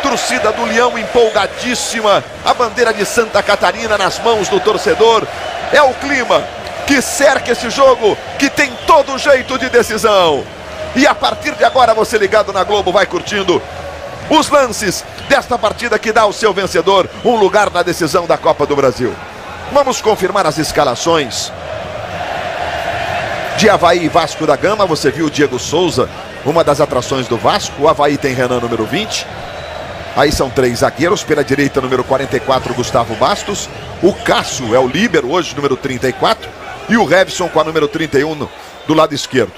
Torcida do Leão empolgadíssima, a bandeira de Santa Catarina nas mãos do torcedor. É o clima que cerca esse jogo, que tem todo jeito de decisão. E a partir de agora, você ligado na Globo vai curtindo os lances desta partida que dá ao seu vencedor um lugar na decisão da Copa do Brasil. Vamos confirmar as escalações de Avaí e Vasco da Gama. Você viu o Diego Souza, uma das atrações do Vasco. O Avaí tem Renan, número 20. Aí são 3 zagueiros. Pela direita, número 44, Gustavo Bastos. O Cássio é o líbero hoje, número 34. E o Revson com a número 31 do lado esquerdo.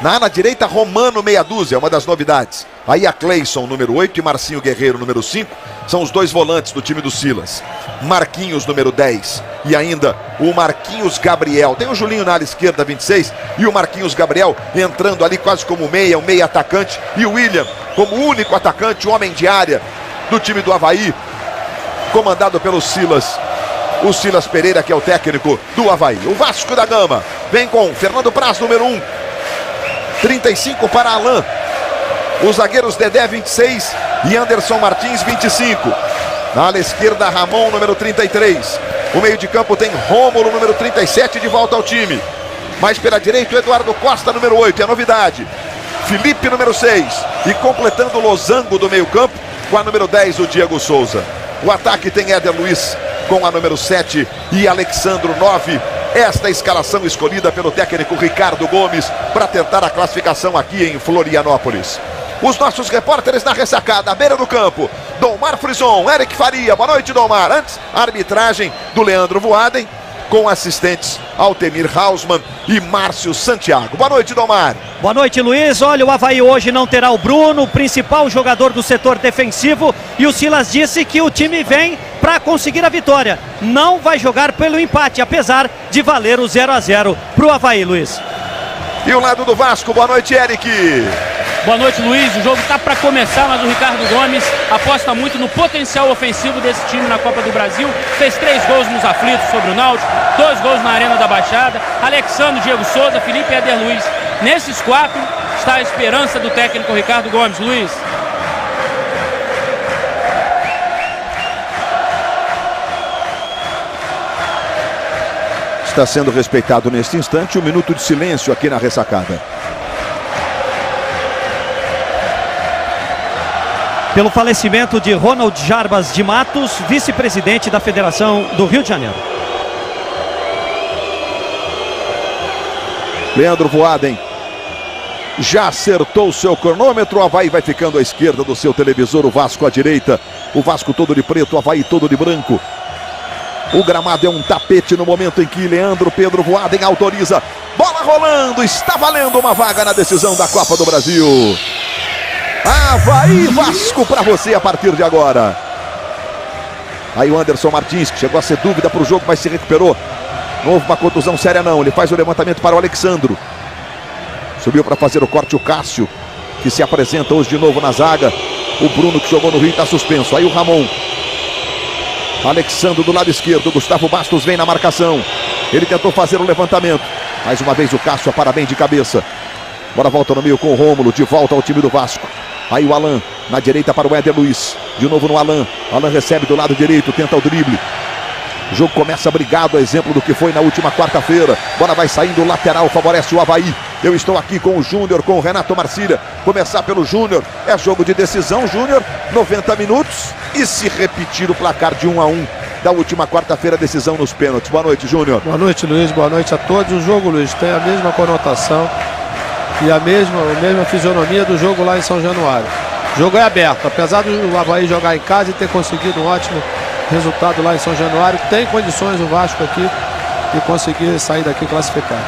Na ala direita, Romano, meia dúzia, uma das novidades. Aí a Cleison, número 8, e Marcinho Guerreiro, número 5. São os dois volantes do time do Silas. Marquinhos, número 10. E ainda o Marquinhos Gabriel. Tem o Julinho na ala esquerda, 26. E o Marquinhos Gabriel entrando ali quase como meia, um meia atacante. E o William como único atacante, homem de área do time do Avaí, comandado pelo Silas. O Silas Pereira, que é o técnico do Avaí. O Vasco da Gama vem com Fernando Praz, número 1. 35 para Alain. Os zagueiros Dedé, 26, e Anderson Martins, 25. Na ala esquerda, Ramon, número 33. O meio de campo tem Rômulo, número 37, de volta ao time. Mais pela direita, o Eduardo Costa, número 8, é novidade. Felipe, número 6. E completando o losango do meio campo, com a número 10, o Diego Souza. O ataque tem Éder Luiz com a número 7 e Alexandro, 9. Esta escalação escolhida pelo técnico Ricardo Gomes para tentar a classificação aqui em Florianópolis. Os nossos repórteres na ressacada, à beira do campo. Domar Frison, Eric Faria. Boa noite, Domar. Antes, a arbitragem do Leandro Voaden, com assistentes Altemir Hausmann e Márcio Santiago. Boa noite, Domar. Boa noite, Luiz. Olha, o Avaí hoje não terá o Bruno, principal jogador do setor defensivo, e o Silas disse que o time vem para conseguir a vitória. Não vai jogar pelo empate, apesar de valer o 0-0 para o Avaí, Luiz. E o lado do Vasco, boa noite, Eric. Boa noite, Luiz. O jogo está para começar, mas o Ricardo Gomes aposta muito no potencial ofensivo desse time na Copa do Brasil. Fez 3 gols nos aflitos sobre o Náutico, 2 gols na Arena da Baixada. Alexandre, Diego Souza, Felipe e Éder Luiz. Nesses 4 está a esperança do técnico Ricardo Gomes, Luiz. Está sendo respeitado neste instante 1 minuto de silêncio aqui na ressacada. Pelo falecimento de Ronald Jarbas de Matos, vice-presidente da Federação do Rio de Janeiro. Leandro Voaden já acertou o seu cronômetro. O Avaí vai ficando à esquerda do seu televisor, o Vasco à direita. O Vasco todo de preto, o Avaí todo de branco. O gramado é um tapete no momento em que Leandro Pedro Voaden autoriza. Bola rolando, está valendo uma vaga na decisão da Copa do Brasil. Avaí Vasco para você a partir de agora. Aí o Anderson Martins, que chegou a ser dúvida para o jogo, mas se recuperou. Não houve uma contusão séria não, ele faz o levantamento para o Alexandro. Subiu para fazer o corte o Cássio, que se apresenta hoje de novo na zaga. O Bruno, que jogou no Rio, está suspenso. Aí o Ramon. Alexandro do lado esquerdo, Gustavo Bastos vem na marcação. Ele tentou fazer o levantamento. Mais uma vez o Cássio, parabéns de cabeça. Bora volta no meio com o Rômulo, de volta ao time do Vasco. Aí o Alain, na direita para o Éder Luiz. De novo no Alain. Alain recebe do lado direito, tenta o drible. O jogo começa brigado, a exemplo do que foi na última quarta-feira. Bola vai saindo, o lateral favorece o Avaí. Eu estou aqui com o Júnior, com o Renato Marcília. Começar pelo Júnior, é jogo de decisão, Júnior. 90 minutos e se repetir o placar de 1-1 da última quarta-feira, decisão nos pênaltis. Boa noite, Júnior. Boa noite, Luiz. Boa noite a todos. O jogo, Luiz, tem a mesma conotação e a mesma fisionomia do jogo lá em São Januário. O jogo é aberto, apesar do Avaí jogar em casa e ter conseguido um ótimo resultado lá em São Januário, tem condições o Vasco aqui de conseguir sair daqui classificado.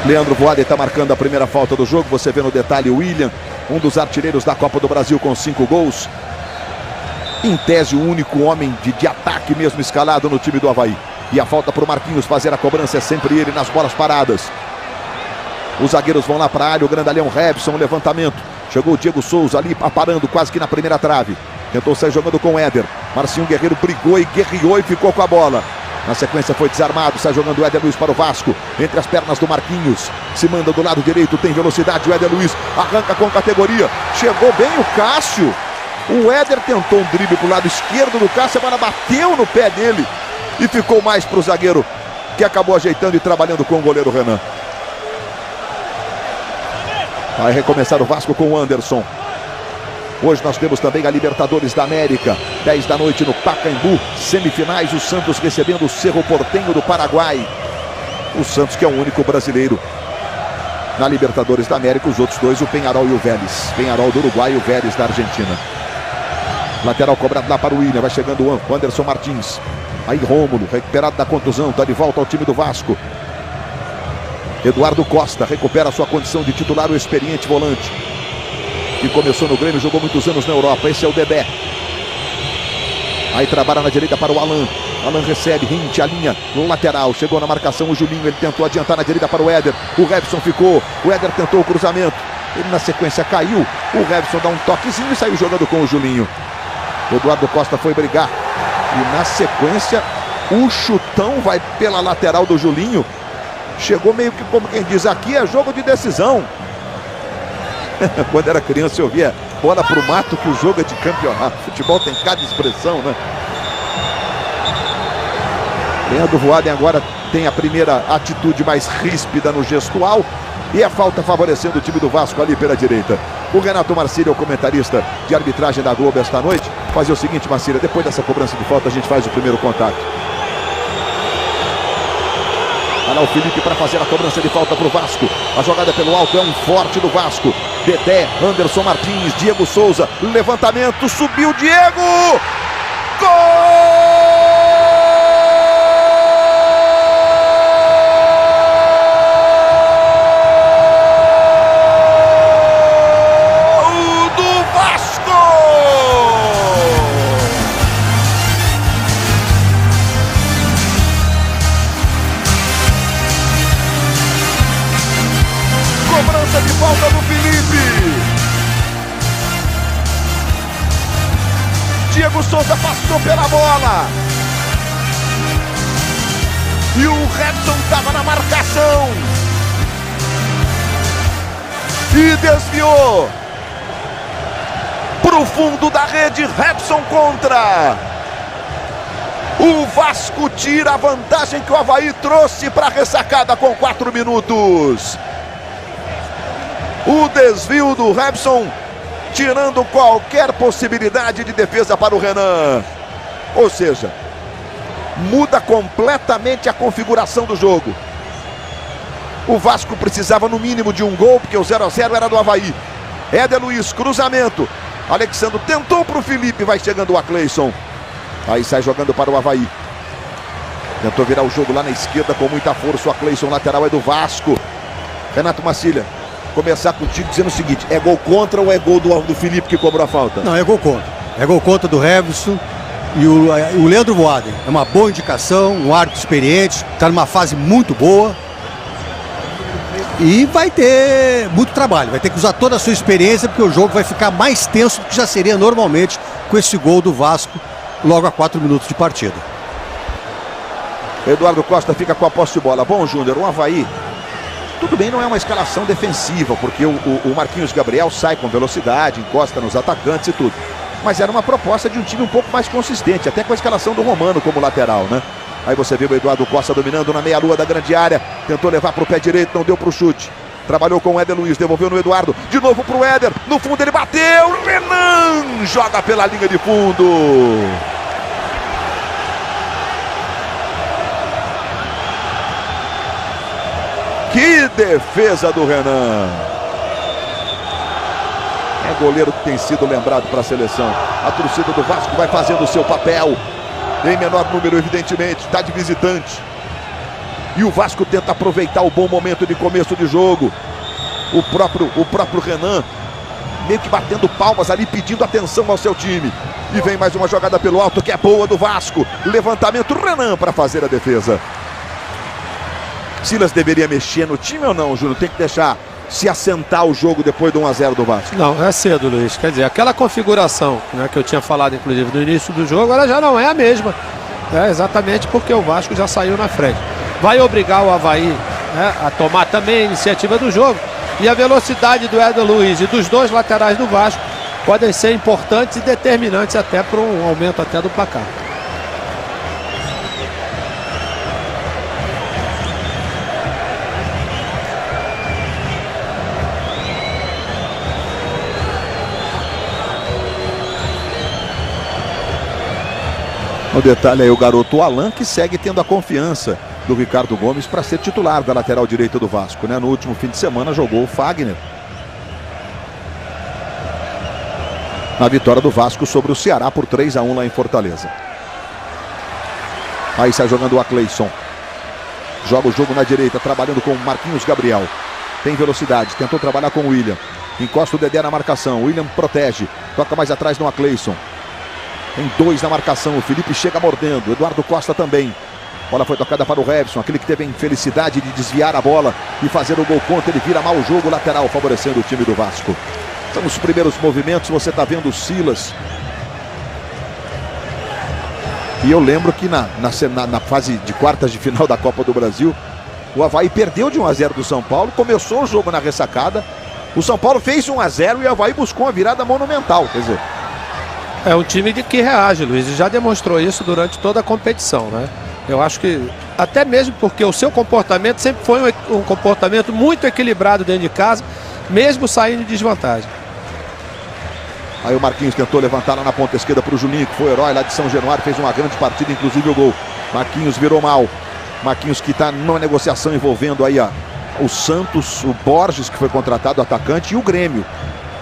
Leandro Voaden está marcando a primeira falta do jogo. Você vê no detalhe o William, um dos artilheiros da Copa do Brasil com 5 gols. Em tese, o único homem de ataque mesmo escalado no time do Avaí. E a falta para o Marquinhos fazer a cobrança é sempre ele nas bolas paradas. Os zagueiros vão lá para a área, o grandalhão Revson, levantamento. Chegou o Diego Souza ali, parando quase que na primeira trave. Tentou sair jogando com o Éder. Marcinho Guerreiro brigou e guerreou e ficou com a bola. Na sequência foi desarmado, sai jogando o Éder Luiz para o Vasco, entre as pernas do Marquinhos, se manda do lado direito, tem velocidade, o Éder Luiz arranca com categoria, chegou bem o Cássio, o Éder tentou um drible para o lado esquerdo do Cássio, a bola bateu no pé dele e ficou mais para o zagueiro, que acabou ajeitando e trabalhando com o goleiro Renan. Vai recomeçar o Vasco com o Anderson. Hoje nós temos também a Libertadores da América, 10 da noite no Pacaembu, semifinais, o Santos recebendo o Cerro Porteño do Paraguai. O Santos que é o único brasileiro na Libertadores da América, os outros dois, o Peñarol e o Vélez. Peñarol do Uruguai e o Vélez da Argentina. Lateral cobrado lá para o William, vai chegando o Anderson Martins. Aí Rômulo, recuperado da contusão, está de volta ao time do Vasco. Eduardo Costa recupera sua condição de titular, o experiente volante que começou no Grêmio, jogou muitos anos na Europa. Esse é o Dedé. Aí trabalha na direita para o Alan. Alan recebe, Rinte, a linha no lateral. Chegou na marcação o Julinho, ele tentou adiantar na direita para o Éder. O Revson ficou, o Éder tentou o cruzamento. Ele na sequência caiu. O Revson dá um toquezinho e saiu jogando com o Julinho. Eduardo Costa foi brigar. E na sequência, o chutão vai pela lateral do Julinho. Chegou meio que como quem diz, aqui é jogo de decisão. Quando era criança eu via bola pro mato que o jogo é de campeonato. Futebol tem cada expressão, né? Leandro Voaden agora tem a primeira atitude mais ríspida no gestual. E a falta favorecendo o time do Vasco ali pela direita. O Renato Marcílio, o comentarista de arbitragem da Globo esta noite, fazer o seguinte, Marcílio, depois dessa cobrança de falta a gente faz o primeiro contato. Olha lá o Felipe para fazer a cobrança de falta para o Vasco. A jogada pelo alto é um forte do Vasco. Dedé, Anderson Martins, Diego Souza, levantamento, subiu Diego! Gol! Cobrança de falta do Felipe. Diego Souza passou pela bola. E o Revson estava na marcação. E desviou. Pro fundo da rede, Revson contra. O Vasco tira a vantagem que o Avaí trouxe para a ressacada com 4 minutos. O desvio do Revson, tirando qualquer possibilidade de defesa para o Renan. Ou seja, muda completamente a configuração do jogo. O Vasco precisava no mínimo de um gol, porque o 0-0 era do Avaí. Éder Luiz, cruzamento. Alexandre tentou para o Felipe, vai chegando o Acleison. Aí sai jogando para o Avaí. Tentou virar o jogo lá na esquerda com muita força. O Acleison, lateral é do Vasco. Renato Marcílio, começar contigo dizendo o seguinte, é gol contra ou é gol do Felipe que cobrou a falta? Não, é gol contra. É gol contra do Revson e o Leandro Voaden. É uma boa indicação, um árbitro experiente, está numa fase muito boa. E vai ter muito trabalho, vai ter que usar toda a sua experiência, porque o jogo vai ficar mais tenso do que já seria normalmente com esse gol do Vasco logo a 4 minutos de partida. Eduardo Costa fica com a posse de bola. Bom, Júnior, o Avaí, tudo bem, não é uma escalação defensiva, porque o Marquinhos Gabriel sai com velocidade, encosta nos atacantes e tudo. Mas era uma proposta de um time um pouco mais consistente, até com a escalação do Romano como lateral, né? Aí você viu o Eduardo Costa dominando na meia-lua da grande área, tentou levar para o pé direito, não deu para o chute. Trabalhou com o Éder Luiz, devolveu no Eduardo, de novo para o Éder, no fundo ele bateu, Renan joga pela linha de fundo. Que defesa do Renan! É goleiro que tem sido lembrado para a seleção. A torcida do Vasco vai fazendo o seu papel. Em menor número, evidentemente, está de visitante. E o Vasco tenta aproveitar o bom momento de começo de jogo. O próprio Renan meio que batendo palmas ali, pedindo atenção ao seu time. E vem mais uma jogada pelo alto que é boa do Vasco. Levantamento, Renan para fazer a defesa. Silas deveria mexer no time ou não, Júnior? Tem que deixar se assentar o jogo depois do 1-0 do Vasco? Não, é cedo, Luiz. Quer dizer, aquela configuração, né, que eu tinha falado, inclusive, no início do jogo, ela já não é a mesma. Exatamente porque o Vasco já saiu na frente. Vai obrigar o Avaí, né, a tomar também a iniciativa do jogo. E a velocidade do Éder Luiz e dos dois laterais do Vasco podem ser importantes e determinantes até para um aumento até do placar. No detalhe aí o garoto Alan, que segue tendo a confiança do Ricardo Gomes para ser titular da lateral direita do Vasco, né? No último fim de semana jogou o Fagner na vitória do Vasco sobre o Ceará por 3-1 lá em Fortaleza. Aí sai jogando o Acleison. Joga o jogo na direita, trabalhando com o Marquinhos Gabriel. Tem velocidade, tentou trabalhar com o William. Encosta o Dedé na marcação, o William protege. Toca mais atrás no Acleison. Tem 2 na marcação, o Felipe chega mordendo, Eduardo Costa também. Bola foi tocada para o Revson, aquele que teve a infelicidade de desviar a bola e fazer o gol contra. Ele vira mal o jogo lateral, favorecendo o time do Vasco. São os primeiros movimentos, você está vendo o Silas. E eu lembro que na fase de quartas de final da Copa do Brasil, o Avaí perdeu de 1-0 do São Paulo, começou o jogo na ressacada. O São Paulo fez 1-0 e o Avaí buscou uma virada monumental, quer dizer... É um time que reage, Luiz, e já demonstrou isso durante toda a competição, né? Eu acho que, até mesmo porque o seu comportamento sempre foi um comportamento muito equilibrado dentro de casa, mesmo saindo de desvantagem. Aí o Marquinhos tentou levantar lá na ponta esquerda para o Juninho, que foi o herói lá de São Januário, fez uma grande partida, inclusive o gol. Marquinhos virou mal. Marquinhos que está numa negociação envolvendo aí o Santos, o Borges, que foi contratado, atacante, e o Grêmio.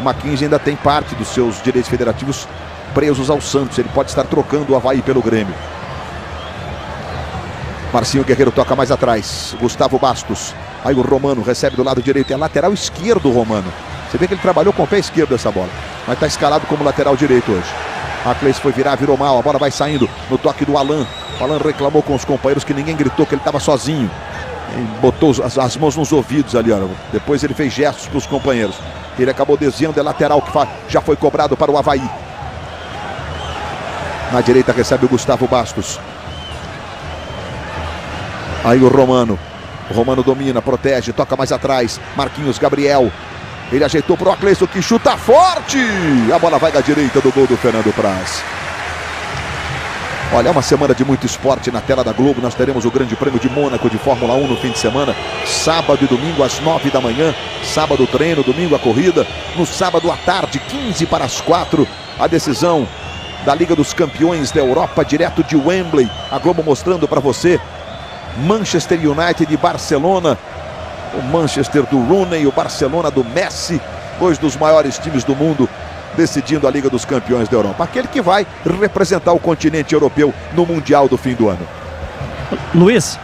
O Marquinhos ainda tem parte dos seus direitos federativos presos ao Santos. Ele pode estar trocando o Avaí pelo Grêmio. Marcinho Guerreiro toca mais atrás. Gustavo Bastos. Aí o Romano recebe do lado direito. É lateral esquerdo o Romano. Você vê que ele trabalhou com o pé esquerdo essa bola, mas está escalado como lateral direito hoje. A Cleice foi virar, virou mal. A bola vai saindo no toque do Alan. O Alan reclamou com os companheiros que ninguém gritou, que ele estava sozinho. Ele botou as mãos nos ouvidos ali, ó. Depois ele fez gestos para os companheiros. Ele acabou desviando, é lateral que já foi cobrado para o Avaí. Na direita recebe o Gustavo Bastos. Aí o Romano. O Romano domina, protege, toca mais atrás. Marquinhos Gabriel. Ele ajeitou para o Acleison, que chuta forte. A bola vai da direita do gol do Fernando Praz. Olha, é uma semana de muito esporte na tela da Globo. Nós teremos o Grande Prêmio de Mônaco de Fórmula 1 no fim de semana. Sábado e domingo às 9 da manhã. Sábado o treino, domingo a corrida. No sábado à tarde, 15 para as 4, a decisão da Liga dos Campeões da Europa, direto de Wembley. A Globo mostrando para você Manchester United e Barcelona. O Manchester do Rooney, o Barcelona do Messi. 2 dos maiores times do mundo decidindo a Liga dos Campeões da Europa. Aquele que vai representar o continente europeu no Mundial do fim do ano. Luiz.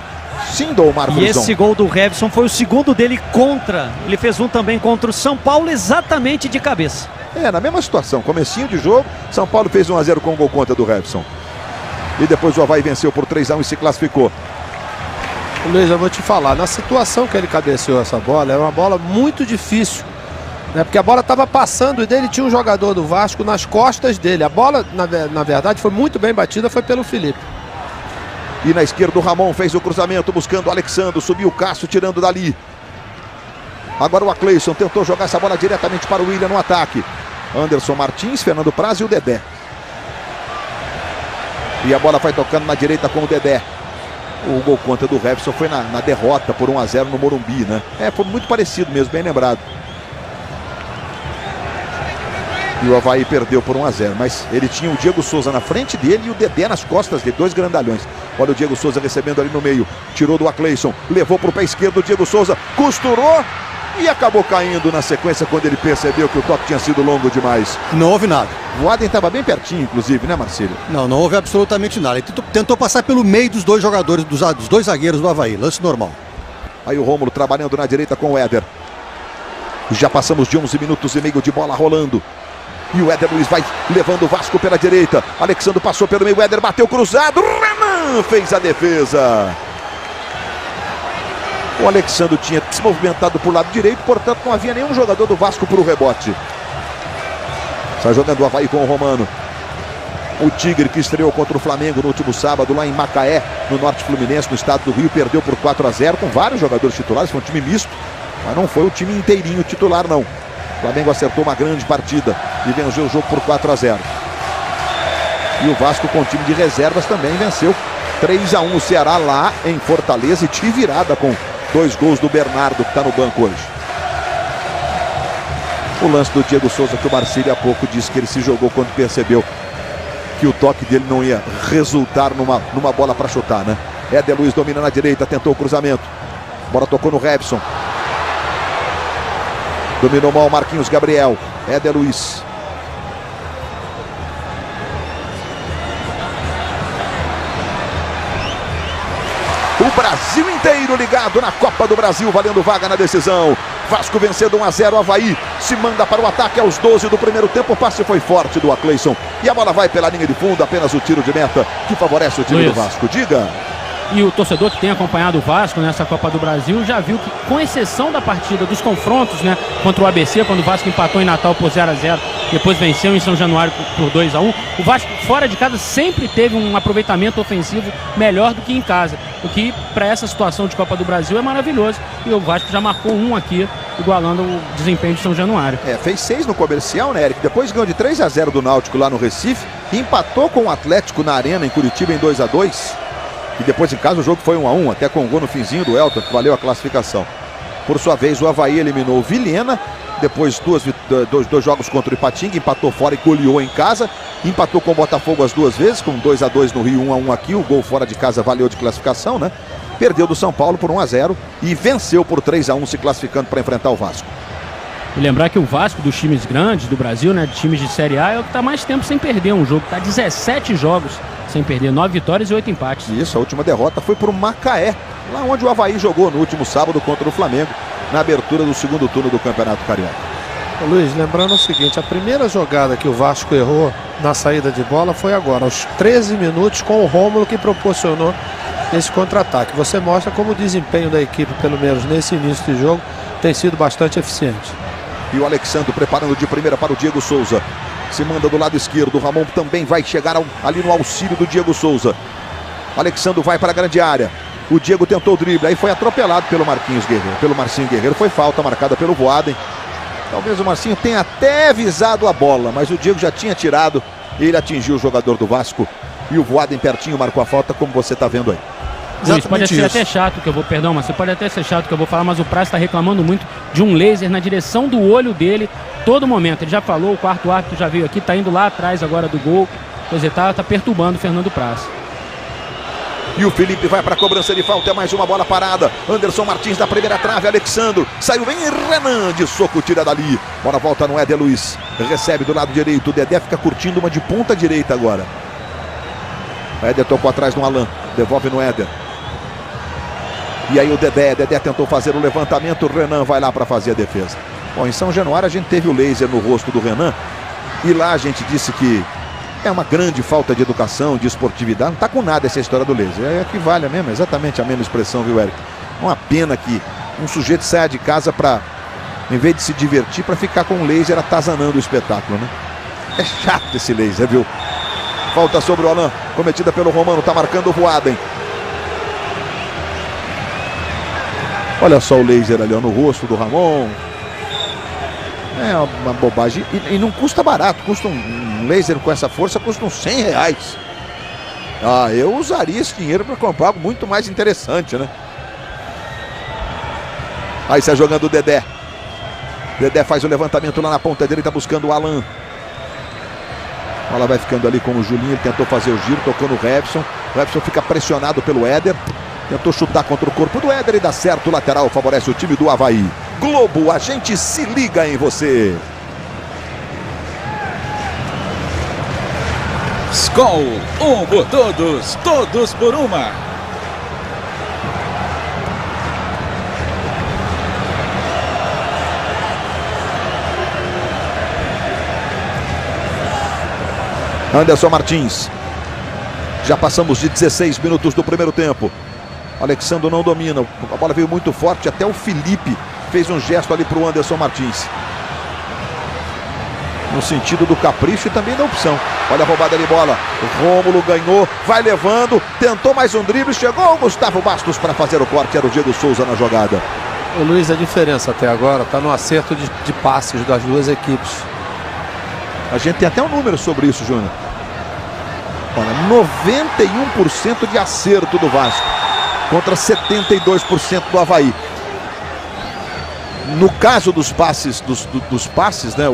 Sim, Domar Brusão. E esse gol do Revson foi o segundo dele contra. Ele fez um também contra o São Paulo, exatamente de cabeça. Na mesma situação, comecinho de jogo, São Paulo fez 1-0 com o gol contra do Revson. E depois o Avaí venceu por 3-1 e se classificou. Luiz, eu vou te falar, na situação que ele cabeceou essa bola, era uma bola muito difícil, né? Porque a bola estava passando e dele tinha um jogador do Vasco nas costas dele. A bola, na verdade, foi muito bem batida, foi pelo Felipe. E na esquerda o Ramon fez o cruzamento, buscando o Alexandre, subiu o Cássio, tirando dali. Agora o Acleison tentou jogar essa bola diretamente para o William no ataque. Anderson Martins, Fernando Praz e o Dedé. E a bola vai tocando na direita com o Dedé. O gol contra do Revson foi na derrota por 1-0 no Morumbi, né? Foi muito parecido mesmo, bem lembrado. E o Avaí perdeu por 1-0, mas ele tinha o Diego Souza na frente dele e o Dedé nas costas dele, 2 grandalhões. Olha o Diego Souza recebendo ali no meio, tirou do Acleison, levou para o pé esquerdo o Diego Souza, costurou e acabou caindo na sequência quando ele percebeu que o toque tinha sido longo demais. Não houve nada. O Adem estava bem pertinho, inclusive, né, Marcílio? Não houve absolutamente nada. Ele tentou passar pelo meio dos 2 jogadores, dos 2 zagueiros do Avaí, lance normal. Aí o Rômulo trabalhando na direita com o Éder. Já passamos de 11 minutos e meio de bola rolando. E o Éder Luiz vai levando o Vasco pela direita. Alexandre passou pelo meio, o Éder bateu cruzado. Renan fez a defesa. O Alexandre tinha se movimentado para o lado direito, portanto não havia nenhum jogador do Vasco para o rebote. Sai jogando o Avaí com o Romano. O Tigre, que estreou contra o Flamengo no último sábado lá em Macaé, no Norte Fluminense, no estado do Rio, perdeu por 4-0 com vários jogadores titulares. Foi um time misto, mas não foi o time inteirinho titular, não. O Flamengo acertou uma grande partida e venceu o jogo por 4-0. E o Vasco, com o time de reservas, também venceu 3-1 o Ceará lá em Fortaleza, e de virada com 2 gols do Bernardo, que está no banco hoje. O lance do Diego Souza, que o Marcílio há pouco disse que ele se jogou quando percebeu que o toque dele não ia resultar numa bola para chutar, né? Éder Luiz domina na direita, tentou o cruzamento. Bola tocou no Robson. Dominou mal o Marquinhos Gabriel. Éder Luiz. O Brasil inteiro ligado na Copa do Brasil, valendo vaga na decisão. Vasco vencendo 1-0, Avaí se manda para o ataque aos 12 do primeiro tempo. O passe foi forte do Acleison e a bola vai pela linha de fundo, apenas o tiro de meta que favorece o time do Vasco. Diga. E o torcedor que tem acompanhado o Vasco nessa Copa do Brasil já viu que, com exceção da partida dos confrontos, né, contra o ABC, quando o Vasco empatou em Natal por 0-0, depois venceu em São Januário por 2-1, o Vasco fora de casa sempre teve um aproveitamento ofensivo melhor do que em casa, o que para essa situação de Copa do Brasil é maravilhoso, e o Vasco já marcou um aqui, igualando o desempenho de São Januário. Fez 6 no comercial, né, Eric? Depois ganhou de 3-0 do Náutico lá no Recife e empatou com o Atlético na Arena em Curitiba em 2-2. E depois em casa o jogo foi 1-1, até com o gol no finzinho do Elton, que valeu a classificação. Por sua vez, o Avaí eliminou o Vilhena, depois dois jogos contra o Ipatinga, empatou fora e goleou em casa, empatou com o Botafogo as 2 vezes, com 2-2 no Rio, 1-1 aqui, o gol fora de casa valeu de classificação, né? Perdeu do São Paulo por 1-0 e venceu por 3-1, se classificando para enfrentar o Vasco. E lembrar que o Vasco, dos times grandes do Brasil, né, de times de Série A, é o que está mais tempo sem perder um jogo, está 17 jogos sem perder, 9 vitórias e 8 empates. Isso, a última derrota foi para o Macaé, lá onde o Avaí jogou no último sábado contra o Flamengo, na abertura do segundo turno do Campeonato Carioca. Ô Luiz, lembrando o seguinte, a primeira jogada que o Vasco errou na saída de bola foi agora, aos 13 minutos, com o Rômulo, que proporcionou esse contra-ataque. Você mostra como o desempenho da equipe, pelo menos nesse início de jogo, tem sido bastante eficiente. E o Alexandre preparando de primeira para o Diego Souza. Se manda do lado esquerdo. O Ramon também vai chegar ali no auxílio do Diego Souza. Alexandre vai para a grande área. O Diego tentou o drible. Aí foi atropelado pelo Marquinhos Guerreiro. Pelo Marcinho Guerreiro. Foi falta marcada pelo Voaden. Talvez o Marcinho tenha até visado a bola, mas o Diego já tinha tirado. Ele atingiu o jogador do Vasco. E o Voaden pertinho marcou a falta, como você está vendo aí. Luiz, pode ser até chato que eu vou, perdão, mas você pode até ser chato que eu vou falar, mas o Praz está reclamando muito de um laser na direção do olho dele todo momento. Ele já falou, o quarto árbitro já veio aqui, está indo lá atrás agora do gol. Pois ele tá perturbando o Fernando Praz. E o Felipe vai para a cobrança de falta, é mais uma bola parada. Anderson Martins da primeira trave, Alexandro. Saiu bem Renan, de soco, tira dali. Bola volta no Éder Luiz. Recebe do lado direito, o Dedé fica curtindo uma de ponta direita agora. O Éder tocou atrás no Alan, devolve no Éder. E aí o Dedé tentou fazer o levantamento, o Renan vai lá para fazer a defesa. Bom, em São Januário a gente teve o laser no rosto do Renan. E lá a gente disse que é uma grande falta de educação, de esportividade. Não tá com nada essa história do laser. É que vale mesmo, exatamente a mesma expressão, viu, Eric? É uma pena que um sujeito saia de casa para, em vez de se divertir, para ficar com o laser atazanando o espetáculo, né? É chato esse laser, viu? Falta sobre o Alan, cometida pelo Romano, tá marcando o Voaden. Olha só o laser ali, ó, no rosto do Ramon. É uma bobagem. E não custa barato. Custa um laser com essa força, custa uns R$100. Ah, eu usaria esse dinheiro para comprar algo muito mais interessante, né? Aí está jogando o Dedé. Dedé faz o levantamento lá na ponta direita, buscando o Alan. A bola vai ficando ali com o Julinho. Ele tentou fazer o giro, tocou no Robson. O Robson fica pressionado pelo Éder. Tentou chutar contra o corpo do Éder e dá certo. O lateral favorece o time do Avaí. Globo, a gente se liga em você. Skol, um por todos, todos por uma. Anderson Martins. Já passamos de 16 minutos do primeiro tempo. Alexandre não domina. A bola veio muito forte. Até o Felipe fez um gesto ali para o Anderson Martins. no sentido do capricho e também da opção. Olha a roubada de bola, o Rômulo ganhou, vai levando, tentou mais um drible, chegou o Gustavo Bastos para fazer o corte, era o Diego Souza na jogada. O Luiz, a diferença até agora está no acerto de passes das duas equipes. A gente tem até um número sobre isso, Júnior. Olha, 91% de acerto do Vasco contra 72% do Avaí. No caso dos passes, dos passes, né?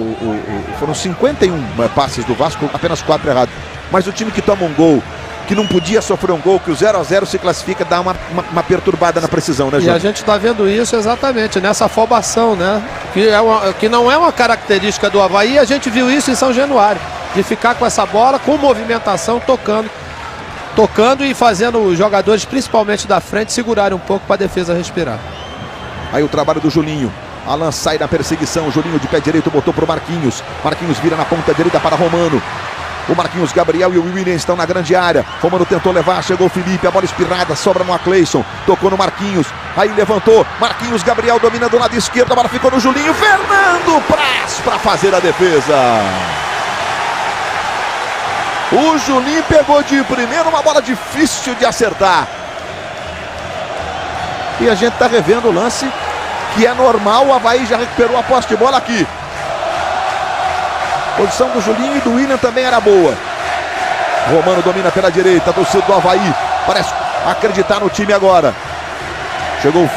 Foram 51 passes do Vasco, apenas 4 errados. Mas o time que toma um gol, que não podia sofrer um gol, que o 0-0 se classifica, dá uma perturbada na precisão, né, Júnior? E a gente está vendo isso exatamente nessa afobação, né? Que não é uma característica do Avaí, a gente viu isso em São Januário, de ficar com essa bola, com movimentação, tocando e fazendo os jogadores, principalmente da frente, segurarem um pouco para a defesa respirar. Aí o trabalho do Julinho. Alan sai da perseguição. Julinho de pé direito botou para o Marquinhos. Marquinhos vira na ponta direita para Romano. O Marquinhos, Gabriel e o William estão na grande área. Romano tentou levar, chegou o Felipe. A bola espirrada, sobra no Acleison. Tocou no Marquinhos. Aí levantou. Marquinhos, Gabriel domina do lado esquerdo. A bola ficou no Julinho. Fernando Praz para fazer a defesa. O Julinho pegou de primeiro uma bola difícil de acertar. E a gente está revendo o lance, que é normal. O Avaí já recuperou a posse de bola aqui. Posição do Julinho e do William também era boa. Romano domina pela direita, a torcida do Avaí parece acreditar no time agora. Chegou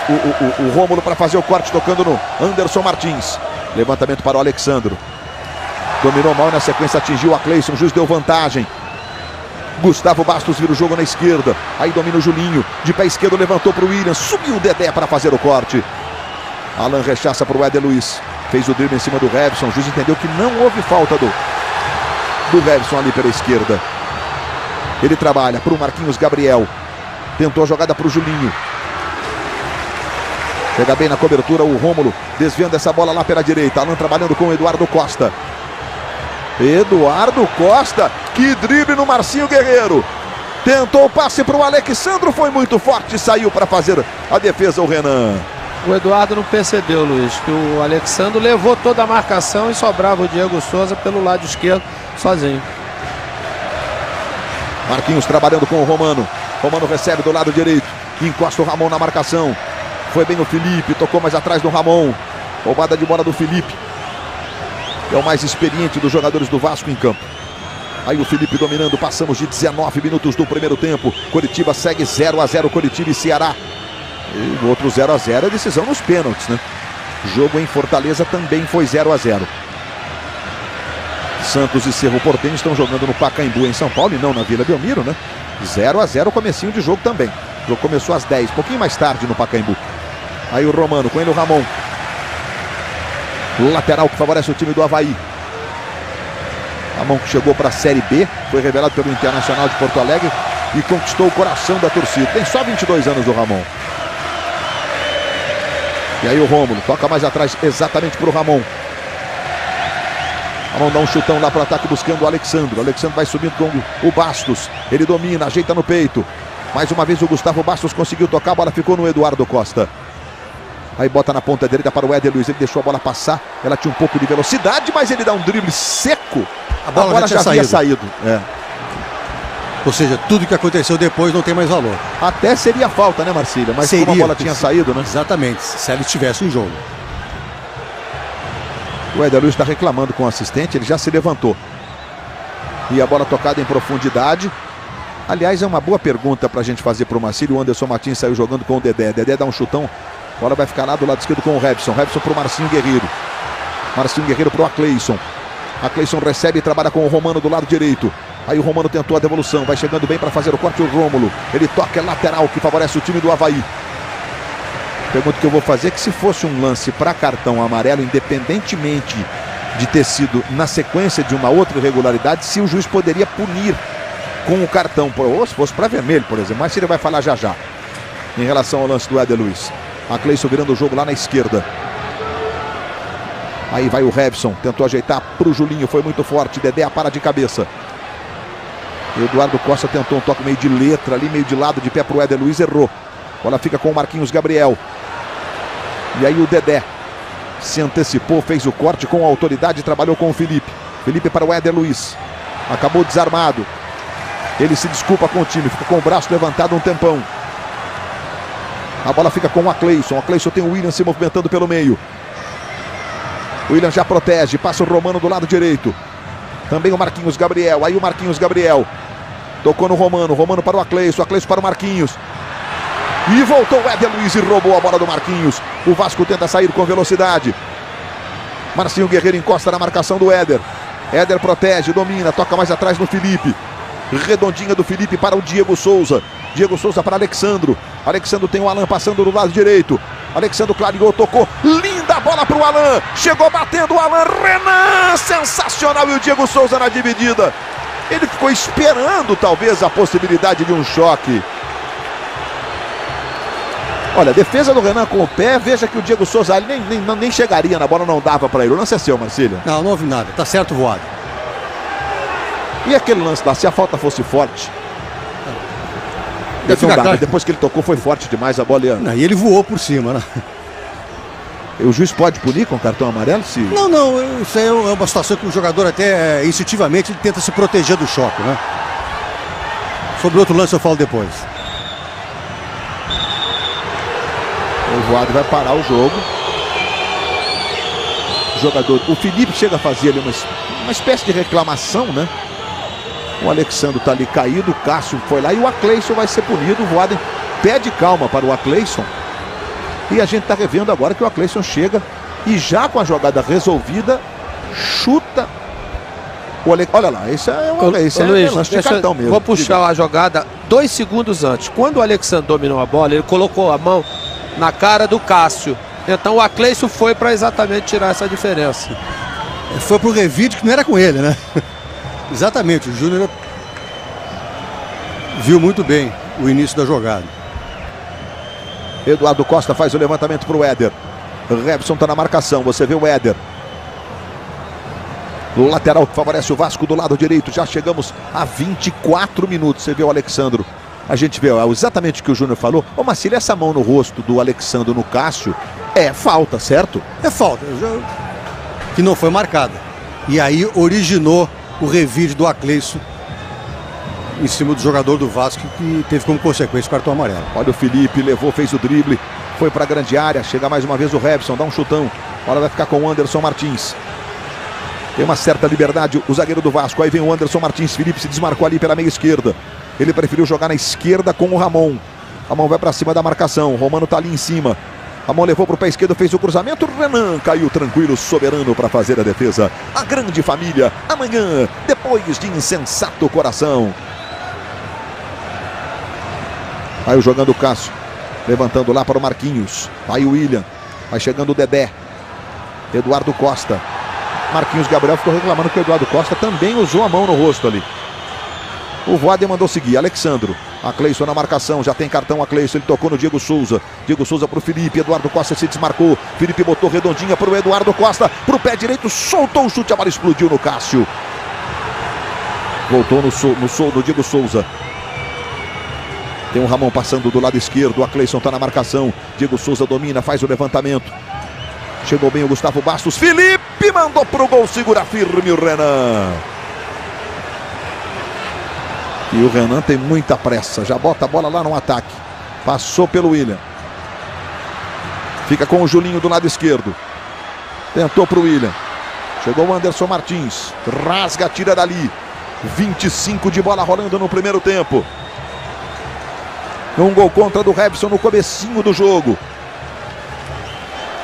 o Rômulo para fazer o corte, tocando no Anderson Martins. Levantamento para o Alexandro. Dominou mal, na sequência atingiu o Acleison, o juiz deu vantagem. Gustavo Bastos vira o jogo na esquerda. Aí domina o Julinho. De pé esquerdo levantou para o William. Subiu o Dedé para fazer o corte. Alan rechaça para o Éder Luiz. Fez o drible em cima do Revson. O juiz entendeu que não houve falta do Revson ali pela esquerda. Ele trabalha para o Marquinhos Gabriel. Tentou a jogada para o Julinho. Chega bem na cobertura o Rômulo. Desviando essa bola lá pela direita. Alan trabalhando com o Eduardo Costa. Eduardo Costa, que drible no Marcinho Guerreiro. Tentou o passe para o Alexandro, foi muito forte, saiu para fazer a defesa o Renan. O Eduardo não percebeu, Luiz, que o Alexandro levou toda a marcação e sobrava o Diego Souza pelo lado esquerdo, sozinho. Marquinhos trabalhando com o Romano. Romano recebe do lado direito, encosta o Ramon na marcação. Foi bem o Felipe, tocou mais atrás do Ramon. Roubada de bola do Felipe. É o mais experiente dos jogadores do Vasco em campo. Aí o Felipe dominando, passamos de 19 minutos do primeiro tempo. Coritiba segue 0-0, Coritiba e Ceará. E o outro 0-0 é decisão nos pênaltis, né? Jogo em Fortaleza também foi 0-0. Santos e Cerro Porteño estão jogando no Pacaembu em São Paulo e não na Vila Belmiro, né? 0-0, comecinho de jogo também. O jogo começou às 10, pouquinho mais tarde no Pacaembu. Aí o Romano, com ele o Ramon. Lateral que favorece o time do Avaí. Ramon que chegou para a Série B, foi revelado pelo Internacional de Porto Alegre e conquistou o coração da torcida. Tem só 22 anos o Ramon. E aí o Rômulo toca mais atrás exatamente para o Ramon. Ramon dá um chutão lá para o ataque buscando o Alexandro. O Alexandro vai subindo com o Bastos. Ele domina, ajeita no peito. Mais uma vez o Gustavo Bastos conseguiu tocar, a bola ficou no Eduardo Costa. Aí bota na ponta direita para o Éder Luiz. Ele deixou a bola passar. Ela tinha um pouco de velocidade, mas ele dá um drible seco. A bola já havia saído. É. Ou seja, tudo que aconteceu depois não tem mais valor. Até seria falta, né, Marcília? Mas seria, como a bola tinha saído, né? Exatamente, se ela estivesse em jogo. O Éder Luiz está reclamando com o assistente. Ele já se levantou. E a bola tocada em profundidade. Aliás, é uma boa pergunta para a gente fazer para o Marcílio. O Anderson Martins saiu jogando com o Dedé. Dedé dá um chutão. A bola vai ficar lá do lado esquerdo com o Revson. Revson para o Marcinho Guerreiro. Marcinho Guerreiro para o Acleison. Acleison recebe e trabalha com o Romano do lado direito. Aí o Romano tentou a devolução. Vai chegando bem para fazer o corte o Rômulo. Ele toca, é lateral que favorece o time do Avaí. Pergunta que eu vou fazer é que se fosse um lance para cartão amarelo, independentemente de ter sido na sequência de uma outra irregularidade, se o juiz poderia punir com o cartão. Ou se fosse para vermelho, por exemplo. Mas ele vai falar já já. Em relação ao lance do Éder Luiz. A Cleison virando o jogo lá na esquerda. Aí vai o Revson. Tentou ajeitar para o Julinho. Foi muito forte. Dedé para de cabeça. Eduardo Costa tentou um toque meio de letra ali, meio de lado, de pé para o Éder Luiz. Errou. A bola fica com o Marquinhos Gabriel. E aí o Dedé se antecipou, fez o corte com autoridade e trabalhou com o Felipe. Felipe para o Éder Luiz. Acabou desarmado. Ele se desculpa com o time, fica com o braço levantado um tempão. A bola fica com o Acleison. O Acleison tem o William se movimentando pelo meio. O William já protege, passa o Romano do lado direito. Também o Marquinhos Gabriel. Aí o Marquinhos Gabriel tocou no Romano. Romano para o Acleison. Acleison para o Marquinhos. E voltou o Éder Luiz e roubou a bola do Marquinhos. O Vasco tenta sair com velocidade. Marcinho Guerreiro encosta na marcação do Éder. Éder protege, domina, toca mais atrás no Felipe. Redondinha do Felipe para o Diego Souza. Diego Souza para Alexandro. Alexandro tem o Alan passando do lado direito. Alexandro clareou, tocou. Linda bola para o Alan. Chegou batendo o Alan. Renan, sensacional. E o Diego Souza na dividida. Ele ficou esperando talvez a possibilidade de um choque. Olha, defesa do Renan com o pé. Veja que o Diego Souza nem chegaria na bola, não dava para ele. O lance é seu, Marcílio. Não houve nada. Tá certo, Voado. E aquele lance lá, se a falta fosse forte? Depois que ele tocou foi forte demais a bola. Não, e ele voou por cima, né? O juiz pode punir com cartão amarelo? Se... Não, isso aí é uma situação que o jogador até instintivamente ele tenta se proteger do choque, né? Sobre outro lance eu falo depois. O Voado vai parar o jogo. O Felipe chega a fazer ali uma espécie de reclamação, né? O Alexandro tá ali caído, o Cássio foi lá e o Acleison vai ser punido. O Voaden pede calma para o Acleison. E a gente tá revendo agora que o Acleison chega e já com a jogada resolvida, chuta o Alexandro. Olha lá, isso é lance de cartão mesmo. Vou puxar a jogada 2 segundos antes. Quando o Alexandre dominou a bola, ele colocou a mão na cara do Cássio. Então o Acleison foi para exatamente tirar essa diferença. Foi pro revide que não era com ele, né? Exatamente, o Júnior viu muito bem o início da jogada. Eduardo Costa faz o levantamento para o Éder. Rebson está na marcação, você vê o Éder. O lateral favorece o Vasco do lado direito. Já chegamos a 24 minutos. Você vê o Alexandro. A gente vê exatamente o que o Júnior falou. Ô Marcílio, essa mão no rosto do Alexandro no Cássio é falta, certo? É falta, que não foi marcada. E aí originou o revide do Acleison em cima do jogador do Vasco, que teve como consequência o cartão amarelo. Olha o Felipe, levou, fez o drible, foi para a grande área, chega mais uma vez o Rebson, dá um chutão. Agora vai ficar com o Anderson Martins. Tem uma certa liberdade o zagueiro do Vasco. Aí vem o Anderson Martins. Felipe se desmarcou ali pela meia esquerda. Ele preferiu jogar na esquerda com o Ramon. Ramon vai para cima da marcação. Romano tá ali em cima. Ramon levou para o pé esquerdo, fez o cruzamento. Renan caiu tranquilo, soberano para fazer a defesa. A grande família, amanhã, depois de insensato coração. Aí o jogando o Cássio, levantando lá para o Marquinhos. Aí o William, vai chegando o Dedé. Eduardo Costa. Marquinhos Gabriel ficou reclamando que o Eduardo Costa também usou a mão no rosto ali. O Voaden mandou seguir. Alexandro. Acleison na marcação. Já tem cartão Acleison. Ele tocou no Diego Souza. Diego Souza para o Felipe. Eduardo Costa se desmarcou. Felipe botou redondinha para o Eduardo Costa. Para o pé direito. Soltou o chute. A bola explodiu no Cássio. Voltou no Diego Souza. Tem o Ramon passando do lado esquerdo. O Acleison está na marcação. Diego Souza domina. Faz o levantamento. Chegou bem o Gustavo Bastos. Felipe mandou para o gol. Segura firme o Renan. E o Renan tem muita pressa. Já bota a bola lá no ataque. Passou pelo William. Fica com o Julinho do lado esquerdo. Tentou para o William. Chegou o Anderson Martins. Rasga, tira dali. 25 de bola rolando no primeiro tempo. Um gol contra do Rebson no comecinho do jogo.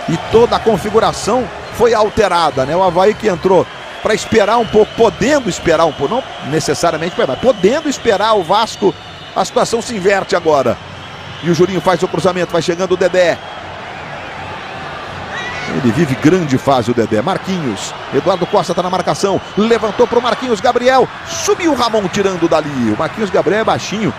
E toda a configuração foi alterada, né? O Avaí que entrou para esperar um pouco, podendo esperar um pouco, não necessariamente, mas podendo esperar o Vasco, a situação se inverte agora. E o Julinho faz o cruzamento, vai chegando o Dedé. Ele vive grande fase o Dedé. Marquinhos, Eduardo Costa está na marcação, levantou para o Marquinhos Gabriel, subiu o Ramon tirando dali. O Marquinhos Gabriel é baixinho,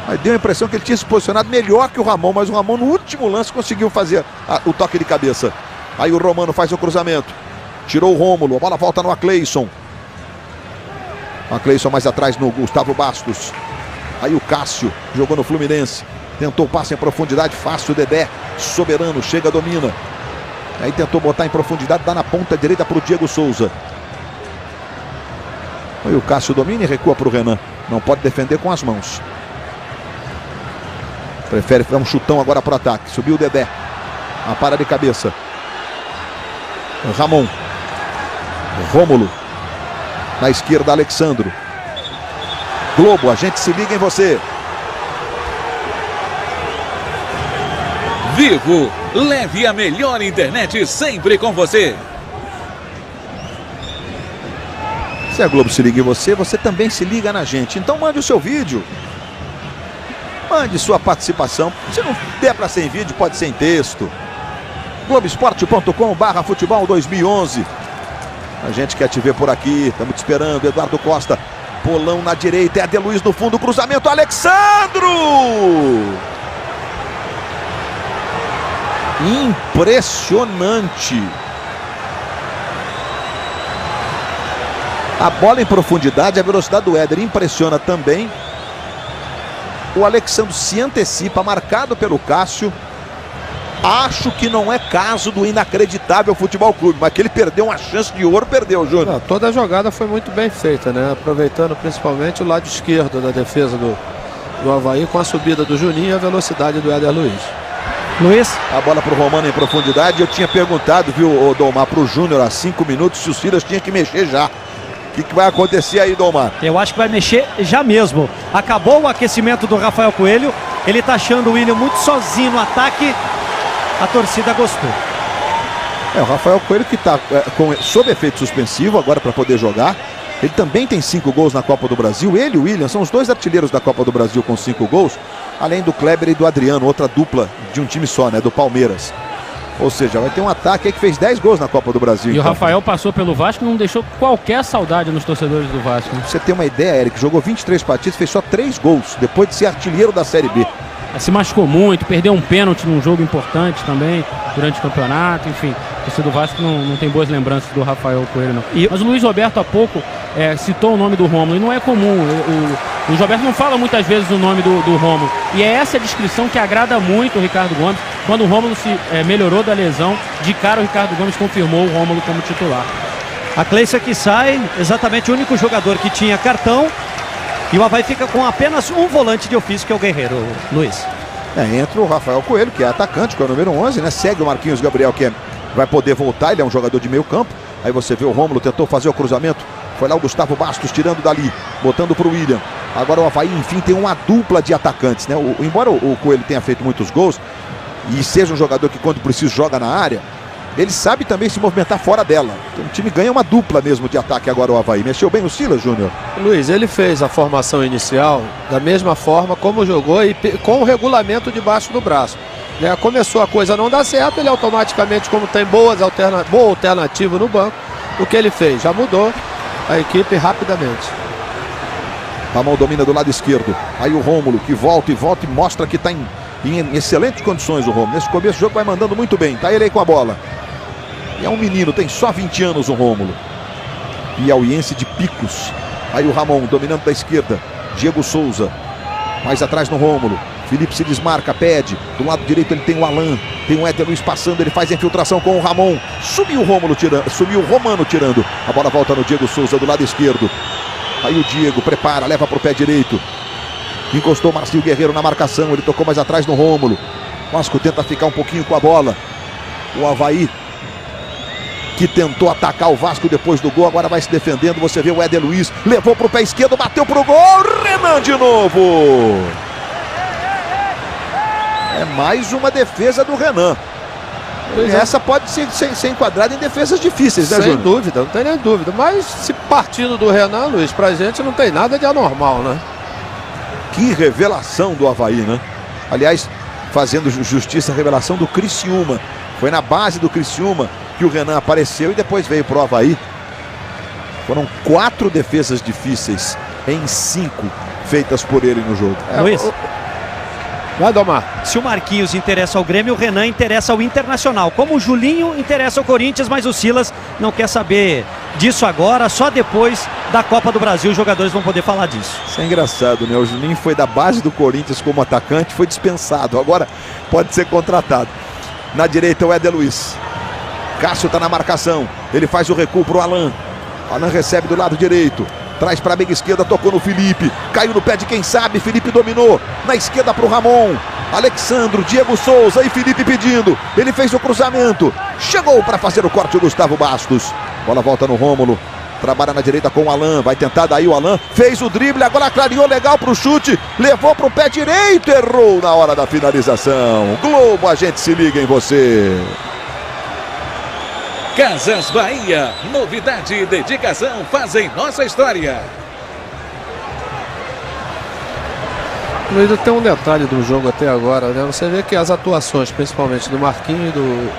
mas deu a impressão que ele tinha se posicionado melhor que o Ramon, mas o Ramon no último lance conseguiu fazer o toque de cabeça. Aí o Romano faz o cruzamento. Tirou o Rômulo, a bola volta no Acleison. O Acleison mais atrás no Gustavo Bastos. Aí o Cássio jogou no Fluminense. Tentou o passe em profundidade, fácil, o Dedé. Soberano, chega, domina. Aí tentou botar em profundidade, dá na ponta direita para o Diego Souza. E o Cássio domina e recua para o Renan. Não pode defender com as mãos. Prefere dar um chutão agora para o ataque. Subiu o Dedé. A para de cabeça. Ramon. Rômulo. Na esquerda, Alexandro. Globo, a gente se liga em você. Vivo, leve a melhor internet sempre com você. Se a Globo se liga em você, você também se liga na gente. Então mande o seu vídeo. Mande sua participação. Se não der para ser em vídeo, pode ser em texto. Globoesporte.com/futebol 2011. A gente quer te ver por aqui. Estamos te esperando. Eduardo Costa. Bolão na direita. Éder Luiz no fundo. Cruzamento. Alexandro! Impressionante. A bola em profundidade, a velocidade do Éder impressiona também. O Alexandro se antecipa, marcado pelo Cássio. Acho que não é caso do inacreditável Futebol Clube, mas que ele perdeu uma chance de ouro, perdeu, Júnior. Toda a jogada foi muito bem feita, né? Aproveitando principalmente o lado esquerdo da defesa do Avaí, com a subida do Juninho e a velocidade do Éder Luiz. Luiz. A bola para o Romano em profundidade. Eu tinha perguntado, viu, Domar, para o Júnior há 5 minutos se os Silas tinham que mexer já. O que vai acontecer aí, Domar? Eu acho que vai mexer já mesmo. Acabou o aquecimento do Rafael Coelho. Ele tá achando o William muito sozinho no ataque. A torcida gostou. O Rafael Coelho que está sob efeito suspensivo agora para poder jogar. Ele também tem 5 gols na Copa do Brasil. Ele e o William são os 2 artilheiros da Copa do Brasil com 5 gols. Além do Kleber e do Adriano, outra dupla de um time só, né? Do Palmeiras. Ou seja, vai ter um ataque aí que fez 10 gols na Copa do Brasil. E então o Rafael passou pelo Vasco e não deixou qualquer saudade nos torcedores do Vasco. Pra você ter uma ideia, Eric, jogou 23 partidas, fez só 3 gols, depois de ser artilheiro da Série B. Se machucou muito, perdeu um pênalti num jogo importante também, durante o campeonato, enfim. O torcedor do Vasco não tem boas lembranças do Rafael Coelho, não. Mas o Luiz Roberto há pouco citou o nome do Rômulo, e não é comum. O Luiz Roberto não fala muitas vezes o nome do Rômulo. E é essa a descrição que agrada muito o Ricardo Gomes. Quando o Rômulo se melhorou da lesão, de cara o Ricardo Gomes confirmou o Rômulo como titular. A Cleiça que sai, exatamente o único jogador que tinha cartão. E o Avaí fica com apenas um volante de ofício, que é o Guerreiro, Luiz. Entra o Rafael Coelho, que é atacante, que é o número 11, né? Segue o Marquinhos Gabriel, que vai poder voltar, ele é um jogador de meio campo. Aí você vê o Rômulo, tentou fazer o cruzamento. Foi lá o Gustavo Bastos tirando dali, botando para o William. Agora o Avaí, enfim, tem uma dupla de atacantes, né? Embora o Coelho tenha feito muitos gols e seja um jogador que quando precisa joga na área, ele sabe também se movimentar fora dela. Então, o time ganha uma dupla mesmo de ataque agora o Avaí. Mexeu bem o Silas, Júnior? Luiz, ele fez a formação inicial da mesma forma como jogou e com o regulamento debaixo do braço. Né? Começou a coisa a não dar certo, ele automaticamente, como tem boa alternativa no banco, o que ele fez? Já mudou a equipe rapidamente. Ramon domina do lado esquerdo. Aí o Rômulo que volta e mostra que está em excelentes condições o Rômulo. Nesse começo do jogo vai mandando muito bem. Tá ele aí com a bola. E é um menino, tem só 20 anos o Rômulo. Piauiense de Picos. Aí o Ramon dominando da esquerda. Diego Souza. Mais atrás no Rômulo. Felipe se desmarca, pede. Do lado direito ele tem o Alan. Tem o Éder Luiz passando, ele faz a infiltração com o Ramon. Sumiu o Rômulo tirando. Sumiu o Romano tirando. A bola volta no Diego Souza do lado esquerdo. Aí o Diego prepara, leva para o pé direito. Encostou o Marcinho Guerreiro na marcação. Ele tocou mais atrás no Rômulo. O Vasco tenta ficar um pouquinho com a bola. O Avaí, que tentou atacar o Vasco depois do gol, agora vai se defendendo. Você vê o Éder Luiz, levou para o pé esquerdo, bateu para o gol. Renan de novo. É mais uma defesa do Renan. Essa pode ser enquadrada em defesas difíceis, né, Sem Júnior? dúvida, não tem nem dúvida. Mas se partindo do Renan, Luiz, pra gente não tem nada de anormal, né? Que revelação do Avaí, né? Aliás, fazendo justiça, a revelação do Criciúma. Foi na base do Criciúma que o Renan apareceu e depois veio pro Avaí. Foram 4 defesas difíceis em 5 feitas por ele no jogo. Luiz, vai, Domar. se o Marquinhos interessa ao Grêmio, o Renan interessa ao Internacional. Como o Julinho interessa ao Corinthians, mas o Silas não quer saber disso agora. Só depois da Copa do Brasil os jogadores vão poder falar disso. Isso é engraçado, né? O Juninho foi da base do Corinthians como atacante, foi dispensado. Agora pode ser contratado. Na direita o Éder Luiz. Cássio está na marcação. Ele faz o recuo para o Alan. Alan recebe do lado direito. Traz para a meia esquerda, tocou no Felipe. Caiu no pé de quem sabe, Felipe dominou. Na esquerda para o Ramon. Alexandro, Diego Souza e Felipe pedindo. Ele fez o cruzamento. Chegou para fazer o corte o Gustavo Bastos. Bola volta no Rômulo. Trabalha na direita com o Alan. Vai tentar daí o Alan. Fez o drible, agora clareou legal para o chute. Levou para o pé direito. Errou na hora da finalização. Globo, a gente se liga em você. Casas Bahia, novidade e dedicação fazem nossa história. Luiz, tem um detalhe do jogo até agora, né? Você vê que as atuações, principalmente do Marquinhos, do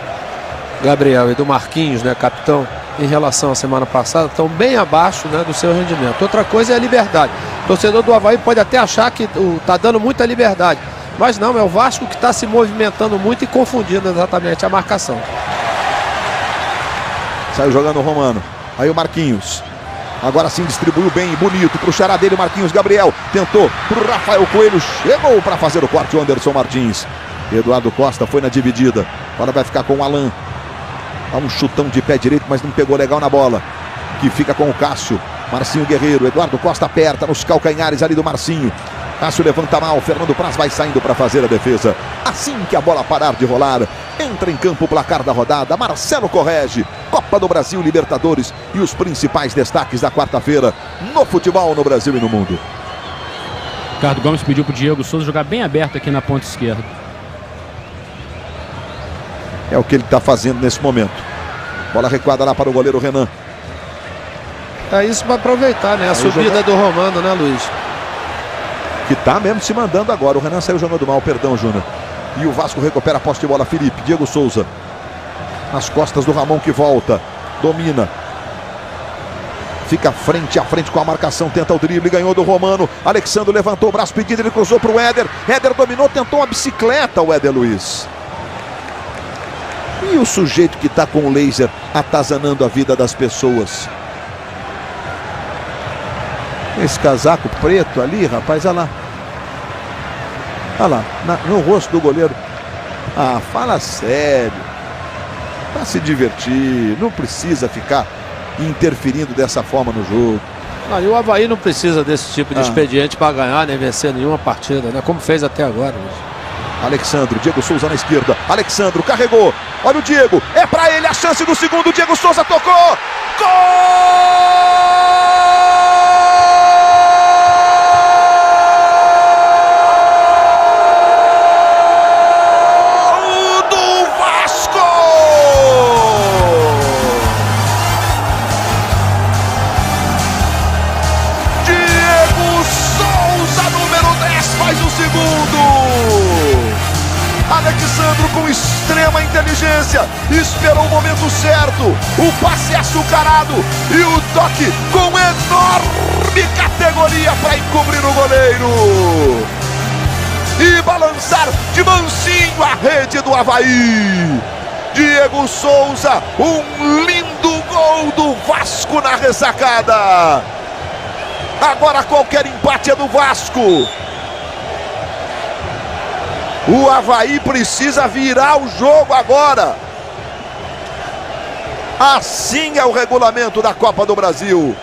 Gabriel e do Marquinhos, né, capitão, em relação à semana passada, estão bem abaixo, né, do seu rendimento. Outra coisa é a liberdade. O torcedor do Avaí pode até achar que está dando muita liberdade, mas não, é o Vasco que está se movimentando muito e confundindo exatamente a marcação. Saiu jogando o Romano. Aí o Marquinhos. Agora sim distribuiu bem, bonito. Pro xará dele, Marquinhos Gabriel. Tentou pro Rafael Coelho. Chegou para fazer o corte o Anderson Martins. Eduardo Costa foi na dividida. Agora vai ficar com o Alan. Dá um chutão de pé direito, mas não pegou legal na bola. Que fica com o Cássio. Marcinho Guerreiro. Eduardo Costa aperta nos calcanhares ali do Marcinho. Cássio levanta mal, Fernando Praz vai saindo para fazer a defesa. Assim que a bola parar de rolar, entra em campo o placar da rodada. Marcelo corrige. Copa do Brasil, Libertadores e os principais destaques da quarta-feira no futebol no Brasil e no mundo. Ricardo Gomes pediu para o Diego Souza jogar bem aberto aqui na ponta esquerda. É o que ele está fazendo nesse momento. Bola recuada lá para o goleiro Renan. É isso para aproveitar, né? A subida do Romano, né, Luiz? Que tá mesmo se mandando agora. O Renan saiu jogando mal, perdão, Júnior. E o Vasco recupera a posse de bola. Felipe, Diego Souza. Nas costas do Ramon que volta. Domina. Fica frente a frente com a marcação. Tenta o drible, ganhou do Romano. Alexandre levantou o braço pedido, ele cruzou para o Éder. Éder dominou, tentou uma bicicleta, o Éder Luiz. E o sujeito que tá com o laser atazanando a vida das pessoas. Esse casaco preto ali, rapaz, olha lá. Olha lá, no rosto do goleiro. Ah, fala sério. Pra se divertir, não precisa ficar interferindo dessa forma no jogo. E o Avaí não precisa desse tipo de expediente para ganhar nem vencer nenhuma partida, né? Como fez até agora. Alexandre, Diego Souza na esquerda. Alexandre carregou. Olha o Diego, é pra ele a chance do segundo. Diego Souza tocou. Gol! Alexandre com extrema inteligência, esperou o momento certo, o passe açucarado e o toque com enorme categoria para encobrir o goleiro e balançar de mansinho a rede do Avaí. Diego Souza, um lindo gol do Vasco na ressacada. Agora qualquer empate é do Vasco. O Avaí precisa virar o jogo agora. Assim é o regulamento da Copa do Brasil.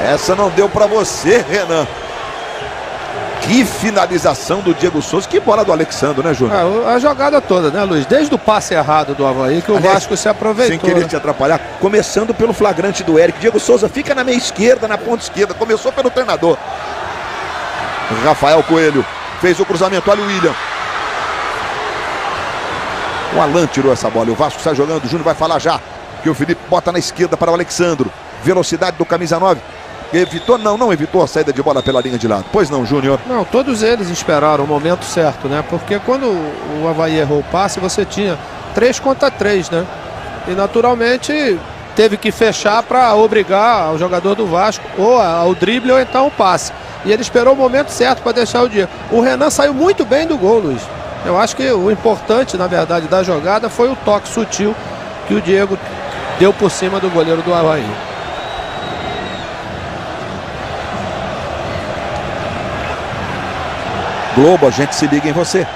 Essa não deu para você, Renan. Que finalização do Diego Souza. Que bola do Alexandre, né, Júnior? A jogada toda, né, Luiz? Desde o passe errado do Avaí que o Vasco se aproveitou. Sem querer te atrapalhar. Começando pelo flagrante do Eric. Diego Souza fica na meia esquerda, na ponta esquerda. Começou pelo treinador. Rafael Coelho. Fez o cruzamento, olha o William. O Alan tirou essa bola. O Vasco sai jogando. O Júnior vai falar já. Que o Felipe bota na esquerda para o Alexandre. Velocidade do camisa 9. Evitou? Não evitou a saída de bola pela linha de lado. Pois não, Júnior? Não, todos eles esperaram o momento certo, né? Porque quando o Avaí errou o passe, você tinha 3 contra 3, né? E naturalmente teve que fechar para obrigar o jogador do Vasco ou ao drible ou então o passe. E ele esperou o momento certo para deixar o dia. O Renan saiu muito bem do gol, Luiz. Eu acho que o importante, na verdade, da jogada foi o toque sutil que o Diego deu por cima do goleiro do Avaí. Globo, a gente se liga em você.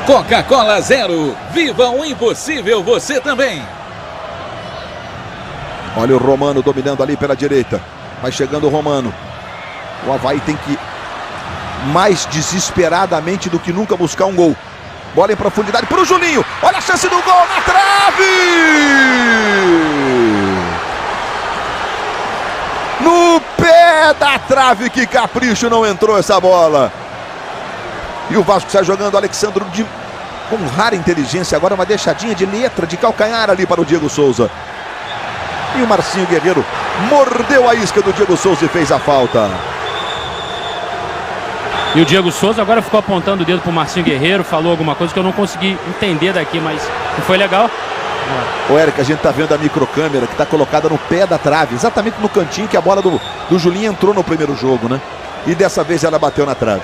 Coca-Cola Zero. Viva o impossível você também. Olha o Romano dominando ali pela direita. Vai chegando o Romano. O Avaí tem que mais desesperadamente do que nunca buscar um gol. Bola em profundidade para o Julinho. Olha a chance do gol na trave! No pé da trave, que capricho, não entrou essa bola. E o Vasco sai jogando Alexandre com rara inteligência. Agora uma deixadinha de letra, de calcanhar ali para o Diego Souza. E o Marcinho Guerreiro mordeu a isca do Diego Souza e fez a falta. E o Diego Souza agora ficou apontando o dedo pro Marcinho Guerreiro, falou alguma coisa que eu não consegui entender daqui, mas não foi legal. Ô Eric, a gente tá vendo a microcâmera que tá colocada no pé da trave, exatamente no cantinho que a bola do Julinho entrou no primeiro jogo, né? E dessa vez ela bateu na trave.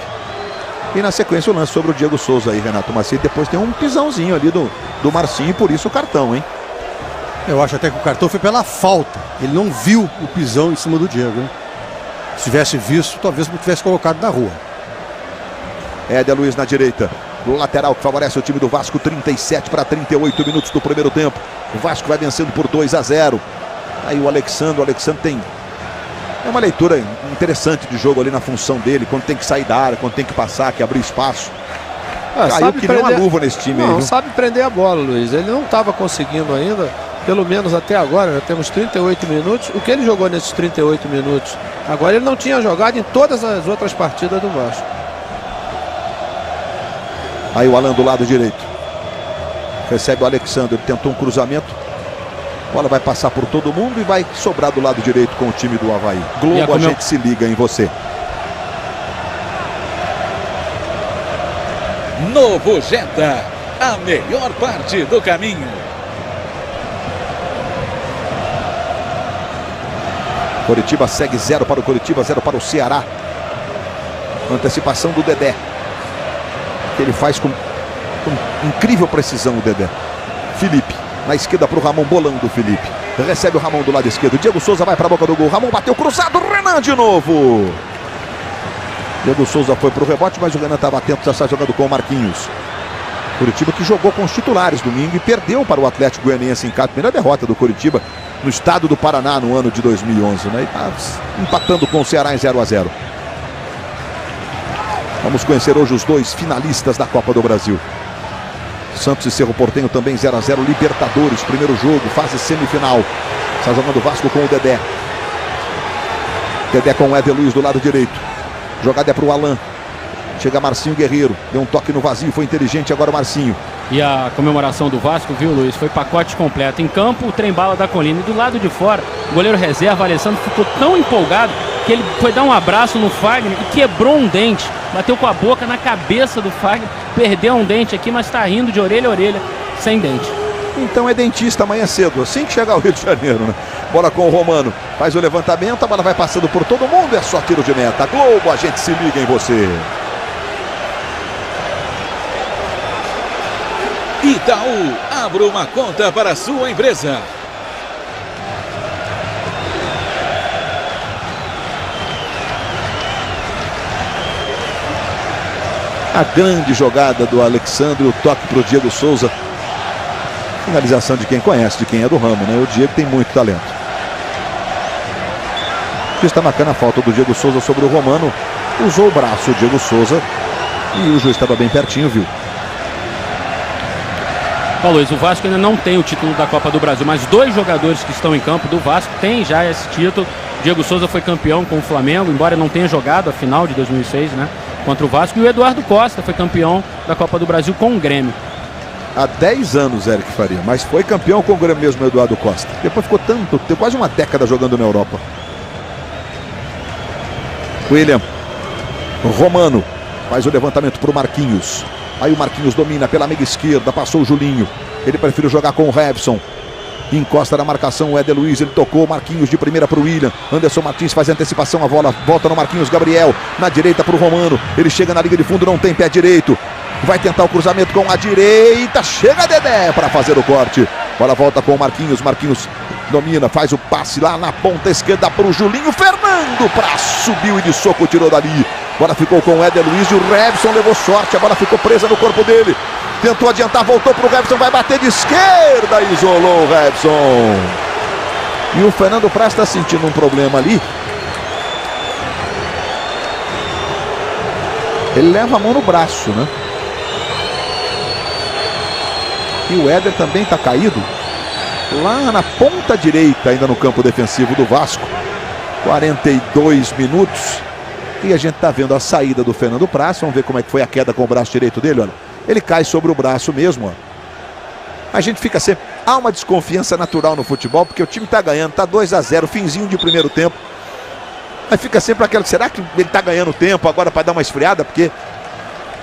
E na sequência o lance sobre o Diego Souza aí, Renato Macedo. Depois tem um pisãozinho ali do Marcinho e por isso o cartão, hein? Eu acho até que o cartão foi pela falta. Ele não viu o pisão em cima do Diego, né? Se tivesse visto, talvez não tivesse colocado na rua. Éder Luiz na direita. No lateral que favorece o time do Vasco, 37 para 38 minutos do primeiro tempo. O Vasco vai vencendo por 2-0. Aí o Alexandre tem... É uma leitura interessante de jogo ali na função dele, quando tem que sair da área, quando tem que passar, que abrir espaço. Caiu que nem uma luva nesse time aí, não, viu? sabe prender a bola, Luiz. Ele não estava conseguindo ainda, pelo menos até agora, já temos 38 minutos. O que ele jogou nesses 38 minutos? Agora ele não tinha jogado em todas as outras partidas do Vasco. Aí o Alan do lado direito. Recebe o Alexandre, ele tentou um cruzamento. A bola vai passar por todo mundo e vai sobrar do lado direito com o time do Avaí. Globo, a gente se liga em você. Novo Jetta, a melhor parte do caminho. Coritiba segue 0 para o Coritiba, 0 para o Ceará. Antecipação do Dedé, que ele faz com incrível precisão, o Dedé. Felipe, na esquerda para o Ramon, bolando o Felipe. Recebe o Ramon do lado esquerdo. Diego Souza vai para a boca do gol. Ramon bateu cruzado, Renan de novo. Diego Souza foi para o rebote, mas o Renan estava atento, já está jogando com o Marquinhos. Coritiba que jogou com os titulares domingo e perdeu para o Atlético Goianiense em casa. Primeira derrota do Coritiba no estado do Paraná no ano de 2011, né? E está empatando com o Ceará em 0-0. Vamos conhecer hoje os dois finalistas da Copa do Brasil. Santos e Cerro Porteño também 0-0, Libertadores, primeiro jogo, fase semifinal. Está jogando o Vasco com o Dedé. Dedé com o Éder Luiz do lado direito. Jogada é para o Alan. Chega Marcinho Guerreiro, deu um toque no vazio, foi inteligente agora o Marcinho. E a comemoração do Vasco, viu, Luiz? Foi pacote completo. Em campo, o trem-bala da Colina. E do lado de fora, o goleiro reserva, Alessandro, ficou tão empolgado que ele foi dar um abraço no Fagner e quebrou um dente. Bateu com a boca na cabeça do Fagner. Perdeu um dente aqui, mas está rindo de orelha a orelha, sem dente. Então é dentista amanhã cedo, assim que chegar ao Rio de Janeiro, né? Bola com o Romano, faz o levantamento, a bola vai passando por todo mundo, é só tiro de meta. Globo, a gente se liga em você. Itaú, abra uma conta para a sua empresa. A grande jogada do Alexandre, o toque para o Diego Souza. Finalização de quem conhece, de quem é do ramo, né? O Diego tem muito talento. Está marcando a falta do Diego Souza sobre o Romano. Usou o braço o Diego Souza e o juiz estava bem pertinho, viu? Luiz, o Vasco ainda não tem o título da Copa do Brasil, mas dois jogadores que estão em campo do Vasco têm já esse título. Diego Souza foi campeão com o Flamengo, embora não tenha jogado a final de 2006, né, contra o Vasco. E o Eduardo Costa foi campeão da Copa do Brasil com o Grêmio. Há 10 anos, Eric Faria, mas foi campeão com o Grêmio mesmo, o Eduardo Costa. Depois ficou quase uma década jogando na Europa. William Romano faz o levantamento para o Marquinhos. Aí o Marquinhos domina pela meia esquerda, passou o Julinho. Ele prefere jogar com o Revson. Encosta na marcação o Éder Luiz, ele tocou o Marquinhos de primeira para o William. Anderson Martins faz a antecipação, a bola volta no Marquinhos Gabriel. Na direita para o Romano, ele chega na linha de fundo, não tem pé direito. Vai tentar o cruzamento com a direita, chega Dedé para fazer o corte. Bola volta com o Marquinhos, Marquinhos domina, faz o passe lá na ponta esquerda para o Julinho. Fernando para subiu e de soco tirou dali. Bola ficou com o Éder Luiz e o Revson levou sorte, a bola ficou presa no corpo dele. Tentou adiantar, voltou para o Revson, vai bater de esquerda, isolou o Revson. E o Fernando Praz está sentindo um problema ali. Ele leva a mão no braço, né? E o Éder também está caído. Lá na ponta direita, ainda no campo defensivo do Vasco. 42 minutos. E a gente está vendo a saída do Fernando Praz. Vamos ver como é que foi a queda com o braço direito dele, olha. Ele cai sobre o braço mesmo, ó. A gente fica sempre... Há uma desconfiança natural no futebol, porque o time está ganhando, está 2-0, finzinho de primeiro tempo. Aí fica sempre aquela, será que ele está ganhando tempo agora para dar uma esfriada? Porque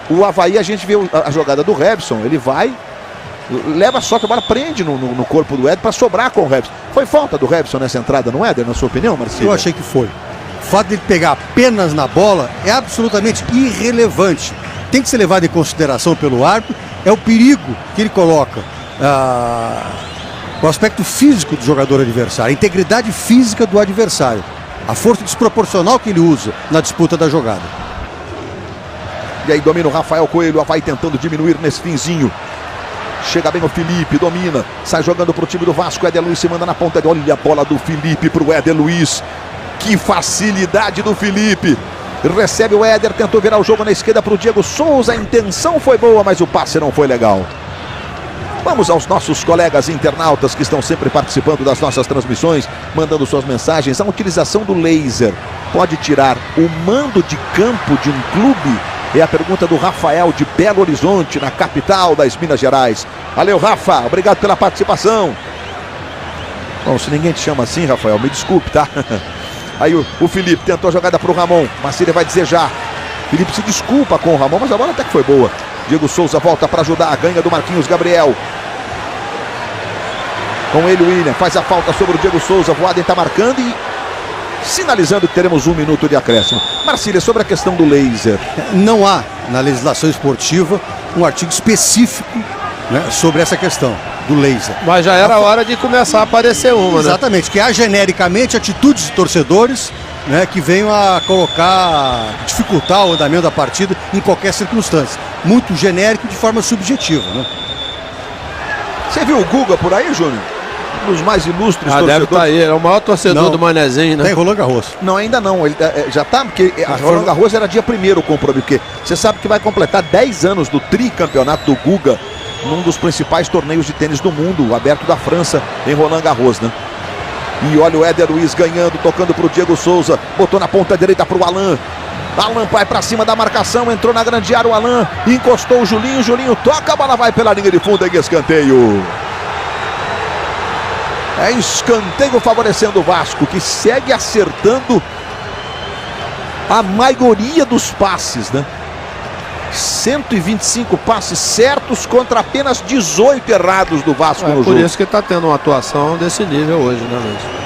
o Avaí, a gente vê a jogada do Robson, ele vai, leva só que a bola prende no corpo do Éder para sobrar com o Robson. Foi falta do Robson nessa entrada no Éder, na sua opinião, Marcelo? Eu achei que foi. O fato de ele pegar apenas na bola é absolutamente irrelevante. Tem que ser levado em consideração pelo árbitro, é o perigo que ele coloca. O aspecto físico do jogador adversário, a integridade física do adversário, a força desproporcional que ele usa na disputa da jogada. E aí domina o Rafael Coelho, vai tentando diminuir nesse finzinho. Chega bem o Felipe, domina, sai jogando pro time do Vasco. Éder Luiz se manda na ponta. Olha a bola do Felipe pro Éder Luiz. Que facilidade do Felipe. Recebe o Éder, tentou virar o jogo na esquerda pro Diego Souza. A intenção foi boa, mas o passe não foi legal. Vamos aos nossos colegas internautas que estão sempre participando das nossas transmissões, mandando suas mensagens. A utilização do laser pode tirar o mando de campo de um clube? É a pergunta do Rafael de Belo Horizonte, na capital das Minas Gerais. Valeu, Rafa, obrigado pela participação. Bom, se ninguém te chama assim, Rafael, me desculpe, tá? Aí o Felipe tentou a jogada para o Ramon, Marcília vai dizer já. Felipe se desculpa com o Ramon, mas a bola até que foi boa. Diego Souza volta para ajudar, ganha do Marquinhos Gabriel. Com ele o William, faz a falta sobre o Diego Souza, Voaden está marcando e sinalizando que teremos 1 minuto de acréscimo. Marcília, sobre a questão do laser. Não há na legislação esportiva um artigo específico, né, sobre essa questão do laser. Mas já era hora de começar a aparecer uma, né? Exatamente, que há genericamente atitudes de torcedores, né, que venham a dificultar o andamento da partida em qualquer circunstância. Muito genérico de forma subjetiva, né? Você viu o Guga por aí, Júnior? Um dos mais ilustres torcedores. Deve estar aí, é o maior torcedor do Manezinho, né? Tem Roland Garros. Não, ainda não, ele já tá, porque a Roland Garros era dia 1º o compromisso, porque você sabe que vai completar 10 anos do tricampeonato do Guga, num dos principais torneios de tênis do mundo, o aberto da França, em Roland Garros, né? E olha o Éder Luiz ganhando, tocando pro Diego Souza, botou na ponta direita pro Alan. Alan vai pra cima da marcação, entrou na grande área o Alan, encostou o Julinho toca, a bola vai pela linha de fundo em escanteio. É escanteio favorecendo o Vasco, que segue acertando a maioria dos passes, né? 125 passes certos contra apenas 18 errados do Vasco no jogo. Por isso que está tendo uma atuação desse nível hoje, né, Luiz?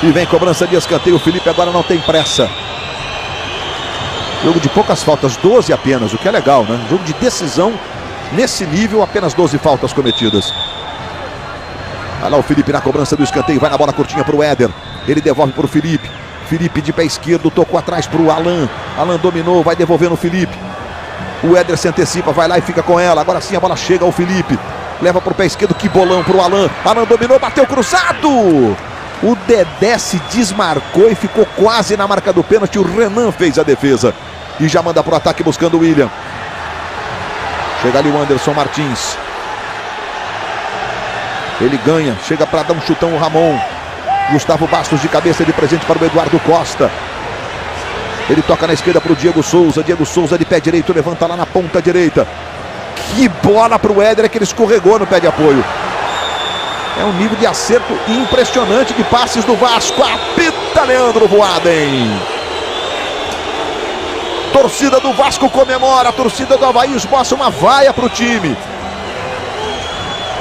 E vem cobrança de escanteio, o Felipe agora não tem pressa. Jogo de poucas faltas, 12 apenas, o que é legal, né? Jogo de decisão, nesse nível, apenas 12 faltas cometidas. Olha lá o Felipe na cobrança do escanteio, vai na bola curtinha para o Éder. Ele devolve para o Felipe. Felipe de pé esquerdo, tocou atrás para o Alan. Alan dominou, vai devolvendo o Felipe. O Éder se antecipa, vai lá e fica com ela. Agora sim a bola chega ao Felipe. Leva para o pé esquerdo, que bolão para o Alan. Alan dominou, bateu cruzado. O Dedé se desmarcou e ficou quase na marca do pênalti. O Renan fez a defesa. E já manda para o ataque buscando o William. Chega ali o Anderson Martins. Ele ganha, chega para dar um chutão o Ramon. Gustavo Bastos de cabeça de presente para o Eduardo Costa. Ele toca na esquerda para o Diego Souza. Diego Souza de pé direito, levanta lá na ponta direita. Que bola para o Éder, que ele escorregou no pé de apoio. É um nível de acerto impressionante de passes do Vasco. Apita Leandro Voaden. Torcida do Vasco comemora, a torcida do Avaí esboça uma vaia para o time.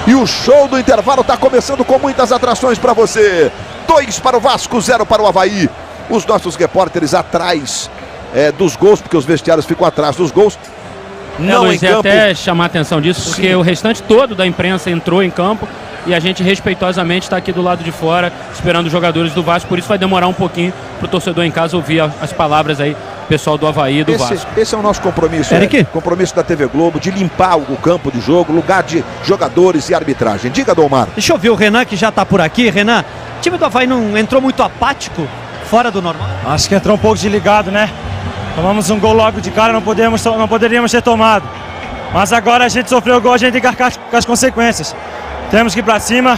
E o show do intervalo está começando com muitas atrações para você. 2 para o Vasco, 0 para o Avaí. Os nossos repórteres atrás dos gols, porque os vestiários ficam atrás dos gols. Não Luiz, em campo. até chamar a atenção disso, porque Sim. o restante todo da imprensa entrou em campo e a gente respeitosamente está aqui do lado de fora esperando os jogadores do Vasco. Por isso vai demorar um pouquinho para o torcedor em casa ouvir as palavras aí pessoal do Avaí e do Vasco. Esse é o nosso compromisso, Eric? Compromisso da TV Globo, de limpar o campo de jogo, lugar de jogadores e arbitragem. Diga, Domar. Deixa eu ver o Renan, que já tá por aqui. Renan, o time do Avaí não entrou muito apático, fora do normal? Acho que entrou um pouco desligado, né? Tomamos um gol logo de cara, não poderíamos ter tomado. Mas agora a gente sofreu o gol, a gente tem que arcar com as consequências. Temos que ir pra cima,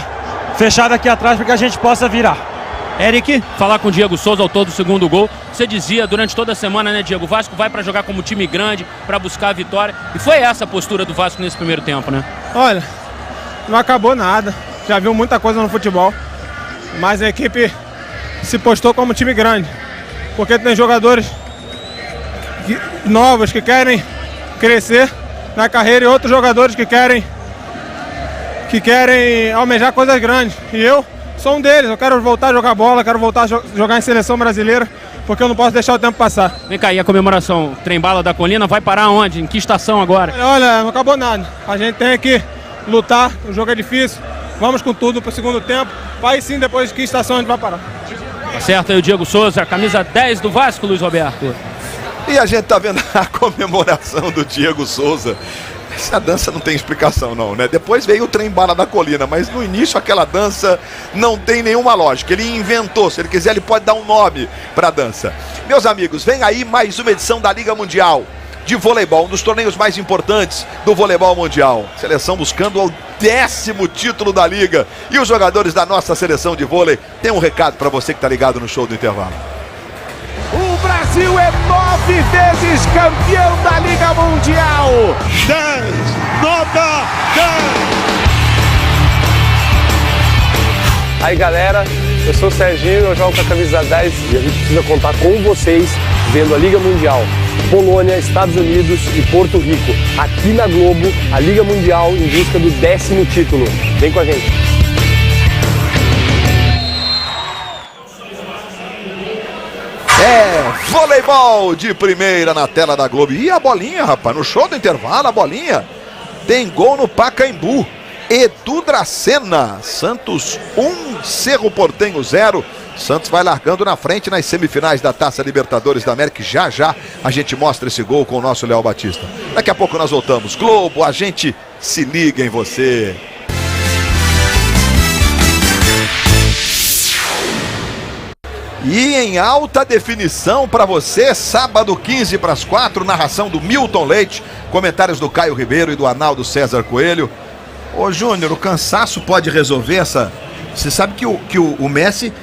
fechado aqui atrás para que a gente possa virar. Eric? Falar com o Diego Souza, autor do segundo gol. Você dizia durante toda a semana, né, Diego? O Vasco vai para jogar como time grande, para buscar a vitória. E foi essa a postura do Vasco nesse primeiro tempo, né? Olha, não acabou nada. Já viu muita coisa no futebol. Mas a equipe se postou como time grande. Porque tem jogadores novos que querem crescer na carreira e outros jogadores que querem almejar coisas grandes. E eu sou um deles. Eu quero voltar a jogar bola, quero voltar a jogar em seleção brasileira, porque eu não posso deixar o tempo passar. Vem cá, e a comemoração Trem-Bala da Colina vai parar onde? Em que estação agora? Olha, não acabou nada. A gente tem que lutar, o jogo é difícil. Vamos com tudo para o segundo tempo. Aí sim, depois de que estação a gente vai parar. Tá certo aí o Diego Souza, camisa 10 do Vasco, Luiz Roberto. E a gente tá vendo a comemoração do Diego Souza. Essa dança não tem explicação não, né? Depois veio o Trem-Bala da Colina, mas no início aquela dança não tem nenhuma lógica. Ele inventou, se ele quiser ele pode dar um nome pra dança. Meus amigos, vem aí mais uma edição da Liga Mundial de Voleibol, um dos torneios mais importantes do voleibol mundial. Seleção buscando o 10º título da Liga. E os jogadores da nossa seleção de vôlei têm um recado pra você que tá ligado no show do intervalo. O Brasil é 9 vezes campeão da Liga Mundial. 10, nota 10. Aí galera, eu sou o Serginho, eu jogo com a camisa 10 e a gente precisa contar com vocês vendo a Liga Mundial. Polônia, Estados Unidos e Porto Rico. Aqui na Globo, a Liga Mundial em busca do 10º título. Vem com a gente. Voleibol de primeira na tela da Globo. E a bolinha, rapaz, no show do intervalo, a bolinha. Tem gol no Pacaembu. Edu Dracena. Santos 1, Cerro Porteño 0. Santos vai largando na frente nas semifinais da Taça Libertadores da América. Já já a gente mostra esse gol com o nosso Léo Batista. Daqui a pouco nós voltamos. Globo, a gente se liga em você. E em alta definição para você, sábado 15 para as 4, narração do Milton Leite, comentários do Caio Ribeiro e do Arnaldo César Coelho. Ô Júnior, o cansaço pode resolver essa... Você sabe que o Messi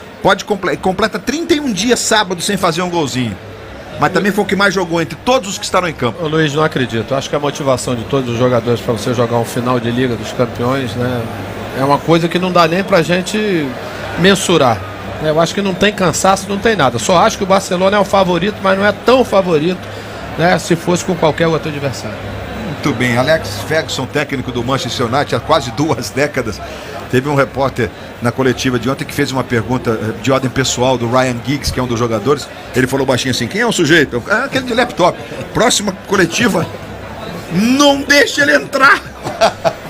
completa 31 dias sábado sem fazer um golzinho. Mas também foi o que mais jogou entre todos os que estavam em campo. Ô Luiz, não acredito. Acho que a motivação de todos os jogadores para você jogar um final de Liga dos Campeões, né, é uma coisa que não dá nem pra gente mensurar. Eu acho que não tem cansaço, não tem nada. Só acho que o Barcelona é o favorito, mas não é tão favorito, né, se fosse com qualquer outro adversário. Muito bem, Alex Ferguson, técnico do Manchester United há quase 2 décadas. Teve um repórter na coletiva de ontem que fez uma pergunta de ordem pessoal do Ryan Giggs, que é um dos jogadores. Ele falou baixinho assim: quem é o sujeito? Ah, aquele de laptop. Próxima coletiva, não deixa ele entrar.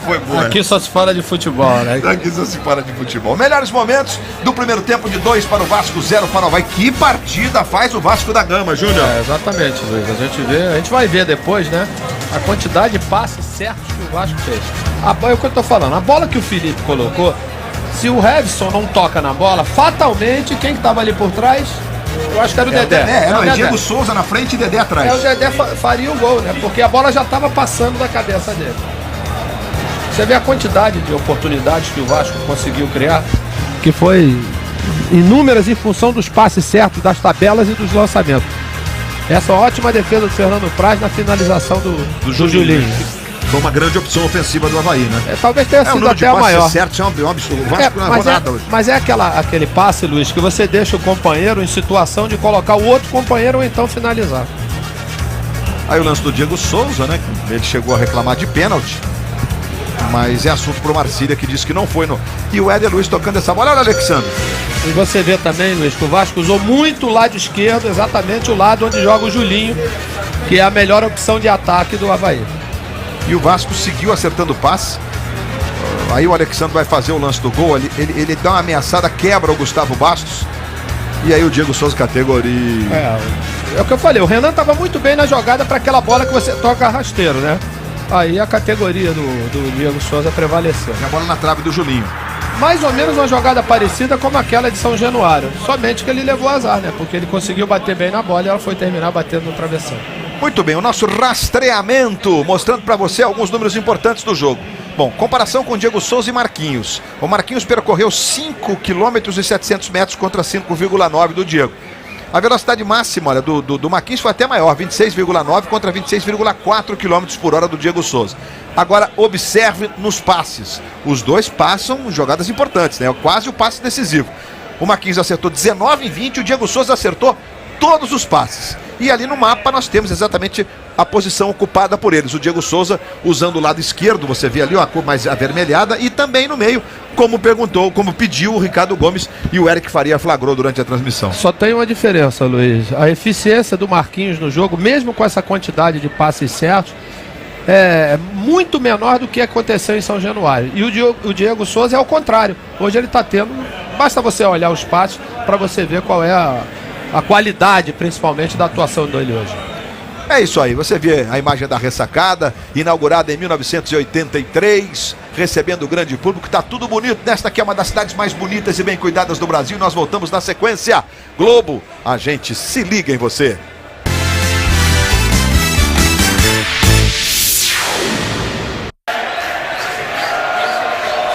Foi boa. Aqui só se fala de futebol, né? Aqui só se fala de futebol. Melhores momentos do primeiro tempo de 2 para o Vasco, 0 para o Avaí. Que partida faz o Vasco da Gama, Júnior? É, exatamente, Luiz. A gente vai ver depois, né? A quantidade de passes certos que o Vasco fez. É o que eu tô falando. A bola que o Felipe colocou, se o Revson não toca na bola, fatalmente, quem que tava ali por trás? Eu acho que era o Dedé. Era o Diego Souza na frente e Dedé atrás. O Dedé faria o gol, né? Porque a bola já estava passando da cabeça dele. Você vê a quantidade de oportunidades que o Vasco conseguiu criar, que foi inúmeras em função dos passes certos, das tabelas e dos lançamentos. Essa ótima defesa do Fernando Praz na finalização do Julinho. Foi uma grande opção ofensiva do Avaí, né? Talvez tenha sido até a maior. Certo, é um absurdo. O Vasco não errou nada hoje. Mas é aquele passe, Luiz, que você deixa o companheiro em situação de colocar o outro companheiro ou então finalizar. Aí o lance do Diego Souza, né? Ele chegou a reclamar de pênalti. Mas é assunto pro Marcília, que disse que não foi no... E o Éder Luiz tocando essa bola. Olha, Alexandre. E você vê também, Luiz, que o Vasco usou muito o lado esquerdo, exatamente o lado onde joga o Julinho, que é a melhor opção de ataque do Avaí. E o Vasco seguiu acertando o passe. Aí o Alexandre vai fazer o lance do gol. Ele dá uma ameaçada, quebra o Gustavo Bastos. E aí o Diego Souza categoria. É o que eu falei, o Renan estava muito bem na jogada para aquela bola que você toca rasteiro, né? Aí a categoria do Diego Souza prevaleceu. E a bola na trave do Julinho. Mais ou menos uma jogada parecida como aquela de São Januário. Somente que ele levou azar, né? Porque ele conseguiu bater bem na bola e ela foi terminar batendo no travessão. Muito bem, o nosso rastreamento, mostrando para você alguns números importantes do jogo. Bom, comparação com Diego Souza e Marquinhos. O Marquinhos percorreu 5 km e 700 metros contra 5,9 do Diego. A velocidade máxima, olha, do Marquinhos foi até maior, 26,9 contra 26,4 km por hora do Diego Souza. Agora, observe nos passes. Os dois passam jogadas importantes, né? Quase o passe decisivo. O Marquinhos acertou 19 em 20, o Diego Souza acertou todos os passes. E ali no mapa nós temos exatamente a posição ocupada por eles. O Diego Souza usando o lado esquerdo, você vê ali ó, a cor mais avermelhada, e também no meio, como pediu o Ricardo Gomes e o Eric Faria flagrou durante a transmissão. Só tem uma diferença, Luiz. A eficiência do Marquinhos no jogo, mesmo com essa quantidade de passes certos, é muito menor do que aconteceu em São Januário. E o Diego Souza é ao contrário. Hoje ele está tendo... Basta você olhar os passos para você ver qual é a qualidade, principalmente, da atuação dele hoje. É isso aí, você vê a imagem da ressacada, inaugurada em 1983, recebendo o grande público, tá tudo bonito, nesta que é uma das cidades mais bonitas e bem cuidadas do Brasil. Nós voltamos na sequência. Globo, a gente se liga em você.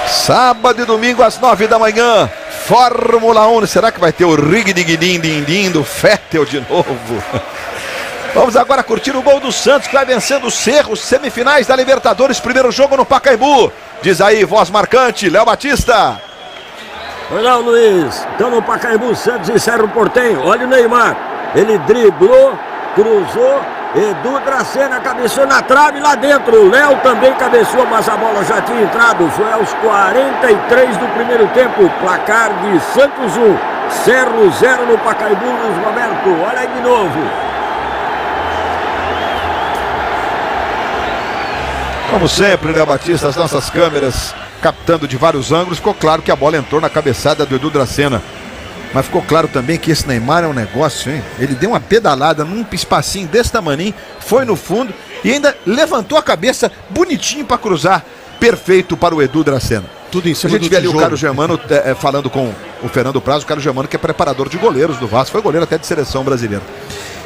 Sábado e domingo às 9 da manhã, Fórmula 1, será que vai ter o rig-dig-din-din-din do Vettel de novo? Vamos agora curtir o gol do Santos, que vai vencendo o Cerro, semifinais da Libertadores, primeiro jogo no Pacaembu. Diz aí, voz marcante, Léo Batista. Olá, Luiz. Então no Pacaembu, Santos e Cerro Porteño. Olha o Neymar. Ele driblou, cruzou, Edu Dracena cabeceou na trave lá dentro. O Léo também cabeceou, mas a bola já tinha entrado. Foi aos 43 do primeiro tempo. Placar de Santos 1, Cerro 0 no Pacaembu, Luiz Roberto. Olha aí de novo. Como sempre, Léo Batista, as nossas câmeras captando de vários ângulos. Ficou claro que a bola entrou na cabeçada do Edu Dracena. Mas ficou claro também que esse Neymar é um negócio, hein? Ele deu uma pedalada num espacinho desse tamaninho, foi no fundo e ainda levantou a cabeça bonitinho para cruzar. Perfeito para o Edu Dracena. Tudo em cima. A gente vê ali o Carlos Germano falando com o Fernando Praz, o Carlos Germano que é preparador de goleiros do Vasco, foi goleiro até de seleção brasileira.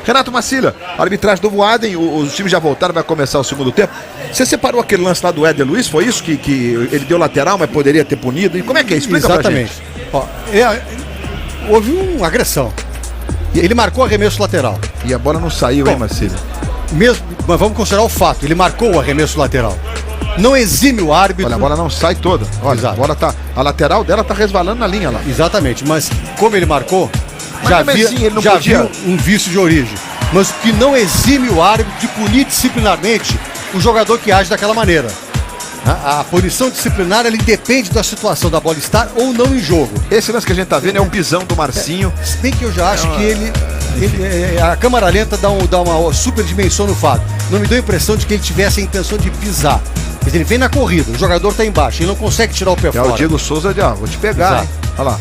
Renato Macilha, arbitragem do Voaden, os times já voltaram, vai começar o segundo tempo. Você separou aquele lance lá do Éder Luiz, foi isso que ele deu lateral, mas poderia ter punido? E como é que é? Explica pra gente. Ó, houve uma agressão. Ele marcou arremesso lateral. E a bola não saiu, hein, Macilha? Mas vamos considerar o fato, ele marcou o arremesso lateral. Não exime o árbitro. Olha, a bola não sai toda. Olha, a lateral dela tá resvalando na linha lá. Exatamente, mas como ele marcou, ele já viu um vício de origem. Mas o que não exime o árbitro de punir disciplinarmente o jogador que age daquela maneira. A punição disciplinar, ele depende da situação da bola estar ou não em jogo. Esse lance que a gente tá vendo é um pisão do Marcinho. Se bem que eu já acho que a câmara lenta dá uma super dimensão no fato. Não me deu a impressão de que ele tivesse a intenção de pisar. Mas ele vem na corrida, o jogador tá embaixo, ele não consegue tirar o pé fora. O Diego Souza de, vou te pegar. Olha lá.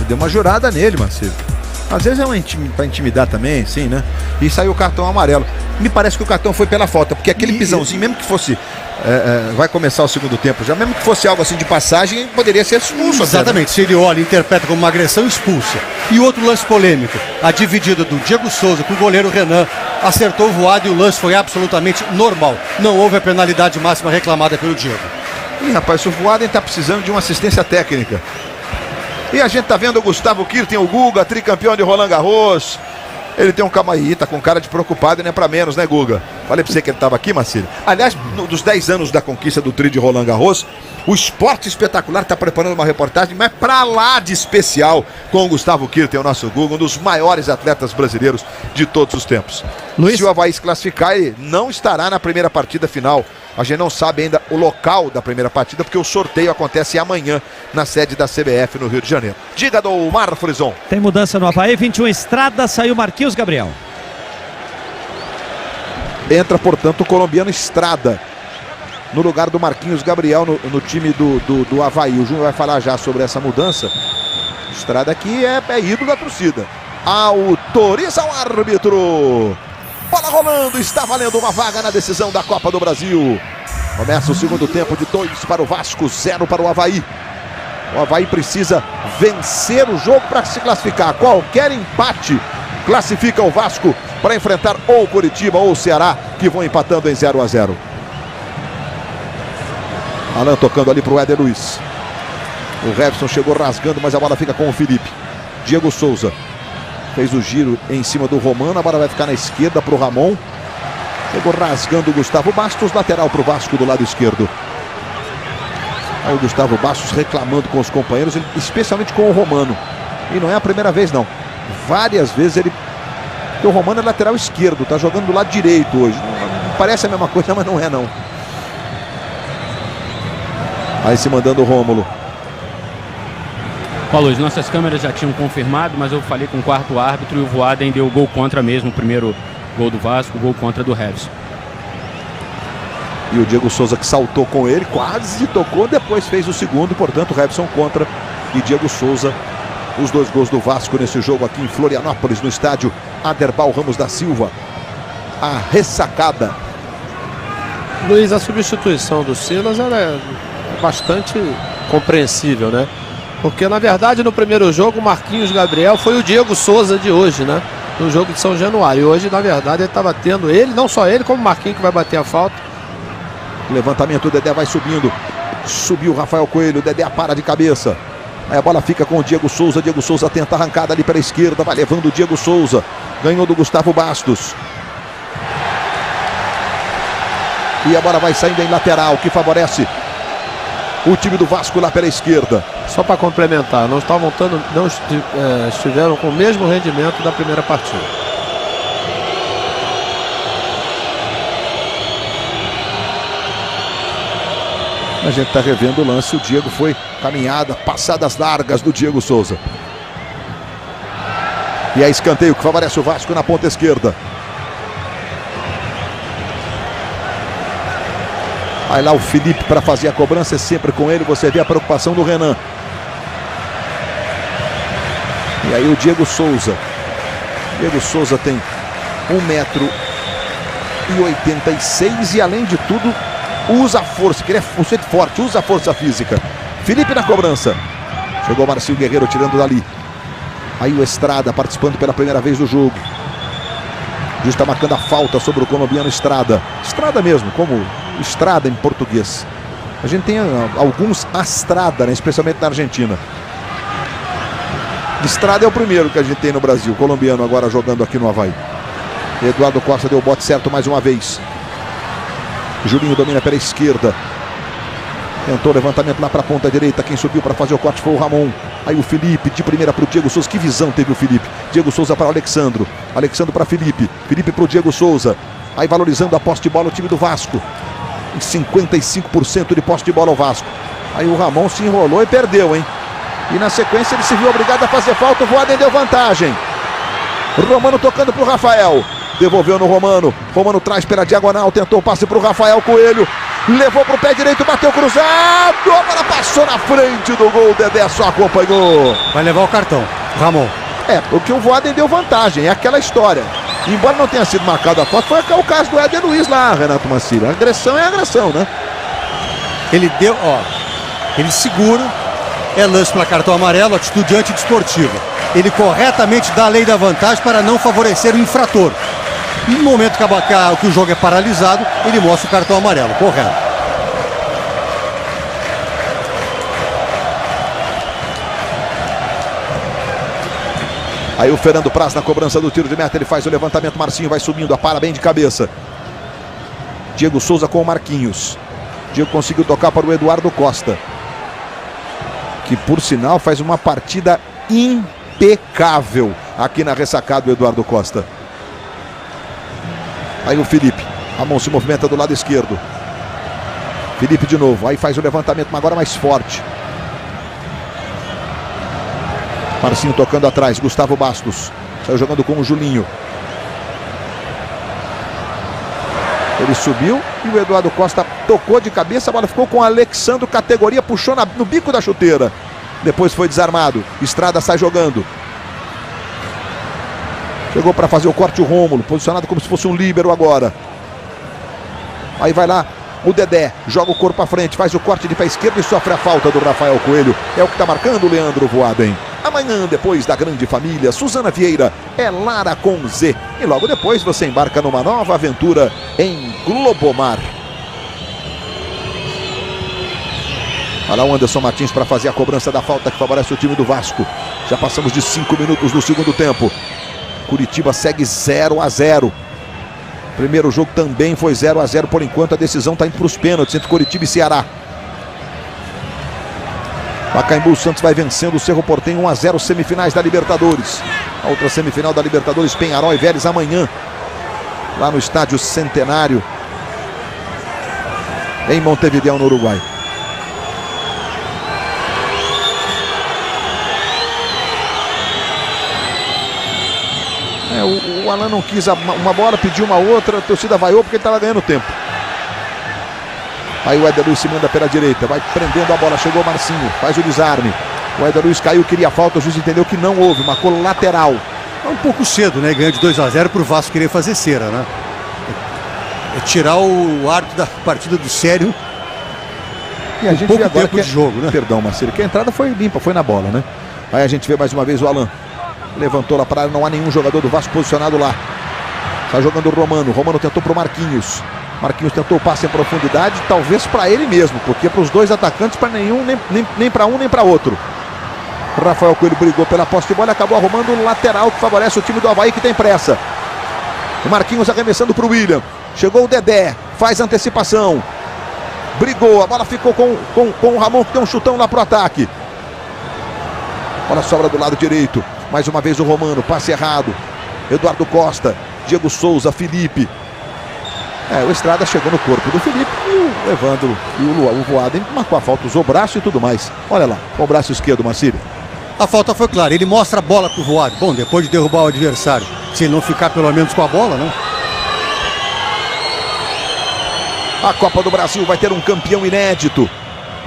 Deu uma jurada nele, Marcelo. Às vezes é pra intimidar também, sim, né? E saiu o cartão amarelo. Me parece que o cartão foi pela falta, porque aquele pisãozinho, mesmo que fosse... vai começar o segundo tempo já, mesmo que fosse algo assim de passagem, poderia ser expulso. Exatamente, até, né? Se ele olha e interpreta como uma agressão, expulsa. E outro lance polêmico, a dividida do Diego Souza com o goleiro Renan, acertou o voado e o lance foi absolutamente normal. Não houve a penalidade máxima reclamada pelo Diego. Ih, rapaz, o Voaden tá precisando de uma assistência técnica. E a gente tá vendo o Gustavo Kirten, o Guga, tricampeão de Roland Garros. Ele tem um calma aí, tá com cara de preocupado e não é pra menos, né, Guga? Falei pra você que ele tava aqui, Marcílio. Aliás, dos 10 anos da conquista do tri de Roland Garros, o Esporte Espetacular tá preparando uma reportagem, mas pra lá de especial, com o Gustavo Kirten, o nosso Guga, um dos maiores atletas brasileiros de todos os tempos. Luiz? Se o Avaí se classificar, ele não estará na primeira partida final. A gente não sabe ainda o local da primeira partida, porque o sorteio acontece amanhã na sede da CBF no Rio de Janeiro. Diga, Domar Frison. Tem mudança no Avaí, 21 Estrada, saiu Marquinhos Gabriel. Entra, portanto, o colombiano Estrada no lugar do Marquinhos Gabriel no time do Avaí. O Júnior vai falar já sobre essa mudança. Estrada aqui é ídolo da torcida. Autoriza o árbitro. Bola rolando, está valendo uma vaga na decisão da Copa do Brasil. Começa o segundo tempo de 2 para o Vasco, 0 para o Avaí. O Avaí precisa vencer o jogo para se classificar. Qualquer empate classifica o Vasco para enfrentar ou o Curitiba ou o Ceará, que vão empatando em 0-0. Alan tocando ali para o Éder Luiz. O Revson chegou rasgando, mas a bola fica com o Felipe. Diego Souza fez o giro em cima do Romano, a bola vai ficar na esquerda para o Ramon. Chegou rasgando o Gustavo Bastos, lateral para o Vasco do lado esquerdo. Aí o Gustavo Bastos reclamando com os companheiros, especialmente com o Romano. E não é a primeira vez não. Várias vezes ele... Porque o Romano é lateral esquerdo, tá jogando do lado direito hoje. Não parece a mesma coisa, mas não é não. Aí se mandando o Rômulo. Ó, Luiz, nossas câmeras já tinham confirmado, mas eu falei com o quarto árbitro e o Voaden deu gol contra mesmo. O primeiro gol do Vasco, gol contra do Revson. E o Diego Souza que saltou com ele, quase tocou, depois fez o segundo, portanto Revson contra e Diego Souza. Os 2 gols do Vasco nesse jogo aqui em Florianópolis, no estádio Aderbal Ramos da Silva. A ressacada. Luiz, a substituição do Silas ela é bastante compreensível, né? Porque na verdade no primeiro jogo o Marquinhos Gabriel foi o Diego Souza de hoje, né? No jogo de São Januário. E hoje na verdade ele estava tendo ele, não só ele, como o Marquinhos que vai bater a falta. Levantamento, o Dedé vai subindo. Subiu o Rafael Coelho, o Dedé para de cabeça. Aí a bola fica com o Diego Souza. Diego Souza tenta a arrancada ali pela esquerda. Vai levando o Diego Souza. Ganhou do Gustavo Bastos. E a bola vai saindo em lateral, que favorece o time do Vasco lá pela esquerda. Só para complementar, não estiveram com o mesmo rendimento da primeira partida. A gente está revendo o lance. O Diego foi caminhada, passadas largas do Diego Souza. E é escanteio que favorece o Vasco na ponta esquerda. Vai lá o Felipe para fazer a cobrança, é sempre com ele. Você vê a preocupação do Renan. E aí o Diego Souza. Diego Souza tem 1,86 m e além de tudo usa a força, que ele é forte, usa a força física. Felipe na cobrança. Chegou o Marcinho Guerreiro tirando dali. Aí o Estrada participando pela primeira vez do jogo. O juiz está marcando a falta sobre o colombiano Estrada. Estrada mesmo, como Estrada em português. A gente tem alguns Astrada, né, especialmente na Argentina. Estrada é o primeiro que a gente tem no Brasil. Colombiano agora jogando aqui no Avaí. Eduardo Costa deu o bote certo mais uma vez. Julinho domina pela esquerda. Tentou levantamento lá para a ponta direita. Quem subiu para fazer o corte foi o Ramon. Aí o Felipe de primeira para o Diego Souza. Que visão teve o Felipe. Diego Souza para o Alexandro. Alexandro para Felipe. Felipe para o Diego Souza. Aí valorizando a posse de bola o time do Vasco. 55% de posse de bola ao Vasco. Aí o Ramon se enrolou e perdeu, hein? E na sequência ele se viu obrigado a fazer falta. O Voaden deu vantagem. Romano tocando para o Rafael. Devolveu no Romano. Romano traz pela diagonal. Tentou o passe para o Rafael Coelho. Levou para o pé direito. Bateu cruzado. A bola passou na frente do gol. O Dedé só acompanhou. Vai levar o cartão, Ramon. É, porque o Voaden deu vantagem. É aquela história. Embora não tenha sido marcado a falta, foi o caso do Éder Luiz lá, Renato Mancini. A agressão é agressão, né? Ele deu, ele segura. É lance para cartão amarelo, atitude antidesportiva. Ele corretamente dá a lei da vantagem para não favorecer o infrator. E no momento que o jogo é paralisado, ele mostra o cartão amarelo, correto. Aí o Fernando Praz na cobrança do tiro de meta, ele faz o levantamento, Marcinho vai subindo, para bem de cabeça. Diego Souza com o Marquinhos. Diego conseguiu tocar para o Eduardo Costa, que por sinal faz uma partida impecável aqui na ressacada do Eduardo Costa. Aí o Felipe, a mão se movimenta do lado esquerdo. Felipe de novo, aí faz o levantamento, mas agora mais forte. Marcinho tocando atrás, Gustavo Bastos. Saiu jogando com o Julinho. Ele subiu e o Eduardo Costa tocou de cabeça, a bola ficou com o Alexandro, categoria, puxou no bico da chuteira. Depois foi desarmado. Estrada sai jogando. Chegou para fazer o corte o Rômulo, posicionado como se fosse um líbero agora. Aí vai lá o Dedé, joga o corpo à frente, faz o corte de pé esquerdo e sofre a falta do Rafael Coelho. É o que está marcando o Leandro Voaden. Amanhã, depois da grande família, Suzana Vieira é Lara com Z. E logo depois você embarca numa nova aventura em Globomar. Olha lá o Anderson Martins para fazer a cobrança da falta que favorece o time do Vasco. Já passamos de 5 minutos do segundo tempo. Curitiba segue 0-0. Primeiro jogo também foi 0-0 por enquanto. A decisão está indo para os pênaltis entre Curitiba e Ceará. Pacaembu, Santos vai vencendo o Cerro Porteño 1-0, semifinais da Libertadores. A outra semifinal da Libertadores, Peñarol e Vélez amanhã, lá no Estádio Centenário, em Montevideo, no Uruguai. O Alan não quis uma bola, pediu uma outra, a torcida vaiou porque ele estava ganhando tempo. Aí o Éder Luiz se manda pela direita, vai prendendo a bola, chegou o Marcinho, faz o desarme. O Éder Luiz caiu, queria falta, o juiz entendeu que não houve, marcou lateral. É um pouco cedo, né? Ganhando de 2-0 para o Vasco querer fazer cera, né? É tirar o árbitro da partida do sério. E a gente pouco vê agora tempo de jogo, né? Perdão, Marcelo, que a entrada foi limpa, foi na bola, né? Aí a gente vê mais uma vez o Alan. Levantou lá para área, não há nenhum jogador do Vasco posicionado lá. Está jogando o Romano. Romano tentou para o Marquinhos. Marquinhos tentou o passe em profundidade, talvez para ele mesmo, porque para os dois atacantes, para nenhum, nem para um, nem para outro. Rafael Coelho brigou pela posse de bola e acabou arrumando um lateral que favorece o time do Avaí, que tem pressa. O Marquinhos arremessando para o William. Chegou o Dedé, faz antecipação. Brigou, a bola ficou com o Ramon, que tem um chutão lá para o ataque. Bola sobra do lado direito. Mais uma vez o Romano, passe errado. Eduardo Costa, Diego Souza, Felipe. O Estrada chegou no corpo do Felipe e o Evandro e o Voaden marcou a falta, usou o braço e tudo mais. Olha lá, com o braço esquerdo, Marcílio. A falta foi clara, ele mostra a bola pro Voaden. Bom, depois de derrubar o adversário, se ele não ficar pelo menos com a bola, né? A Copa do Brasil vai ter um campeão inédito.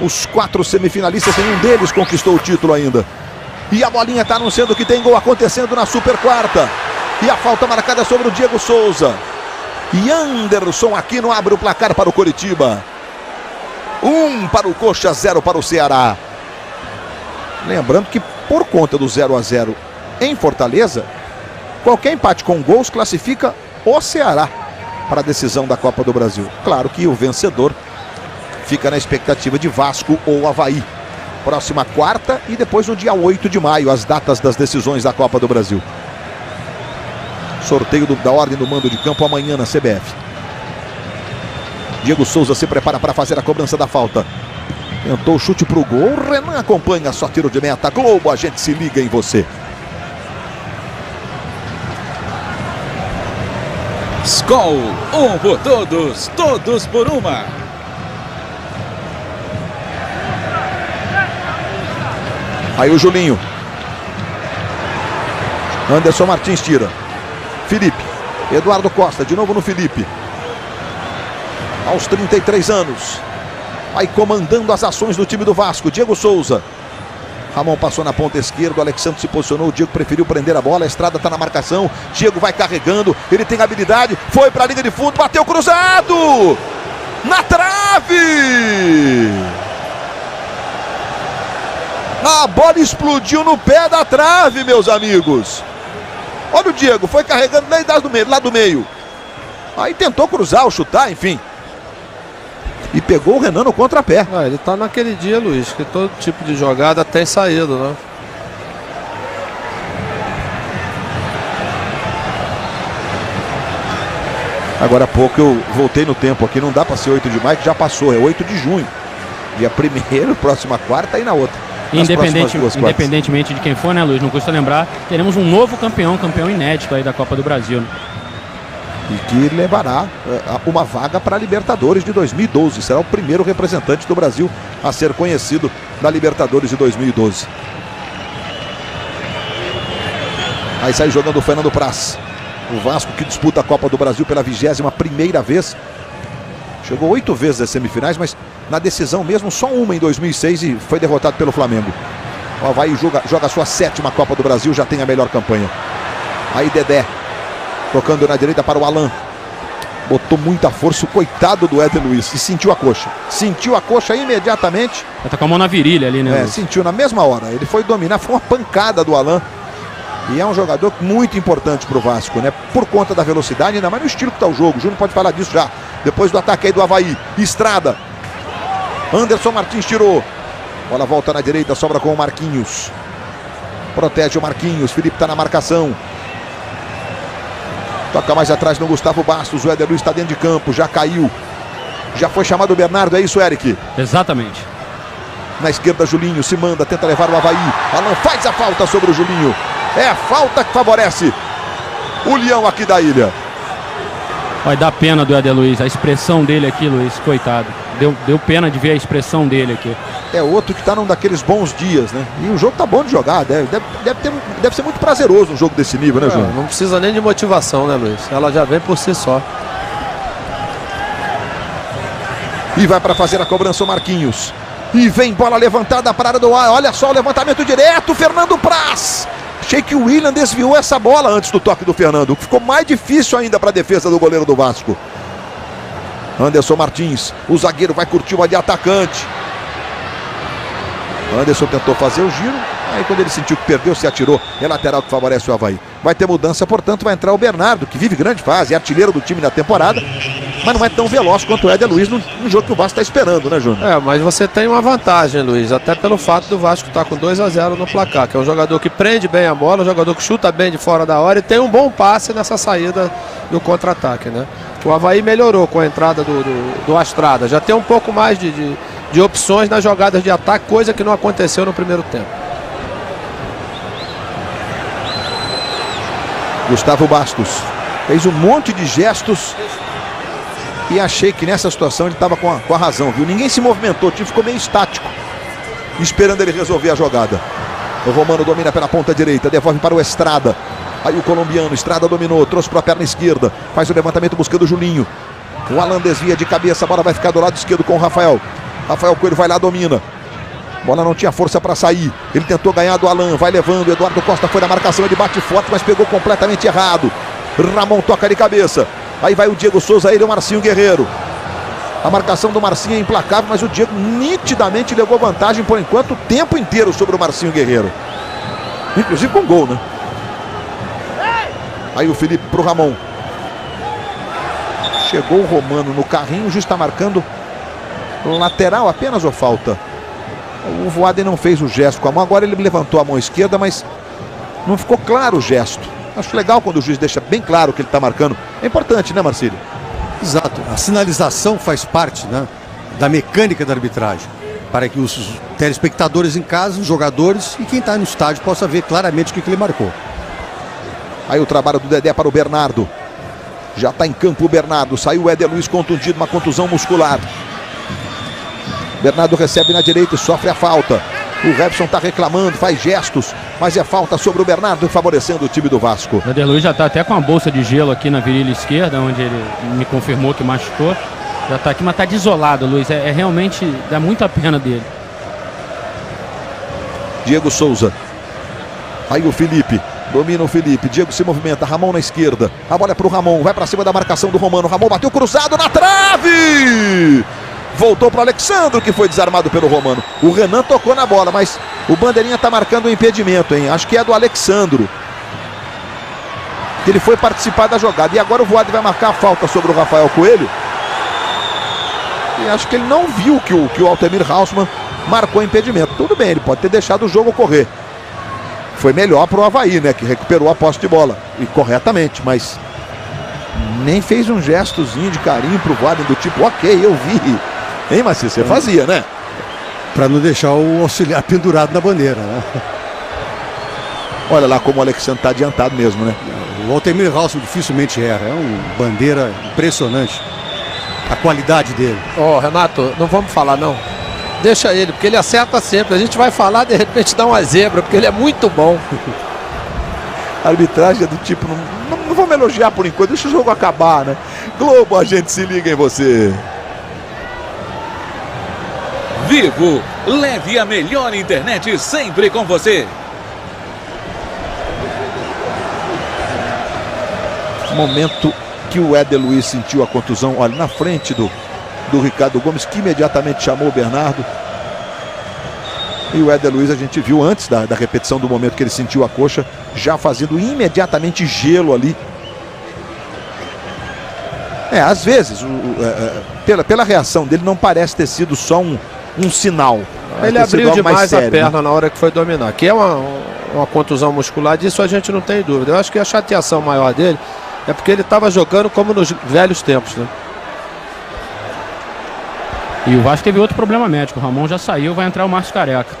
Os 4 semifinalistas, nenhum deles conquistou o título ainda. E a bolinha está anunciando que tem gol acontecendo na Super Quarta. E a falta marcada sobre o Diego Souza. E Anderson Aquino abre o placar para o Coritiba. 1 para o Coxa, 0 para o Ceará. Lembrando que por conta do 0-0 em Fortaleza, qualquer empate com gols classifica o Ceará para a decisão da Copa do Brasil. Claro que o vencedor fica na expectativa de Vasco ou Avaí. Próxima quarta e depois no dia 8 de maio, as datas das decisões da Copa do Brasil. Sorteio da ordem do mando de campo amanhã na CBF. Diego Souza se prepara para fazer a cobrança da falta. Tentou o chute para o gol. Renan acompanha, só tiro de meta. Globo, a gente se liga em você. Skol, um por todos, todos por uma. Aí o Julinho. Anderson Martins tira. Felipe. Eduardo Costa, de novo no Felipe. Aos 33 anos. Vai comandando as ações do time do Vasco. Diego Souza. Ramon passou na ponta esquerda, o Alexandre se posicionou, o Diego preferiu prender a bola, a Estrada está na marcação, Diego vai carregando, ele tem habilidade, foi para a linha de fundo, bateu cruzado! Na trave! A bola explodiu no pé da trave, meus amigos. Olha o Diego, foi carregando lá do meio. Aí tentou cruzar ou chutar, enfim. E pegou o Renan no contrapé. Ele tá naquele dia, Luiz, que todo tipo de jogada tem saído, né? Agora há pouco eu voltei no tempo aqui, não dá para ser 8 de maio, que já passou, é 8 de junho. Dia 1º, próxima quarta e na outra. Independentemente de quem for, né, Luiz? Não custa lembrar, teremos um novo campeão inédito aí da Copa do Brasil, né? E que levará uma vaga para a Libertadores de 2012. Será o primeiro representante do Brasil a ser conhecido na Libertadores de 2012. Aí sai jogando o Fernando Praz. O Vasco, que disputa a Copa do Brasil pela 21ª vez. Chegou 8 vezes às semifinais, mas na decisão mesmo só uma em 2006 e foi derrotado pelo Flamengo. O Avaí joga a sua 7ª Copa do Brasil, já tem a melhor campanha. Aí Dedé Tocando na direita para o Alan. Botou muita força, o coitado do Éder Luiz. E sentiu a coxa. Sentiu a coxa imediatamente. Vai tá com a mão na virilha ali, né? Sentiu na mesma hora. Ele foi dominar, foi uma pancada do Alan. E é um jogador muito importante para o Vasco, né? Por conta da velocidade, ainda mais no estilo que está o jogo. O Júnior pode falar disso já. Depois do ataque aí do Avaí. Estrada. Anderson Martins tirou. Bola volta na direita, sobra com o Marquinhos. Protege o Marquinhos. Felipe está na marcação. Toca mais atrás no Gustavo Bastos. O Éder Luiz está dentro de campo. Já caiu. Já foi chamado o Bernardo. É isso, Eric? Exatamente. Na esquerda, Julinho se manda. Tenta levar o Avaí. Alan faz a falta sobre o Julinho. É a falta que favorece o Leão aqui da ilha. Vai dar pena do Éder Luiz. A expressão dele aqui, Luiz. Coitado. Deu pena de ver a expressão dele aqui. É outro que está num daqueles bons dias, né? E o jogo tá bom de jogar. Deve ser muito prazeroso um jogo desse nível, né, Júnior? Não precisa nem de motivação, né, Luiz? Ela já vem por si só. E vai para fazer a cobrança o Marquinhos. E vem bola levantada para a área do ar. Olha só o levantamento direto. Fernando Praz. Achei que o William desviou essa bola antes do toque do Fernando. Ficou mais difícil ainda para a defesa do goleiro do Vasco. Anderson Martins. O zagueiro vai curtir o de atacante. Anderson tentou fazer o giro. Aí quando ele sentiu que perdeu, se atirou. É lateral que favorece o Avaí. Vai ter mudança, portanto vai entrar o Bernardo, que vive grande fase. É artilheiro do time na temporada. Mas não é tão veloz quanto o Éder Luiz no jogo que o Vasco está esperando, né, Júnior? Mas você tem uma vantagem, Luiz. Até pelo fato do Vasco estar com 2-0 no placar. Que é um jogador que prende bem a bola. Um jogador que chuta bem de fora da hora. E tem um bom passe nessa saída do contra-ataque, né? O Avaí melhorou com a entrada do Astrada. Já tem um pouco mais de opções nas jogadas de ataque, coisa que não aconteceu no primeiro tempo. Gustavo Bastos fez um monte de gestos e achei que nessa situação ele estava com a razão, viu? Ninguém se movimentou, o time ficou meio estático, esperando ele resolver a jogada. O Romano domina pela ponta direita, devolve para o Estrada. Aí o colombiano, Estrada dominou, trouxe para a perna esquerda, faz o levantamento buscando o Julinho. O Alan desvia de cabeça, a bola vai ficar do lado esquerdo com o Rafael. Rafael Coelho vai lá, domina. Bola não tinha força para sair. Ele tentou ganhar do Alan, vai levando. Eduardo Costa foi na marcação, ele bate forte, mas pegou completamente errado. Ramon toca de cabeça. Aí vai o Diego Souza, ele é o Marcinho Guerreiro. A marcação do Marcinho é implacável, mas o Diego nitidamente levou vantagem por enquanto o tempo inteiro sobre o Marcinho Guerreiro. Inclusive com gol, né? Aí o Felipe pro Ramon. Chegou o Romano no carrinho, o juiz está marcando lateral apenas ou falta? O Voaden não fez o gesto com a mão, agora ele levantou a mão esquerda, mas não ficou claro o gesto. Acho legal quando o juiz deixa bem claro que ele está marcando. É importante, né, Marcílio? Exato. A sinalização faz parte, né, da mecânica da arbitragem, para que os telespectadores em casa, os jogadores e quem está no estádio possa ver claramente o que ele marcou. Aí o trabalho do Dedé para o Bernardo. Já está em campo o Bernardo. Saiu o Éder Luiz contundido, uma contusão muscular. Bernardo recebe na direita e sofre a falta. O Robson está reclamando, faz gestos, mas é falta sobre o Bernardo, favorecendo o time do Vasco. O Éder Luiz já está até com uma bolsa de gelo aqui na virilha esquerda, onde ele me confirmou que machucou. Já está aqui, mas está desolado, Luiz. Realmente dá muita pena dele. Diego Souza. Aí o Felipe. Domina o Felipe, Diego se movimenta, Ramon na esquerda, a bola é para o Ramon, vai para cima da marcação do Romano, Ramon bateu cruzado na trave, voltou para o Alexandro, que foi desarmado pelo Romano. O Renan tocou na bola, mas o bandeirinha está marcando um impedimento, hein? Acho que é do Alexandro, que ele foi participar da jogada, e agora o Voaden vai marcar a falta sobre o Rafael Coelho, e acho que ele não viu que o Altemir Hausmann marcou impedimento. Tudo bem, ele pode ter deixado o jogo correr. Foi melhor para o Avaí, né? Que recuperou a posse de bola. E corretamente, mas nem fez um gestozinho de carinho pro Voaden do tipo, ok, eu vi. Hein, Maci? Você fazia, né? Para não deixar o auxiliar pendurado na bandeira, né? Olha lá como o Alexandre está adiantado mesmo, né? O Altemir Hausmann dificilmente erra. É uma bandeira impressionante. A qualidade dele. Renato, não vamos falar não. Deixa ele, porque ele acerta sempre. A gente vai falar, de repente dá uma zebra, porque ele é muito bom. A arbitragem é do tipo, não vamos elogiar por enquanto, deixa o jogo acabar, né? Globo, a gente se liga em você. Vivo, leve a melhor internet sempre com você. Momento que o Éder Luiz sentiu a contusão, olha, na frente do Ricardo Gomes, que imediatamente chamou o Bernardo. E o Éder Luiz a gente viu antes da repetição do momento que ele sentiu a coxa, já fazendo imediatamente gelo ali. Às vezes, pela reação dele, não parece ter sido só um sinal. Ele abriu demais sério, a perna, né? Na hora que foi dominar. Que é uma contusão muscular, disso a gente não tem dúvida. Eu acho que a chateação maior dele é porque ele estava jogando como nos velhos tempos, né? E o Vasco teve outro problema médico. O Ramon já saiu, vai entrar o Márcio Careca.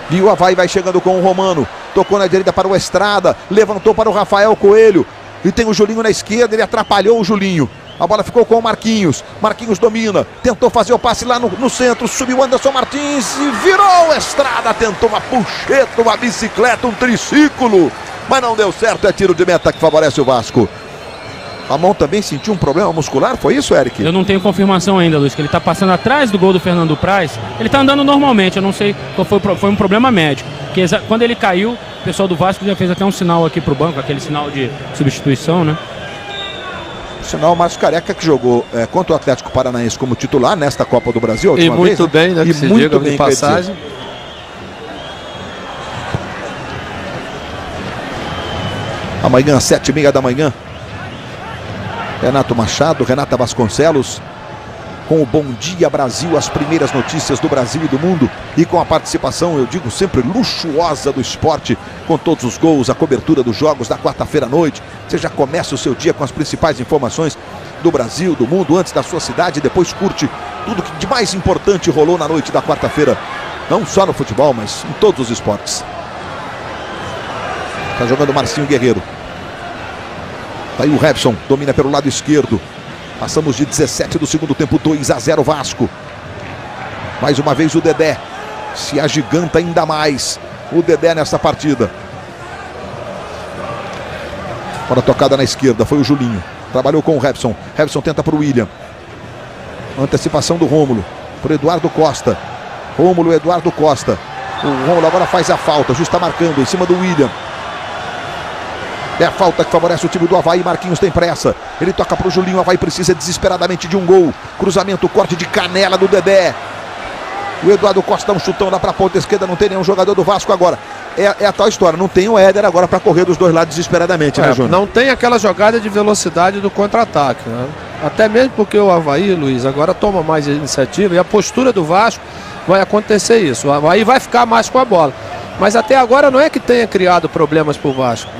E o Avaí vai chegando com o Romano. Tocou na direita para o Estrada. Levantou para o Rafael Coelho. E tem o Julinho na esquerda. Ele atrapalhou o Julinho. A bola ficou com o Marquinhos. Marquinhos domina. Tentou fazer o passe lá no centro. Subiu o Anderson Martins e virou o Estrada. Tentou uma puxeta, uma bicicleta, um triciclo. Mas não deu certo. É tiro de meta que favorece o Vasco. Ramon também sentiu um problema muscular, foi isso, Eric? Eu não tenho confirmação ainda, Luiz, que ele está passando atrás do gol do Fernando Praz. Ele está andando normalmente, eu não sei qual foi um problema médico. Porque quando ele caiu, o pessoal do Vasco já fez até um sinal aqui pro banco, aquele sinal de substituição, né? O sinal Márcio Careca, que jogou contra o Atlético Paranaense como titular nesta Copa do Brasil. A última e muito vez, bem, né? E muito bem, passagem. Amanhã, 7h30 da manhã. Renato Machado, Renata Vasconcelos, com o Bom Dia Brasil, as primeiras notícias do Brasil e do mundo, e com a participação, eu digo sempre, luxuosa do esporte, com todos os gols, a cobertura dos jogos da quarta-feira à noite. Você já começa o seu dia com as principais informações do Brasil, do mundo, antes da sua cidade, e depois curte tudo que de mais importante rolou na noite da quarta-feira, não só no futebol, mas em todos os esportes. Está jogando Marcinho Guerreiro. Tá aí o Robson, domina pelo lado esquerdo. Passamos de 17 do segundo tempo, 2-0 Vasco. Mais uma vez o Dedé se agiganta ainda mais. O Dedé nessa partida. Fora tocada na esquerda, foi o Julinho. Trabalhou com o Robson. Robson tenta para o William. Antecipação do Rômulo. Para o Eduardo Costa. Rômulo, Eduardo Costa. O Rômulo agora faz a falta. Justa marcando em cima do William. É a falta que favorece o time do Avaí. Marquinhos tem pressa. Ele toca para o Julinho. O Avaí precisa desesperadamente de um gol. Cruzamento, corte de canela do Dedé. O Eduardo Costa dá um chutão lá para a ponta esquerda. Não tem nenhum jogador do Vasco agora. É a tal história. Não tem o Éder agora para correr dos dois lados desesperadamente, né, Júnior? Não tem aquela jogada de velocidade do contra-ataque, né? Até mesmo porque o Avaí, Luiz, agora toma mais iniciativa. E a postura do Vasco vai acontecer isso. O Avaí vai ficar mais com a bola. Mas até agora não é que tenha criado problemas para o Vasco.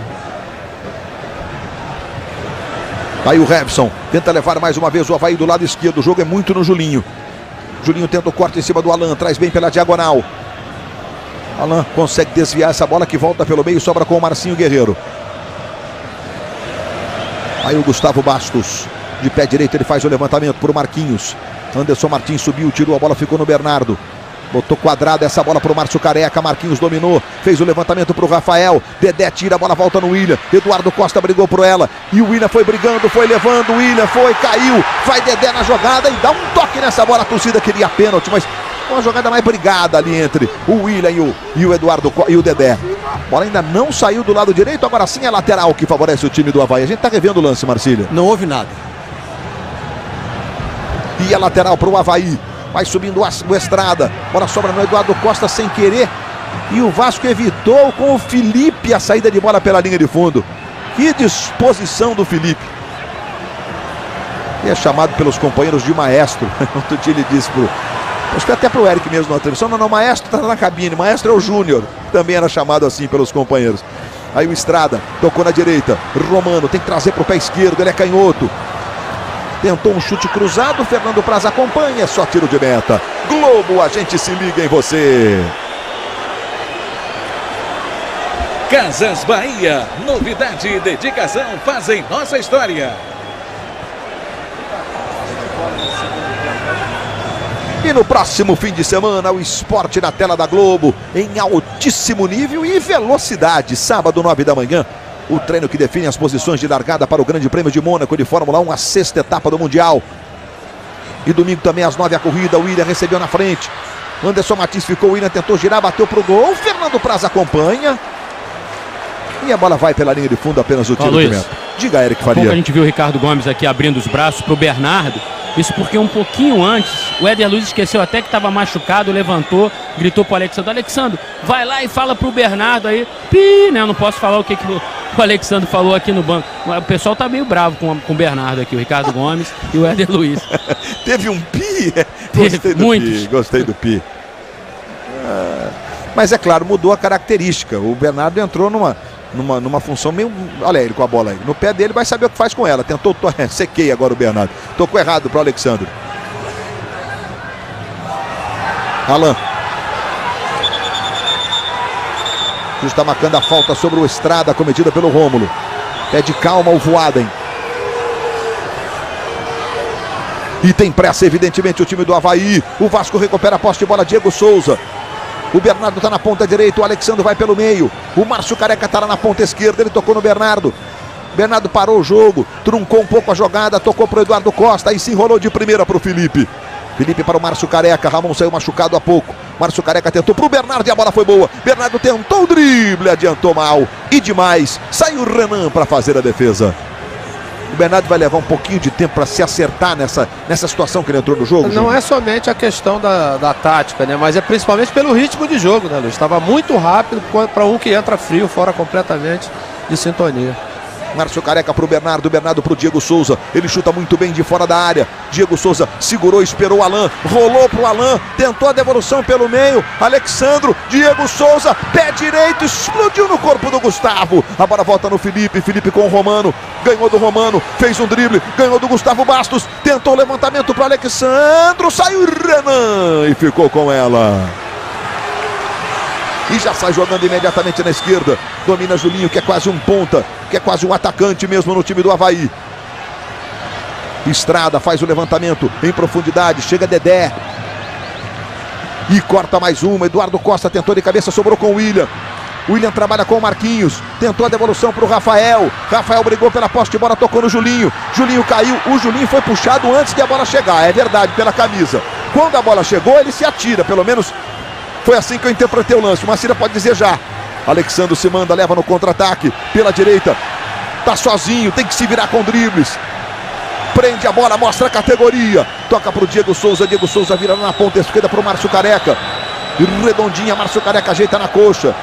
Aí o Robson tenta levar mais uma vez o Avaí do lado esquerdo. O jogo é muito no Julinho. Julinho tenta o corte em cima do Alan. Traz bem pela diagonal. Alan consegue desviar essa bola que volta pelo meio. Sobra com o Marcinho Guerreiro. Aí o Gustavo Bastos. De pé direito ele faz o levantamento por Marquinhos. Anderson Martins subiu, tirou a bola, ficou no Bernardo. Botou quadrada essa bola para o Márcio Careca. Marquinhos dominou, fez o levantamento para o Rafael. Dedé tira, a bola volta no William. Eduardo Costa brigou por ela. E o William foi brigando, foi levando. O William foi, caiu. Vai Dedé na jogada e dá um toque nessa bola. A torcida queria pênalti, mas uma jogada mais brigada ali entre o William e o Eduardo e o Dedé. A bola ainda não saiu do lado direito. Agora sim é lateral que favorece o time do Avaí. A gente está revendo o lance, Marcília. Não houve nada. E a lateral para o Avaí. Vai subindo o Estrada. Bola sobra no Eduardo Costa sem querer. E o Vasco evitou com o Felipe a saída de bola pela linha de fundo. Que disposição do Felipe. E é chamado pelos companheiros de maestro. Outro dia ele disse acho que até pro Eric mesmo na transmissão. Não, maestro tá na cabine. Maestro é o Júnior. Também era chamado assim pelos companheiros. Aí o Estrada tocou na direita. Romano tem que trazer pro pé esquerdo. Ele é canhoto. Tentou um chute cruzado, Fernando Praz acompanha, só tiro de meta. Globo, a gente se liga em você. Casas Bahia, novidade e dedicação fazem nossa história. E no próximo fim de semana, o esporte na tela da Globo, em altíssimo nível e velocidade. Sábado, 9 da manhã. O treino que define as posições de largada para o Grande Prêmio de Mônaco de Fórmula 1, a 6ª etapa do Mundial. E domingo também às 9 a corrida, o William recebeu na frente. Anderson Martins ficou, o William tentou girar, bateu para o gol. Fernando Praz acompanha. E a bola vai pela linha de fundo, apenas o tiro de meta. Diga, Eric Faria. A gente viu o Ricardo Gomes aqui abrindo os braços pro Bernardo. Isso porque um pouquinho antes, o Éder Luiz esqueceu até que estava machucado, levantou, gritou pro Alexandre: Alexandre, vai lá e fala pro Bernardo aí. Pi, né? Eu não posso falar o que o Alexandre falou aqui no banco. O pessoal tá meio bravo com o Bernardo aqui, o Ricardo Gomes e o Éder Luiz. Teve um pi? Gostei do pi. Gostei do pi. Mas é claro, mudou a característica. O Bernardo entrou numa função meio... Olha ele com a bola aí. No pé dele, vai saber o que faz com ela. Tentou... Sequei agora o Bernardo. Tocou errado para o Alexandre. Alan. Está marcando a falta sobre o Estrada, cometida pelo Rômulo. Pede calma o Voaden. E tem pressa, evidentemente, o time do Avaí. O Vasco recupera a posse de bola, Diego Souza. O Bernardo está na ponta direita, o Alexandre vai pelo meio. O Márcio Careca está lá na ponta esquerda, ele tocou no Bernardo. Bernardo parou o jogo, truncou um pouco a jogada, tocou para o Eduardo Costa e se enrolou de primeira para o Felipe. Felipe para o Márcio Careca, Ramon saiu machucado há pouco. Márcio Careca tentou para o Bernardo e a bola foi boa. Bernardo tentou o drible, adiantou mal e demais. Saiu o Renan para fazer a defesa. O Bernardo vai levar um pouquinho de tempo para se acertar nessa situação que ele entrou no jogo. Não é somente a questão da tática, né? Mas é principalmente pelo ritmo de jogo, né, Luiz? Estava muito rápido para um que entra frio, fora completamente de sintonia. Márcio Careca para o Bernardo, Bernardo para o Diego Souza. Ele chuta muito bem de fora da área. Diego Souza segurou, esperou o Alan, rolou para o Alan, tentou a devolução pelo meio. Alexandro, Diego Souza, pé direito, explodiu no corpo do Gustavo. A bola volta no Felipe, Felipe com o Romano, ganhou do Romano, fez um drible, ganhou do Gustavo Bastos, tentou o levantamento para Alexandro, saiu Renan e ficou com ela. E já sai jogando imediatamente na esquerda. Domina Julinho, que é quase um ponta, que é quase um atacante mesmo no time do Avaí. Estrada faz o levantamento em profundidade, chega Dedé. E corta mais uma. Eduardo Costa tentou de cabeça, sobrou com o William. William trabalha com o Marquinhos, tentou a devolução para o Rafael. Rafael brigou pela posse de bola, tocou no Julinho. Julinho caiu, o Julinho foi puxado antes que a bola chegar, é verdade, pela camisa. Quando a bola chegou, ele se atira, pelo menos foi assim que eu interpretei o lance. O Macira pode dizer já. Alexandre se manda, leva no contra-ataque pela direita. Tá sozinho, tem que se virar com dribles. Prende a bola, mostra a categoria. Toca pro Diego Souza, Diego Souza vira na ponta esquerda pro Márcio Careca. Redondinha, Márcio Careca ajeita na coxa.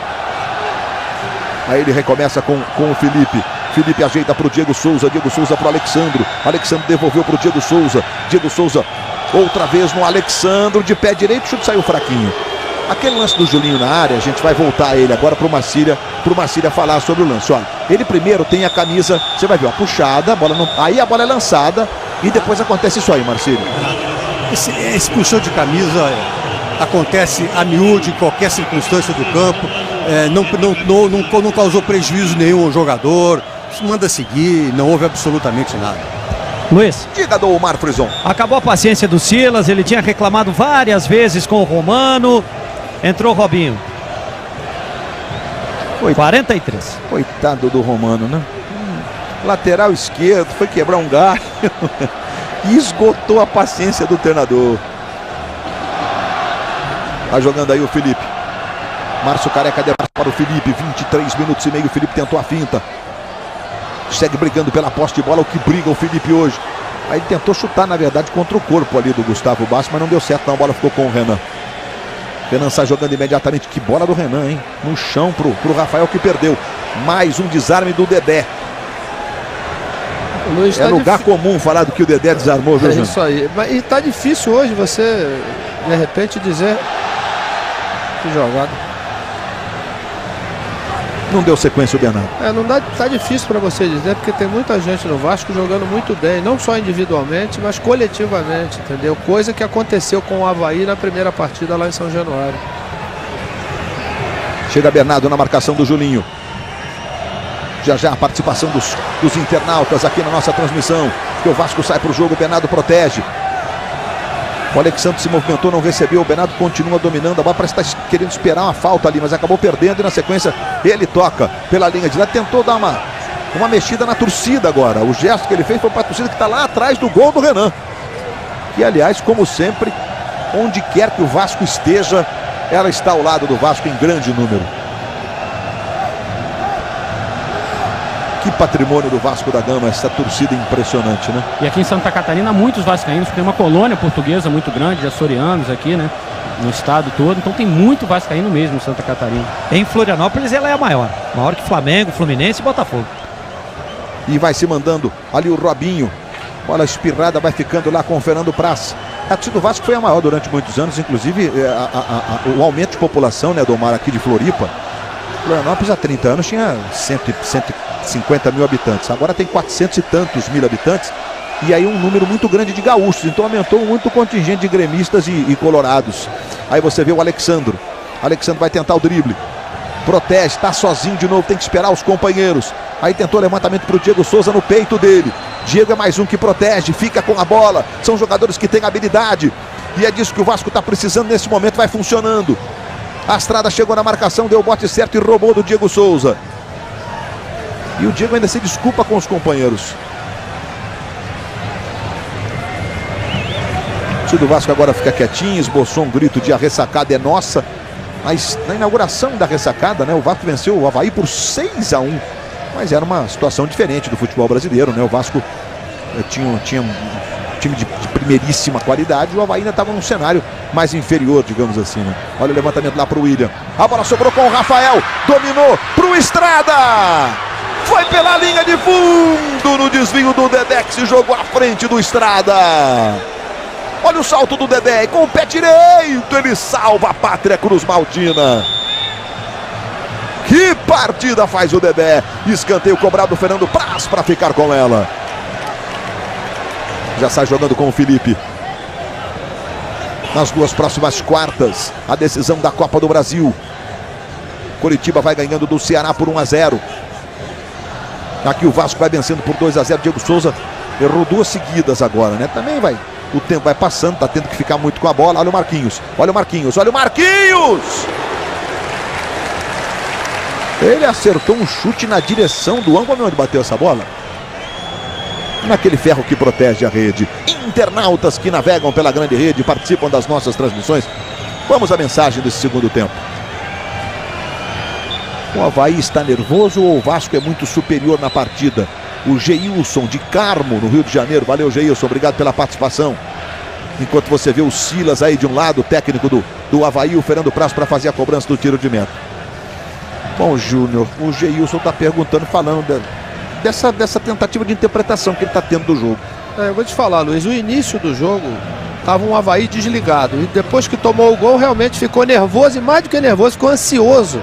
Aí ele recomeça com o Felipe. Felipe ajeita pro Diego Souza pro Alexandre. Alexandre devolveu pro Diego Souza. Diego Souza outra vez no Alexandre, de pé direito, o chute saiu fraquinho. Aquele lance do Julinho na área, a gente vai voltar a ele agora pro Macília falar sobre o lance. Olha, ele primeiro tem a camisa, você vai ver, a puxada, a bola não, aí a bola é lançada e depois acontece isso aí, Marcílio. Esse puxão de camisa acontece a miúde em qualquer circunstância do campo, não causou prejuízo nenhum ao jogador, manda seguir, não houve absolutamente nada. Luiz. Diga do Omar Frison. Acabou a paciência do Silas, ele tinha reclamado várias vezes com o Romano. Entrou o Robinho. 43. Coitado do Romano, né? Lateral esquerdo, foi quebrar um galho e esgotou a paciência do treinador. Tá jogando aí o Felipe. Márcio Careca deu para o Felipe, 23 minutos e meio, o Felipe tentou a finta. Segue brigando pela posse de bola, o que briga o Felipe hoje. Aí ele tentou chutar, na verdade, contra o corpo ali do Gustavo Bastos, mas não deu certo, não, a bola ficou com o Renan. Renan sai jogando imediatamente, que bola do Renan, hein? No chão pro Rafael, que perdeu. Mais um desarme do Dedé. Luiz, é lugar comum falar do que o Dedé desarmou, viu, gente? É isso aí. E tá difícil hoje você, de repente, dizer que jogada. Não deu sequência o Bernardo. Tá difícil para você dizer, porque tem muita gente no Vasco jogando muito bem, não só individualmente, mas coletivamente, entendeu? Coisa que aconteceu com o Avaí na primeira partida lá em São Januário. Chega Bernardo na marcação do Julinho. Já a participação dos internautas aqui na nossa transmissão. Que o Vasco sai para o jogo, o Bernardo protege. O Alexandre se movimentou, não recebeu. O Bernardo continua dominando. A bola parece estar querendo esperar uma falta ali, mas acabou perdendo. E na sequência ele toca pela linha de lá. Tentou dar uma mexida na torcida agora. O gesto que ele fez foi para a torcida que está lá atrás do gol do Renan. Que, aliás, como sempre, onde quer que o Vasco esteja, ela está ao lado do Vasco em grande número. Que patrimônio do Vasco da Gama, essa torcida impressionante, né? E aqui em Santa Catarina, muitos vascaínos, tem uma colônia portuguesa muito grande, de açorianos aqui, né? No estado todo, então tem muito vascaíno mesmo em Santa Catarina. Em Florianópolis ela é a maior que Flamengo, Fluminense e Botafogo. E vai se mandando ali o Robinho. Bola espirrada, vai ficando lá com o Fernando Praz. A torcida do Vasco foi a maior durante muitos anos, inclusive o aumento de população, né, do mar aqui de Floripa. Florianópolis há 30 anos tinha 150 mil habitantes, agora tem 400 e tantos mil habitantes, e aí um número muito grande de gaúchos, então aumentou muito o contingente de gremistas e colorados. Aí você vê o Alexandro vai tentar o drible, protege, tá sozinho de novo, tem que esperar os companheiros. Aí tentou levantamento para o Diego Souza no peito dele. Diego é mais um que protege, fica com a bola. São jogadores que têm habilidade. E é disso que o Vasco está precisando nesse momento, vai funcionando. A Estrada chegou na marcação, deu o bote certo e roubou do Diego Souza. E o Diego ainda se desculpa com os companheiros. O time do Vasco agora fica quietinho, esboçou um grito de a ressacada é nossa. Mas na inauguração da ressacada, né, o Vasco venceu o Avaí por 6-1. Mas era uma situação diferente do futebol brasileiro, né? O Vasco tinha um time de primeiríssima qualidade, o Avaí ainda estava num cenário mais inferior, digamos assim, né? Olha o levantamento lá para o William. A bola sobrou com o Rafael, dominou para o Estrada. Foi pela linha de fundo no desvio do Dedé, que se jogou à frente do Estrada. Olha o salto do Dedé, e com o pé direito ele salva a Pátria Cruz Maltina. Que partida faz o Dedé. Escanteio cobrado do Fernando Praz para ficar com ela. Já sai jogando com o Felipe. Nas duas próximas quartas, a decisão da Copa do Brasil. Curitiba vai ganhando do Ceará por 1-0. Aqui o Vasco vai vencendo por 2-0. Diego Souza errou duas seguidas agora, né? Também vai. O tempo vai passando, tá tendo que ficar muito com a bola. Olha o Marquinhos. Olha o Marquinhos. Olha o Marquinhos! Ele acertou um chute na direção do ângulo onde bateu essa bola. Naquele ferro que protege a rede. Internautas que navegam pela grande rede, participam das nossas transmissões. Vamos à mensagem desse segundo tempo. O Avaí está nervoso ou o Vasco é muito superior na partida? O Geilson de Carmo, no Rio de Janeiro. Valeu, Geilson, obrigado pela participação. Enquanto você vê o Silas aí de um lado, o técnico do Avaí, o Fernando Praz, para fazer a cobrança do tiro de meta. Bom, Júnior, o Geilson está perguntando, falando dessa tentativa de interpretação que ele está tendo do jogo. Eu vou te falar, Luiz, o início do jogo estava um Avaí desligado. E depois que tomou o gol, realmente ficou nervoso e mais do que nervoso, ficou ansioso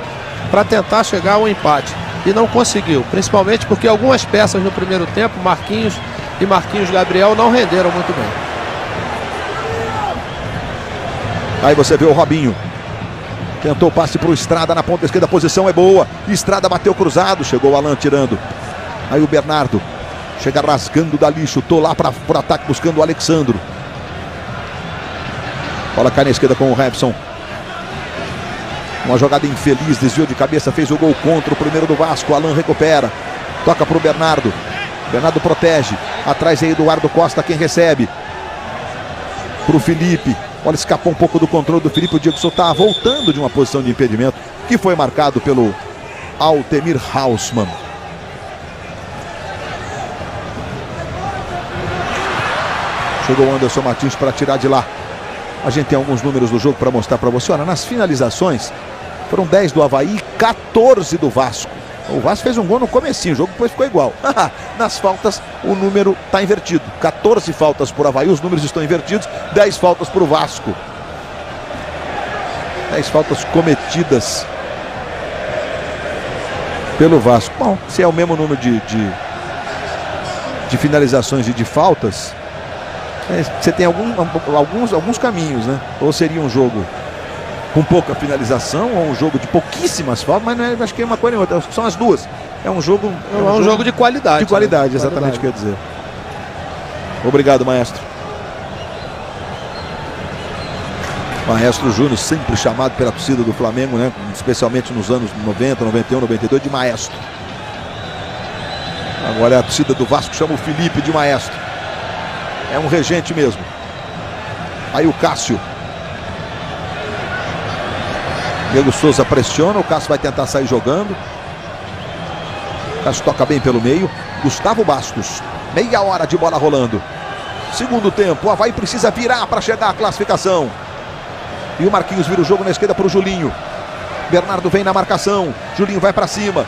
para tentar chegar ao empate. E não conseguiu, principalmente porque algumas peças no primeiro tempo, Marquinhos e Marquinhos Gabriel, não renderam muito bem. Aí você vê o Robinho. Tentou o passe para o Estrada na ponta esquerda, a posição é boa. Estrada bateu cruzado, chegou o Alan tirando. Aí o Bernardo chega rasgando dali, chutou lá para o ataque buscando o Alexandro. Bola cai na esquerda com o Robson. Uma jogada infeliz, desviou de cabeça, fez o gol contra o primeiro do Vasco. Alan recupera, toca para o Bernardo. Bernardo protege, atrás é Eduardo Costa quem recebe. Para o Felipe. Olha, escapou um pouco do controle do Felipe. O Diego Souza está voltando de uma posição de impedimento que foi marcado pelo Altemir Hausmann. Chegou o Anderson Martins para tirar de lá. A gente tem alguns números do jogo para mostrar para você. Olha, nas finalizações foram 10 do Avaí, 14 do Vasco. O Vasco fez um gol no comecinho, o jogo depois ficou igual. Nas faltas, o número está invertido. 14 faltas por Avaí, os números estão invertidos. 10 faltas para o Vasco. 10 faltas cometidas pelo Vasco. Bom, se é o mesmo número de finalizações e de faltas, você tem alguns caminhos, né? Ou seria um jogo com pouca finalização, ou um jogo de pouquíssimas faltas, mas não é, acho que é uma coisa nem outra, são as duas. É um jogo de qualidade. De qualidade, né? Exatamente o que eu ia dizer. Obrigado, maestro. Maestro Júnior, sempre chamado pela torcida do Flamengo, né? Especialmente nos anos 90, 91, 92, de maestro. Agora a torcida do Vasco chama o Felipe de maestro. É um regente mesmo. Aí o Cássio. Diego Souza pressiona, o Cássio vai tentar sair jogando. Mas toca bem pelo meio. Gustavo Bastos. Meia hora de bola rolando. Segundo tempo, o Avaí precisa virar para chegar à classificação. E o Marquinhos vira o jogo na esquerda para o Julinho. Bernardo vem na marcação. Julinho vai para cima.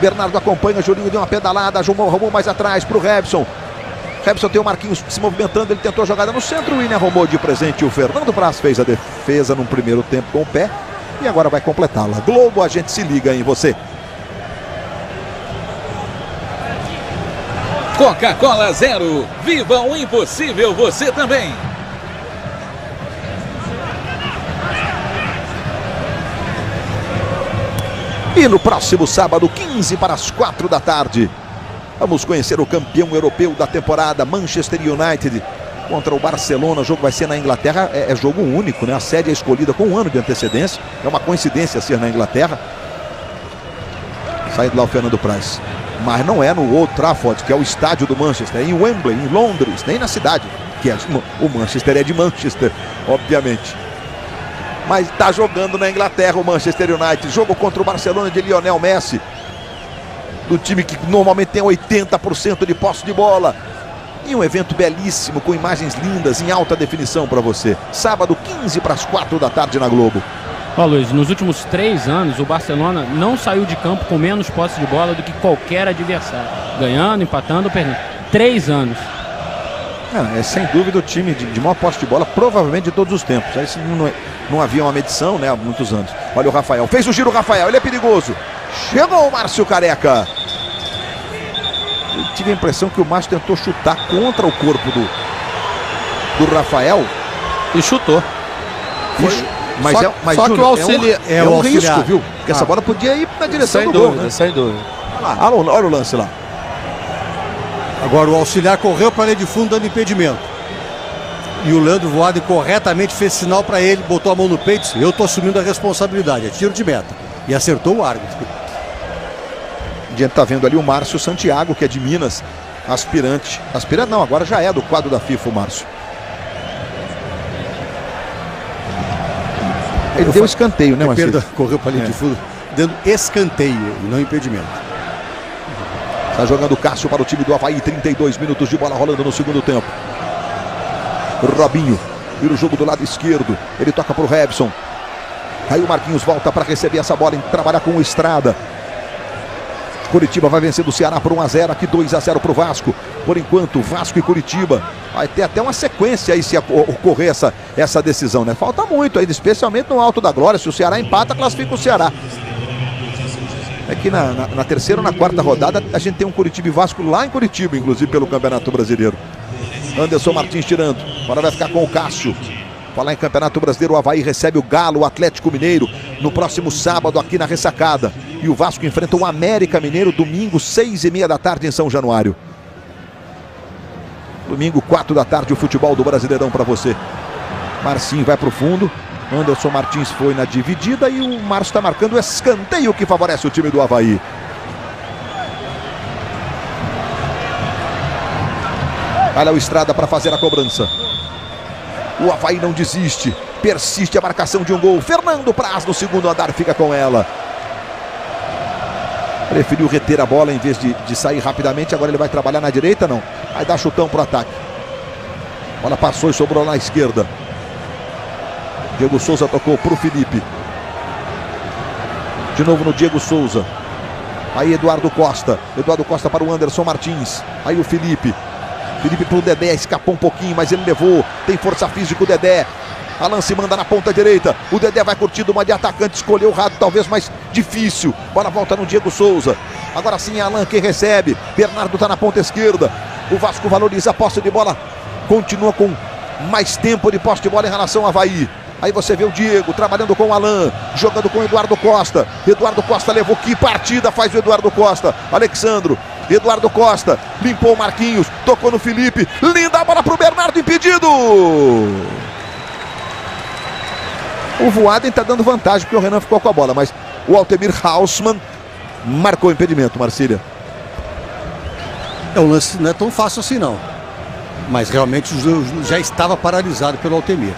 Bernardo acompanha. Julinho deu uma pedalada. Arrumou mais atrás para o Rebson. Rebson tem o Marquinhos se movimentando. Ele tentou a jogada no centro. O William arrumou de presente. O Fernando Praz fez a defesa no primeiro tempo com o pé. E agora vai completá-la. Globo, a gente se liga em você. Coca-Cola Zero. Viva o impossível você também. E no próximo sábado, 15 para as 4 da tarde, vamos conhecer o campeão europeu da temporada, Manchester United, contra o Barcelona. O jogo vai ser na Inglaterra, é jogo único, né? A sede é escolhida com um ano de antecedência. É uma coincidência ser na Inglaterra. Sai de lá o Fernando Praz. Mas não é no Old Trafford, que é o estádio do Manchester, é em Wembley, em Londres, nem na cidade, que é o Manchester é de Manchester, obviamente. Mas está jogando na Inglaterra o Manchester United. Jogo contra o Barcelona de Lionel Messi. Do time que normalmente tem 80% de posse de bola. E um evento belíssimo, com imagens lindas, em alta definição para você. Sábado, 15 para as 4 da tarde na Globo. Ó, Luiz, nos últimos 3 anos, o Barcelona não saiu de campo com menos posse de bola do que qualquer adversário. Ganhando, empatando ou perdendo. 3 anos. É sem dúvida o time de maior posse de bola, provavelmente de todos os tempos. Isso não havia uma medição, né, há muitos anos. Olha o Rafael, fez o giro o Rafael, ele é perigoso. Chegou o Márcio Careca. Eu tive a impressão que o Márcio tentou chutar contra o corpo do Rafael. E chutou. Mas só que o auxílio é um risco, viu? Porque essa bola podia ir na direção do gol, né? Sem dúvida. Olha o lance lá. Agora o auxiliar correu para a linha de fundo dando impedimento. E o Leandro Voaden corretamente fez sinal para ele, botou a mão no peito. Eu estou assumindo a responsabilidade, é tiro de meta. E acertou o árbitro. A gente tá vendo ali o Márcio Santiago, que é de Minas, aspirante. Aspirante não, agora já é do quadro da FIFA o Márcio. Ele deu escanteio, né, Marcelo? Correu para a linha de fundo, dando escanteio e não impedimento. Está jogando o Cássio para o time do Avaí. 32 minutos de bola rolando no segundo tempo. Robinho vira o jogo do lado esquerdo. Ele toca para o Rebson. Aí o Marquinhos volta para receber essa bola e trabalhar com o Estrada. Curitiba vai vencendo o Ceará por 1-0. Aqui 2-0 para o Vasco. Por enquanto, Vasco e Curitiba. Vai ter até uma sequência aí se ocorrer essa decisão, né? Falta muito ainda, especialmente no Alto da Glória. Se o Ceará empata, classifica o Ceará. Aqui na terceira ou na quarta rodada a gente tem um Curitiba e Vasco lá em Curitiba, inclusive pelo Campeonato Brasileiro. Anderson Martins tirando, agora vai ficar com o Cássio. Falar em Campeonato Brasileiro, o Avaí recebe o Galo, o Atlético Mineiro, no próximo sábado aqui na Ressacada. E o Vasco enfrenta o América Mineiro, domingo, 6h30 da tarde em São Januário. Domingo, 4 da tarde, o futebol do Brasileirão para você. Marcinho vai para o fundo. Anderson Martins foi na dividida e o Márcio está marcando o escanteio que favorece o time do Avaí. Olha o Estrada para fazer a cobrança. O Avaí não desiste, persiste a marcação de um gol. Fernando Praz no segundo andar fica com ela. Preferiu reter a bola em vez de sair rapidamente. Agora ele vai trabalhar na direita, não. Vai dar chutão para o ataque. A bola passou e sobrou na esquerda. Diego Souza tocou para o Felipe. De novo no Diego Souza. Aí Eduardo Costa. Eduardo Costa para o Anderson Martins. Aí o Felipe. Felipe para o Dedé. Escapou um pouquinho, mas ele levou. Tem força física o Dedé. Alan se manda na ponta direita. O Dedé vai curtindo uma de atacante. Escolheu o rato, talvez mais difícil. Bola volta no Diego Souza. Agora sim é Alan quem recebe. Bernardo está na ponta esquerda. O Vasco valoriza a posse de bola. Continua com mais tempo de posse de bola em relação ao Avaí. Aí você vê o Diego trabalhando com o Alan, jogando com o Eduardo Costa. Eduardo Costa levou, que partida faz o Eduardo Costa. Alexandro, Eduardo Costa, limpou o Marquinhos, tocou no Felipe. Linda a bola para o Bernardo, impedido. O Voaden está dando vantagem porque o Renan ficou com a bola, mas o Altemir Hausmann marcou o impedimento, Marcília. O lance não é tão fácil assim não. Mas realmente já estava paralisado pelo Altemir.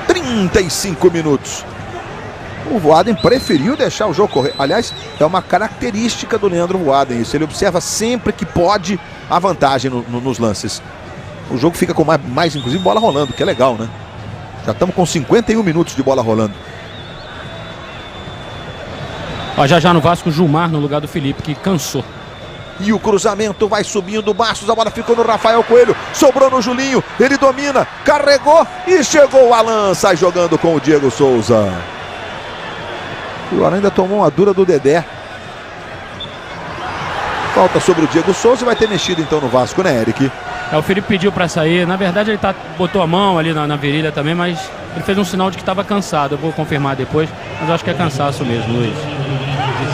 35 minutos. O Voaden preferiu deixar o jogo correr. Aliás, é uma característica do Leandro Voaden isso. Ele observa sempre que pode a vantagem nos lances. O jogo fica com mais, inclusive, bola rolando, que é legal, né? Já estamos com 51 minutos de bola rolando. Ó, já no Vasco, Gilmar no lugar do Felipe, que cansou. E o cruzamento vai subindo, Bastos, a bola ficou no Rafael Coelho, sobrou no Julinho, ele domina, carregou e chegou o Alan, sai jogando com o Diego Souza. E o Alan ainda tomou uma dura do Dedé. Falta sobre o Diego Souza e vai ter mexido então no Vasco, né, Eric? O Felipe pediu para sair, na verdade ele botou a mão ali na virilha também, mas ele fez um sinal de que estava cansado, eu vou confirmar depois, mas eu acho que é cansaço mesmo, Luiz.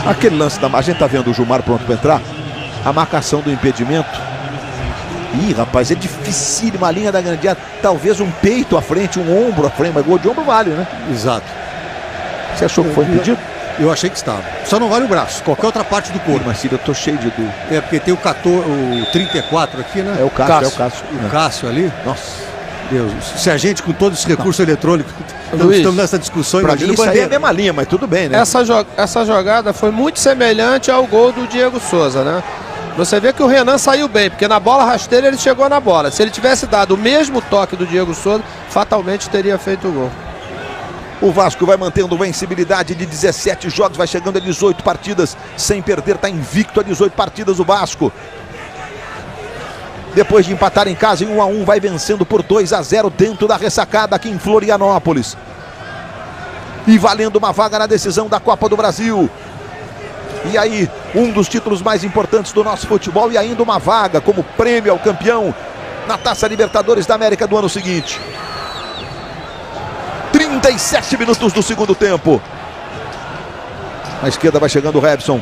Aquele lance a gente tá vendo o Gilmar pronto para entrar, a marcação do impedimento. Ih, rapaz, é dificílima a linha da grande área, talvez um peito à frente, um ombro à frente, mas gol de ombro vale, né? Exato. Você achou que foi impedido? Eu achei que estava. Só não vale o braço, qualquer outra parte do corpo. Mas eu tô cheio de dúvida. É porque tem o 34 aqui, né? É o Cássio. O Cássio ali. Nossa. Deus, se a gente com todo esse recurso eletrônico estamos nessa discussão, pra mim isso aí é a mesma linha, mas tudo bem, né? Essa jogada foi muito semelhante ao gol do Diego Souza, né? Você vê que o Renan saiu bem, porque na bola rasteira ele chegou na bola. Se ele tivesse dado o mesmo toque do Diego Souza, fatalmente teria feito o gol. O Vasco vai mantendo vencibilidade de 17 jogos, vai chegando a 18 partidas sem perder, está invicto a 18 partidas o Vasco. Depois de empatar em casa em 1-1, vai vencendo por 2-0 dentro da ressacada aqui em Florianópolis. E valendo uma vaga na decisão da Copa do Brasil. E aí, um dos títulos mais importantes do nosso futebol e ainda uma vaga como prêmio ao campeão na Taça Libertadores da América do ano seguinte. 37 minutos do segundo tempo. Na esquerda vai chegando o Robson.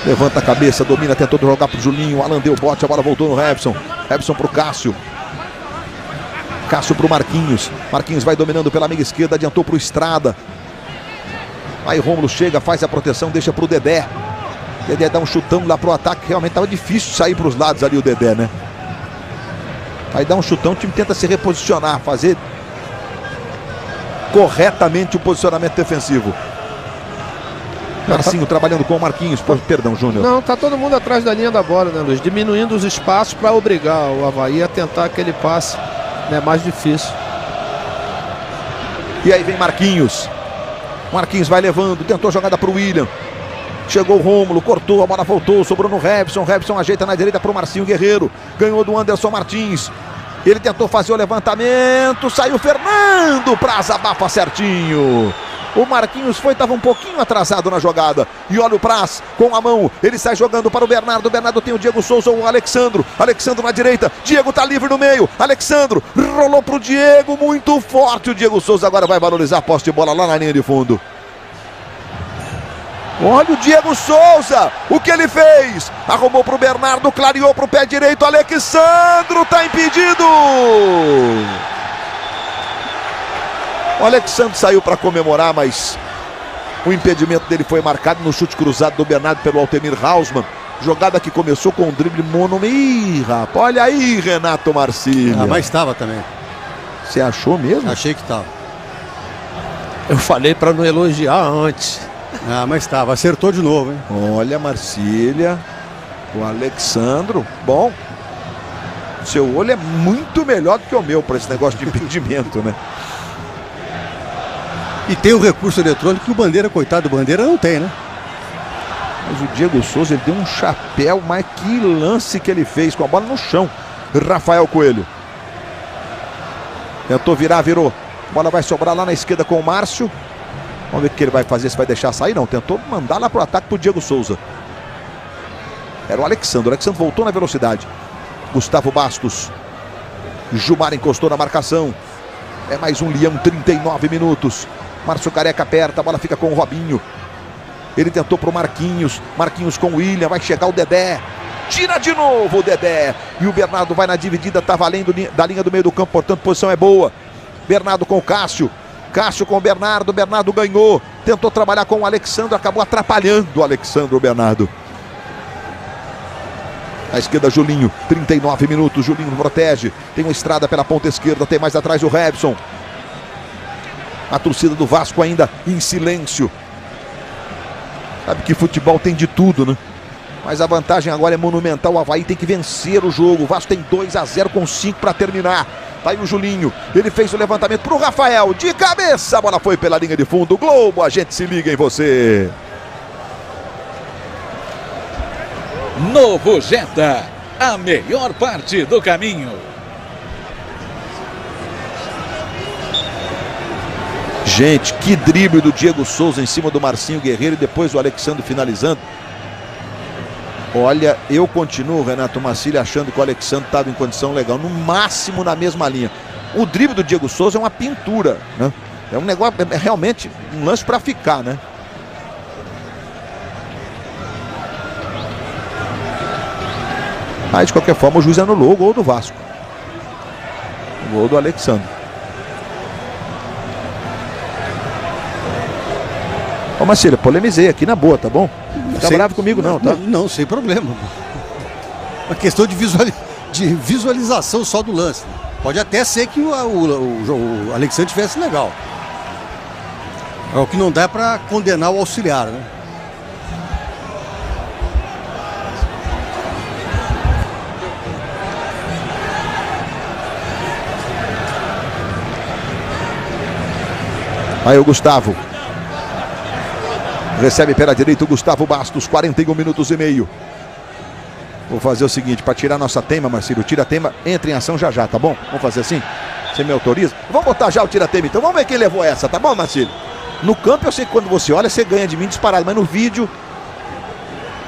Levanta a cabeça, domina, tentou jogar pro Julinho. Alan deu bote, a bola voltou no Robson. Robson pro Cássio. Cássio pro Marquinhos. Marquinhos vai dominando pela meia esquerda, adiantou pro Estrada. Aí Rômulo chega, faz a proteção, deixa pro Dedé. Dedé dá um chutão lá pro ataque. Realmente tava difícil sair pros lados ali o Dedé, né? Aí dá um chutão, o time tenta se reposicionar, fazer corretamente o posicionamento defensivo. Marcinho trabalhando com o Marquinhos. Perdão, Júnior. Não, tá todo mundo atrás da linha da bola, né, Luiz? Diminuindo os espaços para obrigar o Avaí a tentar aquele passe, né, mais difícil. E aí vem Marquinhos. Marquinhos vai levando, tentou jogada para o William. Chegou o Rômulo, cortou, a bola voltou, sobrou no Robson. Robson ajeita na direita para o Marcinho Guerreiro. Ganhou do Anderson Martins. Ele tentou fazer o levantamento, saiu Fernando, Praz abafa certinho. O Marquinhos estava um pouquinho atrasado na jogada. E olha o Praz com a mão. Ele sai jogando para o Bernardo. Bernardo tem o Diego Souza, o Alexandro. Alexandro na direita. Diego tá livre no meio. Alexandro rolou pro Diego. Muito forte. O Diego Souza agora vai valorizar a posse de bola lá na linha de fundo. Olha o Diego Souza. O que ele fez? Arrumou pro Bernardo. Clareou pro pé direito. Alexandro tá impedido. O Alexandre saiu para comemorar, mas o impedimento dele foi marcado no chute cruzado do Bernardo pelo Altemir Hausmann. Jogada que começou com um drible monômico. Ih, rapaz, olha aí, Renato Marcílio. Ah, mas estava também. Você achou mesmo? Achei que estava. Eu falei para não elogiar antes. Ah, mas estava. Acertou de novo, hein? Olha, Marcília. O Alexandro. Bom, seu olho é muito melhor do que o meu para esse negócio de impedimento, né? E tem o recurso eletrônico que o Bandeira, coitado do Bandeira, não tem, né? Mas o Diego Souza, ele deu um chapéu, mas que lance que ele fez com a bola no chão. Rafael Coelho. Tentou virar, virou. A bola vai sobrar lá na esquerda com o Márcio. Vamos ver o que ele vai fazer, se vai deixar sair. Não, tentou mandar lá pro ataque pro Diego Souza. Era o Alexandre. O Alexandre voltou na velocidade. Gustavo Bastos. Gilmar encostou na marcação. É mais um leão, 39 minutos. Márcio Careca aperta, a bola fica com o Robinho. Ele tentou pro Marquinhos. Marquinhos com o William, vai chegar o Dedé. Tira de novo o Dedé. E o Bernardo vai na dividida, tá valendo da linha do meio do campo, portanto, posição é boa. Bernardo com o Cássio. Cássio com o Bernardo. Bernardo ganhou. Tentou trabalhar com o Alexandre, acabou atrapalhando o Alexandre, o Bernardo. À esquerda, Julinho, 39 minutos. Julinho protege. Tem uma Estrada pela ponta esquerda. Tem mais atrás o Robson. A torcida do Vasco ainda em silêncio. Sabe que futebol tem de tudo, né? Mas a vantagem agora é monumental. O Avaí tem que vencer o jogo. O Vasco tem 2-0 com 5 para terminar. Tá aí o Julinho. Ele fez o levantamento pro Rafael. De cabeça, a bola foi pela linha de fundo. Globo, a gente se liga em você. Novo Jetta, a melhor parte do caminho. Gente, que drible do Diego Souza em cima do Marcinho Guerreiro e depois o Alexandre finalizando. Olha, eu continuo, Renato Marcílio, achando que o Alexandre estava em condição legal, no máximo na mesma linha. O drible do Diego Souza é uma pintura, né? É um negócio, é realmente um lance para ficar, né? Aí, de qualquer forma, o juiz anulou o gol do Vasco. O gol do Alexandre. Ô Marcílio, polemizei aqui na boa, tá bom? Não fica bravo comigo não, tá? Não, sem problema. Uma questão de visualização só do lance. Pode até ser que o Alexandre tivesse legal. É o que não dá para condenar o auxiliar, né? Aí o Gustavo. Recebe pela direita o Gustavo Bastos, 41 minutos e meio. Vou fazer o seguinte, para tirar nossa tema, Marcílio, o tira-tema entra em ação já, tá bom? Vamos fazer assim? Você me autoriza? Vamos botar já o tira-tema então, vamos ver quem levou essa, tá bom, Marcílio? No campo eu sei que quando você olha, você ganha de mim disparado, mas no vídeo...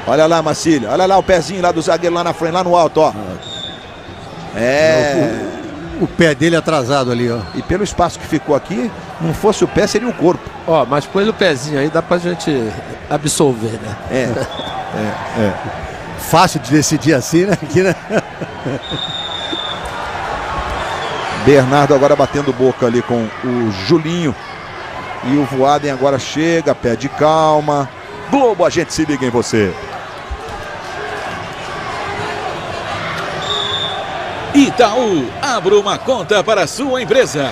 Olha lá, Marcílio, olha lá o pezinho lá do zagueiro lá na frente, lá no alto, ó. O pé dele atrasado ali, ó. E pelo espaço que ficou aqui, não fosse o pé, seria o corpo. Ó, mas põe o pezinho aí, dá pra gente absolver, né? Fácil de decidir assim, né? Aqui, né? Bernardo agora batendo boca ali com o Julinho. E o Voaden agora chega, pede calma. Globo, a gente se liga em você. Itaú, abra uma conta para a sua empresa.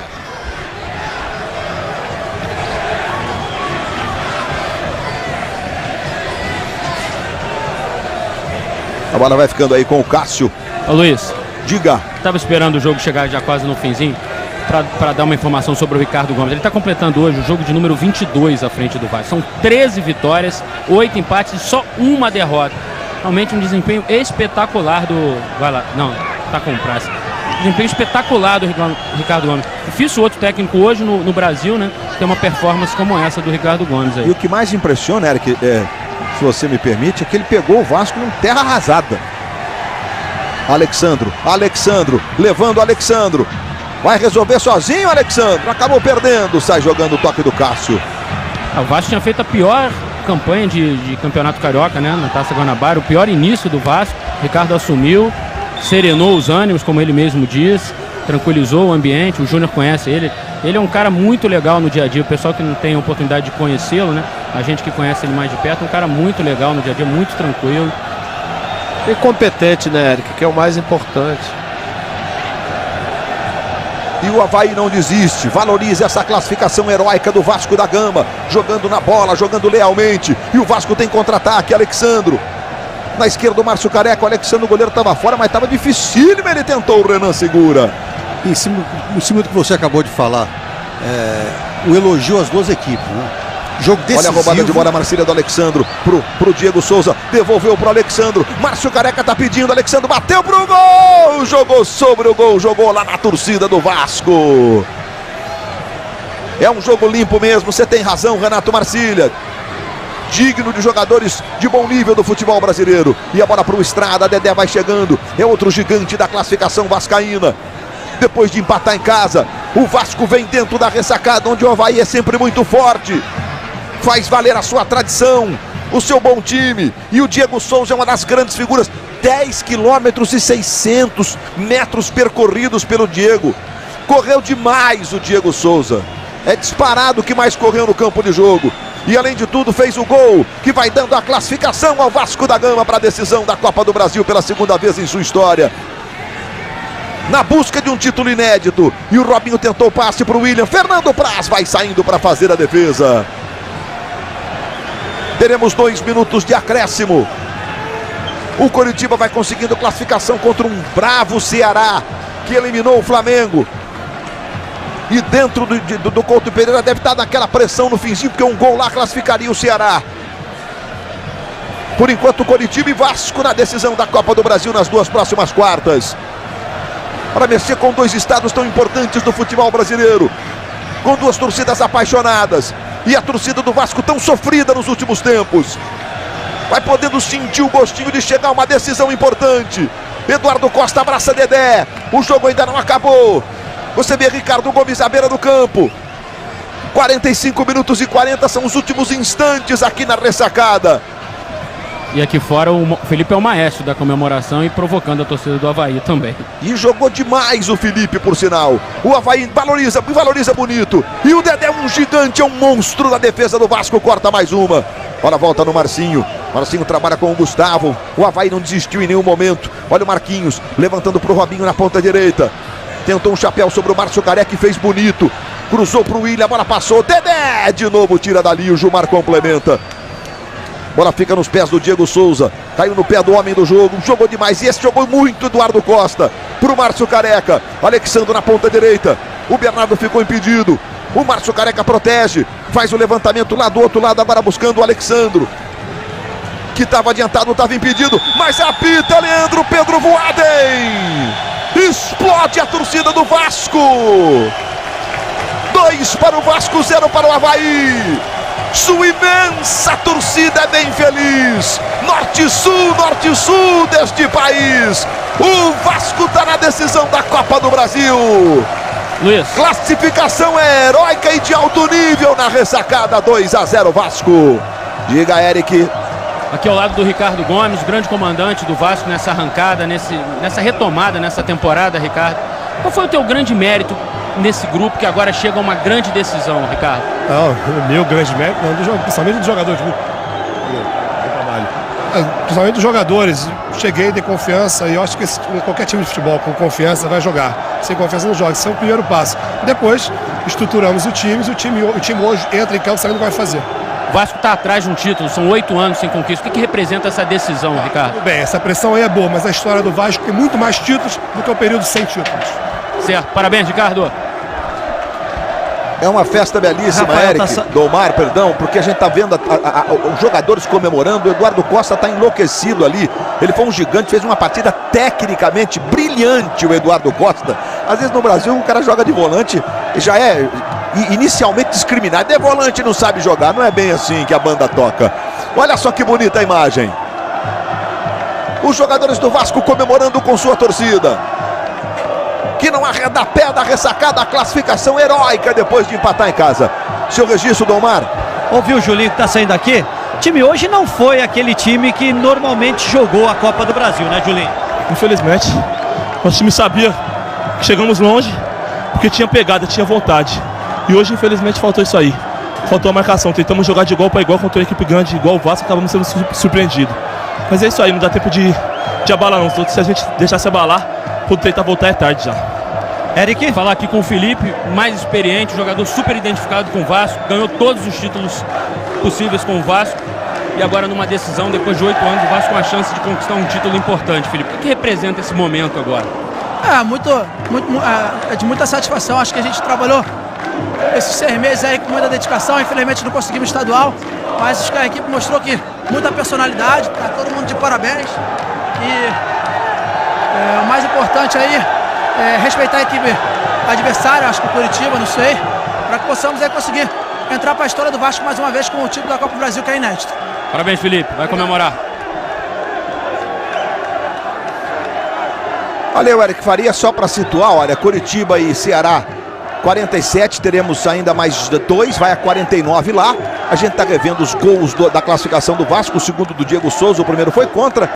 A bola vai ficando aí com o Cássio. Ô Luiz, diga. Estava esperando o jogo chegar já quase no finzinho para dar uma informação sobre o Ricardo Gomes. Ele está completando hoje o jogo de número 22 à frente do Vasco. São 13 vitórias, 8 empates e só uma derrota. Realmente um desempenho espetacular do... Vai lá, não, tá com praça. Desempenho espetacular do Ricardo Gomes. Difícil outro técnico hoje no Brasil, né? Ter uma performance como essa do Ricardo Gomes aí. E o que mais impressiona, Eric, se você me permite, é que ele pegou o Vasco em terra arrasada. Alexandro, levando o Alexandro. Vai resolver sozinho, Alexandro. Acabou perdendo, sai jogando o toque do Cássio. O Vasco tinha feito a pior campanha de campeonato carioca, né? Na Taça Guanabara, o pior início do Vasco. Ricardo assumiu, serenou os ânimos, como ele mesmo diz, tranquilizou o ambiente. O Júnior conhece ele. Ele é um cara muito legal no dia a dia. O pessoal que não tem a oportunidade de conhecê-lo, né? A gente que conhece ele mais de perto, um cara muito legal no dia a dia, muito tranquilo. E competente, né, Eric? Que é o mais importante. E o Avaí não desiste, valoriza essa classificação heróica do Vasco da Gama, jogando na bola, jogando lealmente. E o Vasco tem contra-ataque, Alexandro. Na esquerda o Márcio Careca, o Alexandre, o goleiro estava fora, mas estava dificílimo, ele tentou, o Renan segura. Em cima do que você acabou de falar, o elogio às duas equipes, né? Jogo decisivo. Olha a roubada de bola, Marcília do Alexandro pro Diego Souza, devolveu pro Alexandro, Márcio Careca tá pedindo, Alexandro bateu pro gol, jogou sobre o gol, jogou lá na torcida do Vasco. É um jogo limpo mesmo, você tem razão, Renato Marcília. Digno de jogadores de bom nível do futebol brasileiro. E a bola pro Estrada, Dedé vai chegando, é outro gigante da classificação vascaína. Depois de empatar em casa, o Vasco vem dentro da ressacada, onde o Avaí é sempre muito forte. Faz valer a sua tradição, o seu bom time. E o Diego Souza é uma das grandes figuras. 10 quilômetros e 600 metros percorridos pelo Diego. Correu demais o Diego Souza. É disparado o que mais correu no campo de jogo. E além de tudo fez o gol que vai dando a classificação ao Vasco da Gama para a decisão da Copa do Brasil pela segunda vez em sua história. na busca de um título inédito. E o Robinho tentou o passe para o William. Fernando Praz vai saindo para fazer a defesa. Teremos 2 minutos de acréscimo. O Coritiba vai conseguindo classificação contra um bravo Ceará, que eliminou o Flamengo. E dentro do Couto Pereira deve estar naquela pressão no finzinho, porque um gol lá classificaria o Ceará. Por enquanto, Coritiba e Vasco na decisão da Copa do Brasil nas 2 próximas quartas. Para mexer com 2 estados tão importantes do futebol brasileiro, com 2 torcidas apaixonadas, e a torcida do Vasco tão sofrida nos últimos tempos. Vai podendo sentir o gostinho de chegar a uma decisão importante. Eduardo Costa abraça Dedé. O jogo ainda não acabou. Você vê Ricardo Gomes à beira do campo. 45 minutos e 40 são os últimos instantes aqui na ressacada. E aqui fora o Felipe é o maestro da comemoração e provocando a torcida do Avaí também. E jogou demais o Felipe, por sinal. O Avaí valoriza bonito. E o Dedé é um gigante, é um monstro na defesa do Vasco. Corta mais uma. Olha a volta no Marcinho. Marcinho trabalha com o Gustavo. O Avaí não desistiu em nenhum momento. Olha o Marquinhos levantando para o Robinho na ponta direita. Tentou um chapéu sobre o Márcio Careca e fez bonito. Cruzou para o William, a bola passou. Dedé de novo tira dali, o Gilmar complementa. Bola fica nos pés do Diego Souza. Caiu no pé do homem do jogo. Jogou demais. E esse jogou muito, Eduardo Costa. Para o Márcio Careca. Alexandre na ponta direita. O Bernardo ficou impedido. O Márcio Careca protege. Faz o levantamento lá do outro lado. Agora buscando o Alexandro, que estava adiantado, estava impedido. Mas apita Leandro Pedro Voaden. Explode a torcida do Vasco. 2 para o Vasco, 0 para o Avaí. Sua imensa torcida é bem feliz. Norte-sul deste país. O Vasco está na decisão da Copa do Brasil. Luiz. Classificação é heróica e de alto nível na ressacada. 2-0 Vasco. Diga, Eric. Aqui ao lado do Ricardo Gomes, grande comandante do Vasco nessa arrancada, nessa retomada, nessa temporada, Ricardo. Qual foi o teu grande mérito nesse grupo que agora chega a uma grande decisão, Ricardo? Não, o meu grande mérito, principalmente dos jogadores do trabalho. Principalmente dos jogadores. Cheguei, dei confiança e eu acho que qualquer time de futebol com confiança vai jogar. Sem confiança não joga. Esse é o primeiro passo. Depois, estruturamos o time hoje entra em campo sabendo o que vai fazer. O Vasco está atrás de um título, são 8 anos sem conquista. O que representa essa decisão, Ricardo? Tudo bem, essa pressão aí é boa, mas a história do Vasco tem muito mais títulos do que o período sem títulos. Certo, parabéns, Ricardo. É uma festa belíssima, Rafael, Eric, Domar, perdão, porque a gente tá vendo os jogadores comemorando. O Eduardo Costa está enlouquecido ali. Ele foi um gigante, fez uma partida tecnicamente brilhante, o Eduardo Costa. Às vezes no Brasil o cara joga de volante e já é inicialmente discriminado. É volante, não sabe jogar. Não é bem assim que a banda toca. Olha só que bonita a imagem. Os jogadores do Vasco comemorando com sua torcida, que não arreda pé da ressacada, a classificação heróica depois de empatar em casa. Seu registro, Domar. Ouviu o Julinho que está saindo aqui? O time hoje não foi aquele time que normalmente jogou a Copa do Brasil, né, Julinho? Infelizmente, nosso time sabia que chegamos longe porque tinha pegada, tinha vontade. E hoje, infelizmente, faltou isso aí. Faltou a marcação. Tentamos jogar de igual para igual contra uma equipe grande, igual o Vasco, acabamos sendo surpreendidos. Mas é isso aí, não dá tempo de abalar não. Se a gente deixar se abalar, quando tentar voltar é tarde já. Eric, falar aqui com o Felipe, mais experiente, jogador super identificado com o Vasco, ganhou todos os títulos possíveis com o Vasco e agora numa decisão, depois de 8 anos, o Vasco com a chance de conquistar um título importante. Felipe, o que representa esse momento agora? É de muita satisfação. Acho que a gente trabalhou esses 6 meses aí com muita dedicação. Infelizmente não conseguimos estadual, mas acho que a equipe mostrou que muita personalidade, tá todo mundo de parabéns. E o mais importante aí é respeitar a equipe adversária, acho que o Coritiba, não sei, para que possamos aí conseguir entrar para a história do Vasco mais uma vez com o título da Copa do Brasil, que é inédito. Parabéns, Felipe, vai comemorar. Valeu, Eric Faria, só para situar, olha, Coritiba e Ceará 47, teremos ainda mais 2, vai a 49 lá. A gente está revendo os gols da classificação do Vasco, o segundo do Diego Souza, o primeiro foi contra.